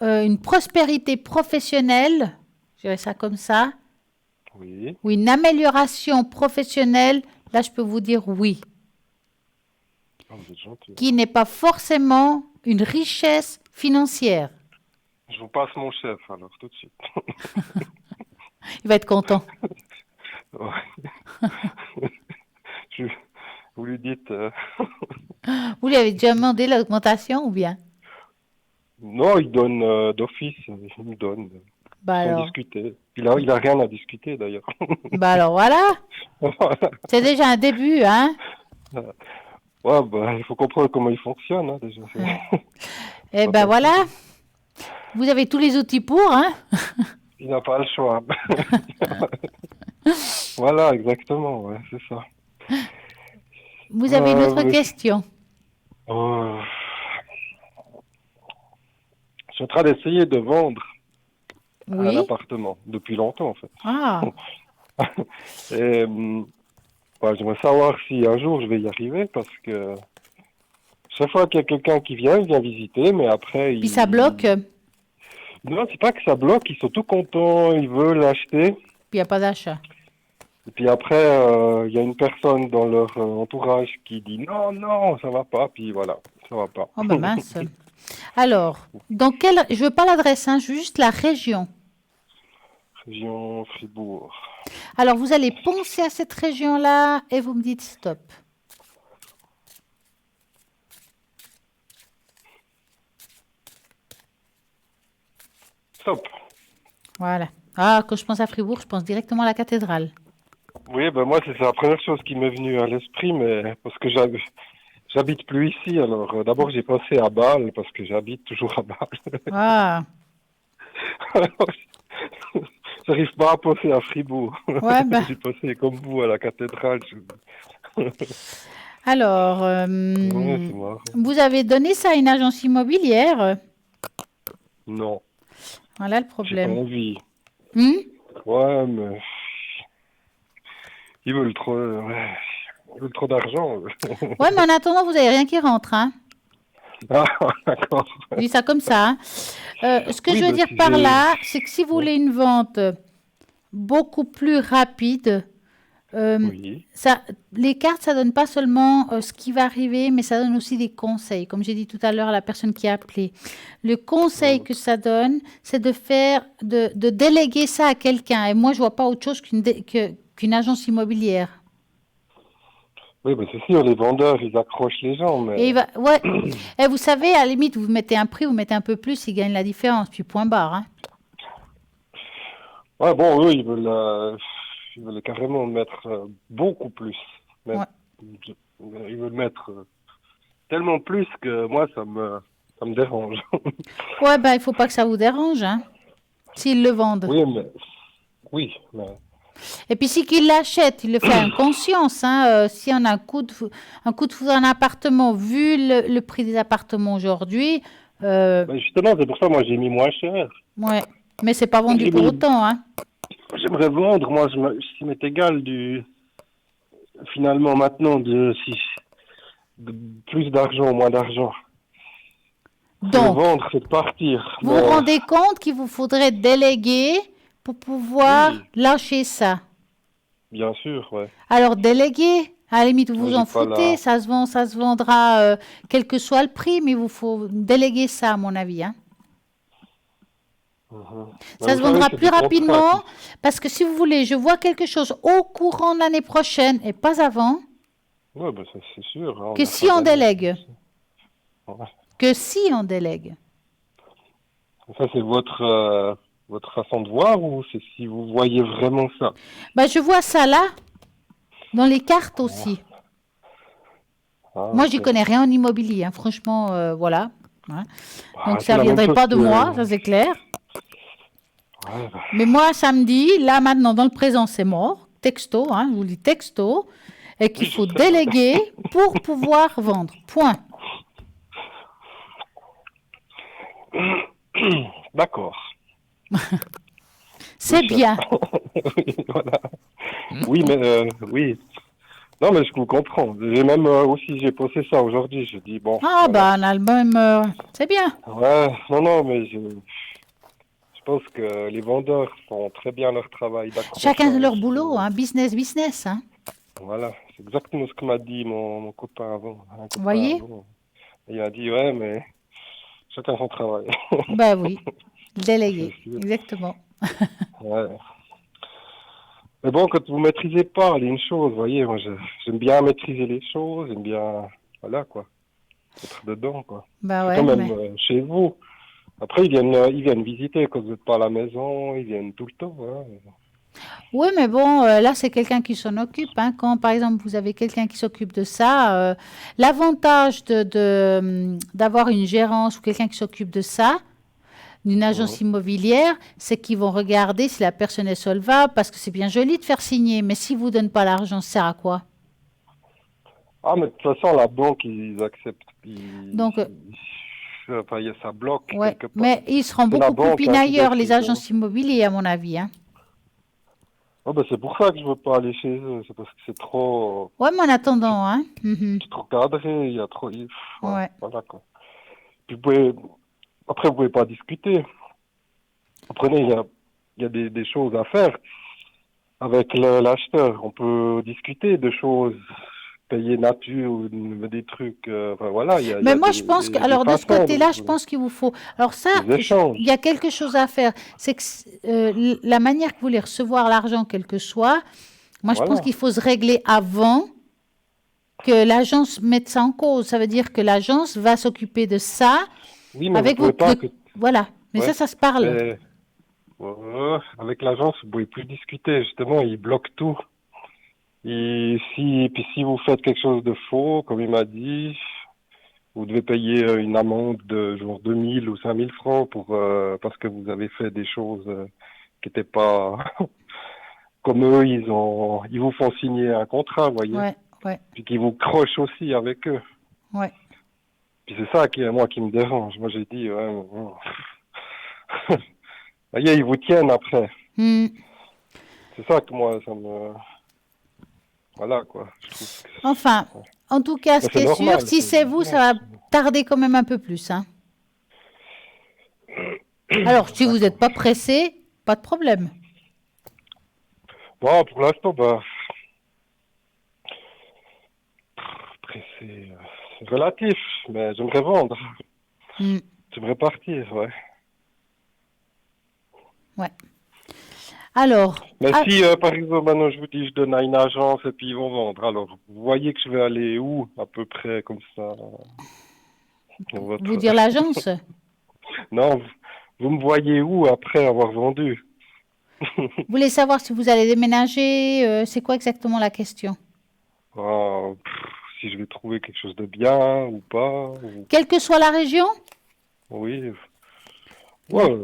une prospérité professionnelle, je dirais ça comme ça, Oui. ou une amélioration professionnelle, là, je peux vous dire oui. Oh, vous êtes gentil. Qui n'est pas forcément une richesse financière. Je vous passe mon chef, alors, tout de suite. Il va être content. Ouais. Vous lui dites... Vous lui avez déjà demandé l'augmentation ou bien? Non, il donne d'office. Il me donne. Bah Sans alors, discuter. Il a rien à discuter, d'ailleurs. bah alors voilà, Voilà. c'est déjà un début, hein. Ouais, bah, il faut comprendre comment il fonctionne, hein, déjà. Et Pas ben facile. voilà, vous avez tous les outils pour, hein. Il n'a pas le choix. Voilà, exactement, ouais, c'est ça. Vous avez une autre Mais question? euh, je suis en train d'essayer de vendre un Oui. appartement depuis longtemps, en fait. Ah, Et bah, j'aimerais savoir si un jour je vais y arriver parce que chaque fois qu'il y a quelqu'un qui vient, il vient visiter, mais après, puis ça bloque, puis Non, c'est pas que ça bloque, ils sont tout contents, ils veulent l'acheter. il n'y a pas d'achat. Et puis après, il y a une personne dans leur entourage qui dit non, non, ça va pas, puis voilà, ça va pas. Oh ben mince. Alors, je veux pas l'adresse, hein, je veux juste la région. Région Fribourg. Alors, vous allez penser à cette région-là et vous me dites stop. Stop. Voilà. Ah, quand je pense à Fribourg, je pense directement à la cathédrale. Oui, ben moi, c'est la première chose qui m'est venue à l'esprit, mais parce que j'habite plus ici, alors d'abord j'ai pensé à Bâle, parce que j'habite toujours à Bâle. Ah, Alors, j'arrive pas à penser à Fribourg. ouais, bah. J'ai pensé comme vous à la cathédrale. Alors, Ouais, c'est marrant. vous avez donné ça à une agence immobilière. Non, Voilà le j'ai pas problème. envie. Hmm. Ouais, mais ils veulent trop, ils veulent trop d'argent. Ouais, mais en attendant, vous n'avez rien qui rentre, hein. Ah, d'accord. Je dis ça comme ça, hein. Ce que Oui, je veux bah, dire si par j'ai... là, c'est que si vous Ouais. voulez une vente beaucoup plus rapide, Oui, les cartes, ça donne pas seulement ce qui va arriver, mais ça donne aussi des conseils. Comme j'ai dit tout à l'heure à la personne qui a appelé, le conseil que ça donne, c'est de déléguer ça à quelqu'un. Et moi, je vois pas autre chose qu'une agence immobilière. oui, bah, c'est sûr, les vendeurs, ils accrochent les gens, Et mais... ouais. Et vous savez, à la limite, vous mettez un prix, vous mettez un peu plus, ils gagnent la différence, puis point barre, hein. Ouais, bon, eux, ils veulent carrément mettre beaucoup plus. Mais, Ouais. ils veulent mettre tellement plus que moi, ça me dérange. Ouais, ben, il faut pas que ça vous dérange, hein, s'ils le vendent. Oui, mais... Oui, mais... Et puis, si qu'ils l'achètent, ils le font en conscience, hein. Si on a un coup de foudre en appartement, vu le prix des appartements aujourd'hui, mais justement, c'est pour ça, moi, j'ai mis moins cher. ouais. Mais c'est pas vendu J'ai pour mis... autant, hein. J'aimerais vendre, moi, ça m'est égal finalement, maintenant, de plus d'argent ou moins d'argent. C'est de Donc, vendre, c'est de partir. vous vous rendez compte qu'il vous faudrait déléguer pour pouvoir Oui, lâcher ça. bien sûr, ouais. Alors, déléguer, à la limite, vous Moi, vous j'ai en pas foutez, la... ça se vendra quel que soit le prix, mais il vous faut déléguer ça, à mon avis, hein. Mhm. Ça Vous se savez, vendra c'est plus des contrats rapidement parce que si vous voulez, je vois quelque chose au courant de l'année prochaine et pas avant, Ouais, bah, ça, c'est sûr, hein, on que a si fin on d'année. délègue. Ouais. Que si on délègue. Ça, c'est votre façon de voir ou c'est si vous voyez vraiment ça? Bah, je vois ça là, dans les cartes aussi. Ah, Moi, j'y ok. connais rien en immobilier, hein. Franchement, voilà. Hein. Ah, Donc, c'est ça ne la même viendrait chose pas de que... moi, ça c'est clair. Ouais, bah, Mais moi, samedi, là maintenant, dans le présent, c'est mort. Texto, hein, je vous dis texto. Et qu'il oui, je faut sais, ouais. déléguer pour pouvoir vendre. Point. D'accord. C'est Oui, bien. oui, voilà. Oui, mais oui. Non, mais je vous comprends. J'ai même aussi, j'ai posé ça aujourd'hui. Je dis, bon, Ah, voilà. bah, on a le même. C'est bien. Ouais, non, mais je pense que les vendeurs font très bien leur travail Chacun leur d'accrochage. boulot, hein. Business, hein. Voilà, c'est exactement ce que m'a dit mon copain avant. Un Vous copain voyez? avant. Il a dit, ouais, mais chacun son travail. Ben oui. C'est Déléguer. sûr. Exactement. Ouais. Mais bon, quand vous maîtrisez pas une chose, vous voyez, moi j'aime bien maîtriser les choses, j'aime bien, voilà quoi, être dedans quoi. Bah C'est ouais, quand même mais. chez vous, Après, ils viennent visiter quand vous n'êtes pas à la maison, ils viennent tout le temps. Hein. Oui, mais bon, là, c'est quelqu'un qui s'en occupe. Hein. Quand, par exemple, vous avez quelqu'un qui s'occupe de ça, l'avantage d'avoir une gérance ou quelqu'un qui s'occupe de ça, d'une agence immobilière, c'est qu'ils vont regarder si la personne est solvable, parce que c'est bien joli de faire signer, mais s'ils ne vous donnent pas l'argent, ça sert à quoi? Ah, mais de toute façon, la banque, ils acceptent. Donc, Enfin, ça bloque ouais, quelque part. mais ils seront C'est la beaucoup plus banque, hein, qui pinailleurs, les décide. agences immobilières, à mon avis. Hein. Ah, ben, c'est pour ça que je veux pas aller chez eux. C'est parce que Ouais, mais en attendant, hein. c'est trop cadré. Il y a trop. Ouais. Voilà, quoi. Puis après, vous pouvez pas discuter. Apprenez, il y a des choses à faire avec l'acheteur. On peut discuter de choses, payer nature, ou des trucs. Enfin, voilà, il y Mais a moi, je pense que, des alors de ce façons, côté-là, je pense qu'il vous faut. Alors ça, des échanges. il y a quelque chose à faire. C'est que la manière que vous voulez recevoir l'argent, quel que soit, moi, je pense Voilà. qu'il faut se régler avant que l'agence mette ça en cause. Ça veut dire que l'agence va s'occuper de ça Oui, mais avec vous pouvez pas voilà. Mais Ouais. ça se parle. Mais, avec l'agence, vous pouvez plus discuter. Justement, ils bloquent tout. Et puis si vous faites quelque chose de faux, comme il m'a dit, vous devez payer une amende de genre 2000 ou 5000 francs parce que vous avez fait des choses qui n'étaient pas comme eux. Ils vous font signer un contrat, vous voyez. Ouais, ouais, Puis qu'ils vous crochent aussi avec eux. ouais. Puis c'est ça qui me dérange. Moi, j'ai dit, ouais, bon. Vous voyez, ils vous tiennent après. Hmm. C'est ça que moi, ça me... Voilà, quoi. Je trouve que Enfin, en tout cas, ce Mais qui c'est est sûr, normal, si c'est c'est vous, ça va tarder quand même un peu plus. Hein. Alors, si vous n'êtes pas pressé, pas de problème. Bon, pour l'instant, bah... Après, c'est relatif, mais j'aimerais vendre. Hmm. J'aimerais partir, ouais. Ouais. Alors, Mais si, par exemple, maintenant, je vous dis, je donne à une agence et puis ils vont vendre, alors, vous voyez que je vais aller où, à peu près, comme ça dans votre... vous dire l'agence? Non, vous me voyez où après avoir vendu? Vous voulez savoir si vous allez déménager? C'est quoi exactement la question? Ah, si je vais trouver quelque chose de bien ou pas. Quelle que soit la région? Oui. Ouais,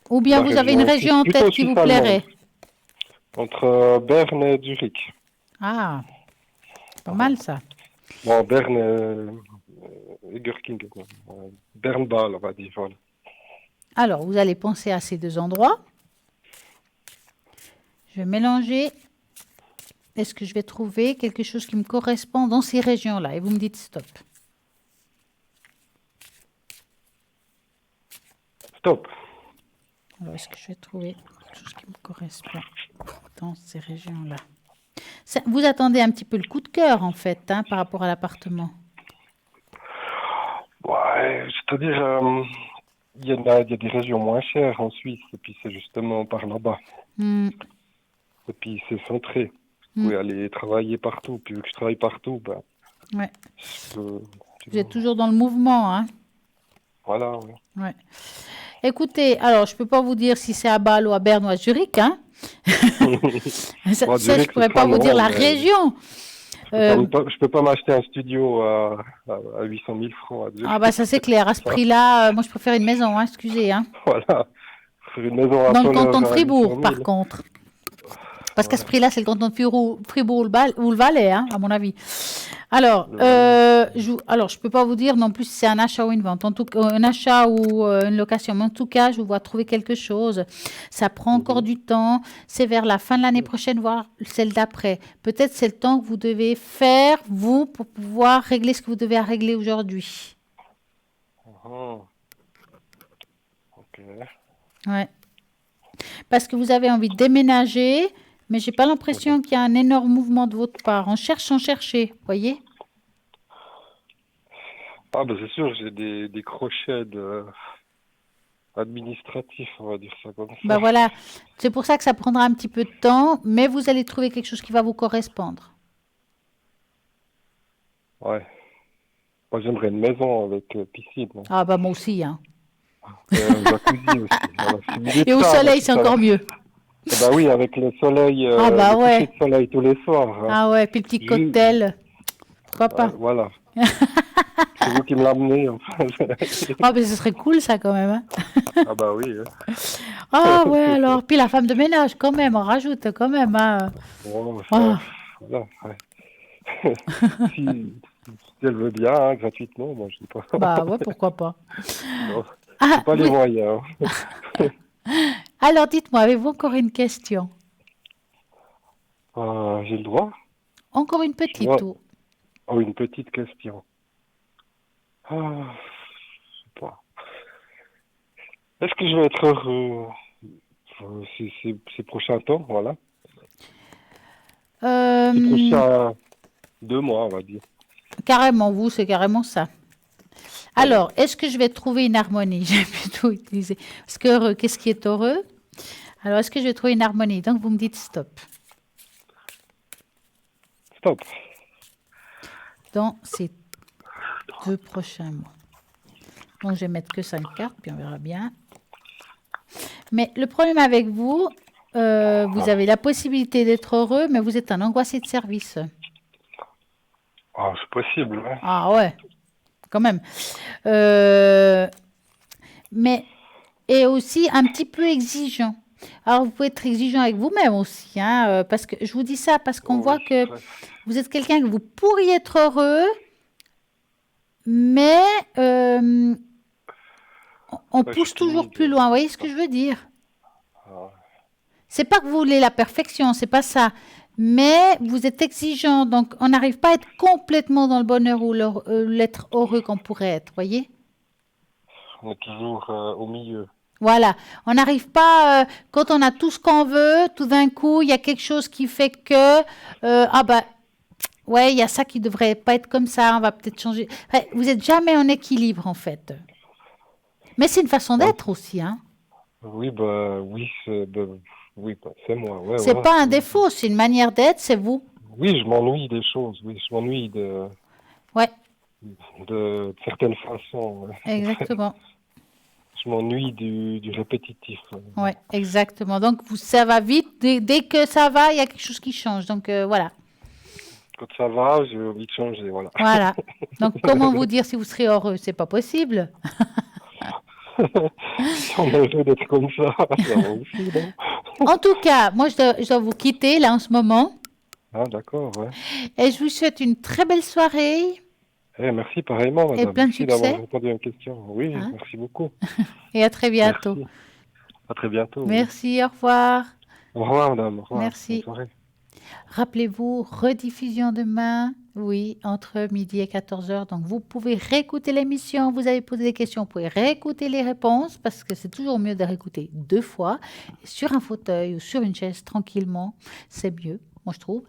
Ou bien la vous avez une région en plutôt tête qui vous suisse allemande. plairait? Entre Berne et Zurich. Ah, pas mal ça. Bon, Berne et Gürkingen. Berne-Bâle, on va dire. Voilà. Alors, vous allez penser à ces deux endroits. Je vais mélanger. Est-ce que je vais trouver quelque chose qui me correspond dans ces régions-là? Et vous me dites stop. Stop. Alors, est-ce que je vais trouver quelque chose qui me correspond dans ces régions-là? Vous attendez un petit peu le coup de cœur, en fait, hein, par rapport à l'appartement. Ouais, c'est-à-dire, il y a des régions moins chères en Suisse, et puis c'est justement par là-bas. Et puis c'est centré. Vous pouvez aller travailler partout. Puis vu que je travaille partout, ben, ouais. Vous êtes toujours dans le mouvement, hein? Voilà, oui. Ouais. Écoutez, alors je peux pas vous dire si c'est à Bâle ou à Berne ou à Zurich, hein? ça, Bon, Zurich, je pourrais pas vous dire la région. Je peux pas m'acheter un studio à 800 000 francs à Zurich. Ah bah ça c'est clair, à ce prix-là, moi je préfère une maison, hein, excusez. Hein. Voilà, une maison à dans le Soleure canton de à Fribourg, 800 000. par contre. Parce qu'à ce prix-là, c'est le canton de Fribourg ou le Valais, hein, à mon avis. Alors, je peux pas vous dire non plus si c'est un achat ou une vente. En tout cas, un achat ou une location. Mais en tout cas, je vous vois trouver quelque chose. Ça prend encore du temps. C'est vers la fin de l'année prochaine, voire celle d'après. Peut-être c'est le temps que vous devez faire, vous, pour pouvoir régler ce que vous devez régler aujourd'hui. Ok. Ouais. Parce que vous avez envie de déménager, mais j'ai pas l'impression qu'il y a un énorme mouvement de votre part. On cherche sans chercher, voyez? Ah ben c'est sûr, j'ai des crochets administratifs, on va dire ça comme ça. Ben voilà, c'est pour ça que ça prendra un petit peu de temps, mais vous allez trouver quelque chose qui va vous correspondre. Ouais. Moi j'aimerais une maison avec piscine. Ah bah moi aussi, hein. Un jacuzzi aussi. Voilà. Si vous dites Et au ça, soleil, bah, c'est ça- encore mieux. Bah oui, avec le soleil, Ah bah le coucher ouais. de soleil tous les soirs. Hein. Ah ouais, puis le petit Ju- cocktail. Pourquoi pas? Voilà. C'est vous qui me l'amenez. Enfin. Ah, mais ce serait cool, ça, quand même. Hein. Ah bah oui. Ah ouais, alors. Puis la femme de ménage, quand même, on rajoute, quand même. Hein. Bon, Ah. voilà, ouais. si elle veut bien, hein, gratuitement, moi je dis pas. Bah ouais, pourquoi pas. Non, Ah, c'est pas les oui. moyens. Alors, dites-moi, avez-vous encore une question? J'ai le droit? Encore une petite Ouais. ou... Oh, une petite question. Je sais pas. Est-ce que je vais être heureux ces prochains temps, voilà. Ces prochains 2 mois, on va dire. Carrément, vous, c'est carrément ça. Alors, est-ce que je vais trouver une harmonie? J'ai plutôt utilisé. Parce que heureux, qu'est-ce qui est heureux? Alors, est-ce que je vais trouver une harmonie? Donc, vous me dites stop. Stop. Dans ces 2 prochains mois. Donc, je vais mettre que 5 cartes, puis on verra bien. Mais le problème avec vous, vous avez la possibilité d'être heureux, mais vous êtes un angoissé de service. Ah, c'est possible, hein. Ah ouais, quand même. Mais, et aussi un petit peu exigeant. Alors, vous pouvez être exigeant avec vous-même aussi, hein, parce que je vous dis ça parce qu'on voit que vous êtes quelqu'un que vous pourriez être heureux, mais on Ouais, je pousse suis toujours timide. plus loin. Vous voyez ce que je veux dire? C'est pas que vous voulez la perfection, c'est pas ça. Mais vous êtes exigeant, donc on n'arrive pas à être complètement dans le bonheur ou l'être heureux qu'on pourrait être, voyez? On est toujours au milieu. Voilà, on n'arrive pas, quand on a tout ce qu'on veut, tout d'un coup, il y a quelque chose qui fait que, ah bah, ouais, il y a ça qui devrait pas être comme ça, on va peut-être changer. Ouais, vous n'êtes jamais en équilibre, en fait. Mais c'est une façon d'être aussi, hein. Oui, c'est moi. Ouais, C'est voilà. pas un défaut, c'est une manière d'être, c'est vous. Oui, je m'ennuie des choses. Oui, je m'ennuie de Ouais, certaines façons. Ouais. exactement. Je m'ennuie du répétitif. Ouais, exactement. Donc, ça va vite. Dès que ça va, il y a quelque chose qui change. Donc, voilà. Quand ça va, j'ai envie de changer. Voilà. Voilà. Donc, comment vous dire si vous serez heureux? C'est pas possible. Si on est heureux d'être comme ça, ça va aussi, non? En tout cas, moi, je dois vous quitter là en ce moment. Ah, d'accord, ouais. Et je vous souhaite une très belle soirée Merci pareillement, madame. et plein de Merci d'avoir succès. répondu à une question. Oui, Hein? merci beaucoup. Et à très bientôt. Merci. À très bientôt. Merci, au revoir. Au revoir, madame. Au revoir. Merci. Bonne soirée. Rappelez-vous, rediffusion demain, oui, entre midi et 14h. Donc, vous pouvez réécouter l'émission. Vous avez posé des questions, vous pouvez réécouter les réponses parce que c'est toujours mieux de réécouter 2 fois. Sur un fauteuil ou sur une chaise, tranquillement, c'est mieux, moi je trouve.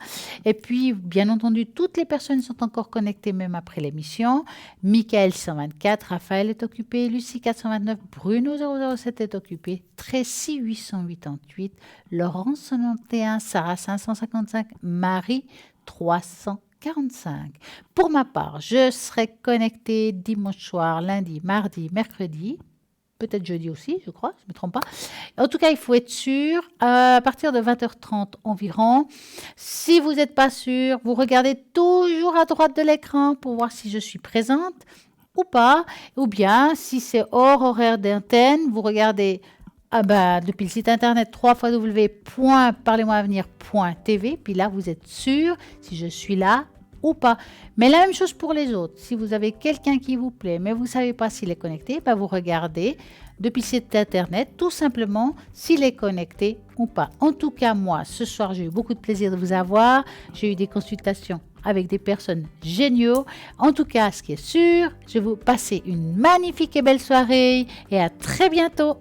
Et puis, bien entendu, toutes les personnes sont encore connectées même après l'émission. Michael 124, Raphaël est occupé, Lucie 429, Bruno 007 est occupé, Tracy 888, Laurence 91, Sarah 555, Marie 345. Pour ma part, je serai connectée dimanche soir, lundi, mardi, mercredi, peut-être jeudi aussi, je crois, je ne me trompe pas. En tout cas, il faut être sûr, à partir de 20h30 environ. Si vous n'êtes pas sûr, vous regardez toujours à droite de l'écran pour voir si je suis présente ou pas. Ou bien, si c'est hors horaire d'antenne, vous regardez depuis le site internet www.parlez-moi-avenir.tv. Puis là, vous êtes sûr si je suis là ou pas. Mais la même chose pour les autres. Si vous avez quelqu'un qui vous plaît, mais vous ne savez pas s'il est connecté, vous regardez depuis le site internet, tout simplement, s'il est connecté ou pas. En tout cas, moi, ce soir, j'ai eu beaucoup de plaisir de vous avoir. J'ai eu des consultations avec des personnes géniaux. En tout cas, ce qui est sûr, je vais vous passer une magnifique et belle soirée et à très bientôt.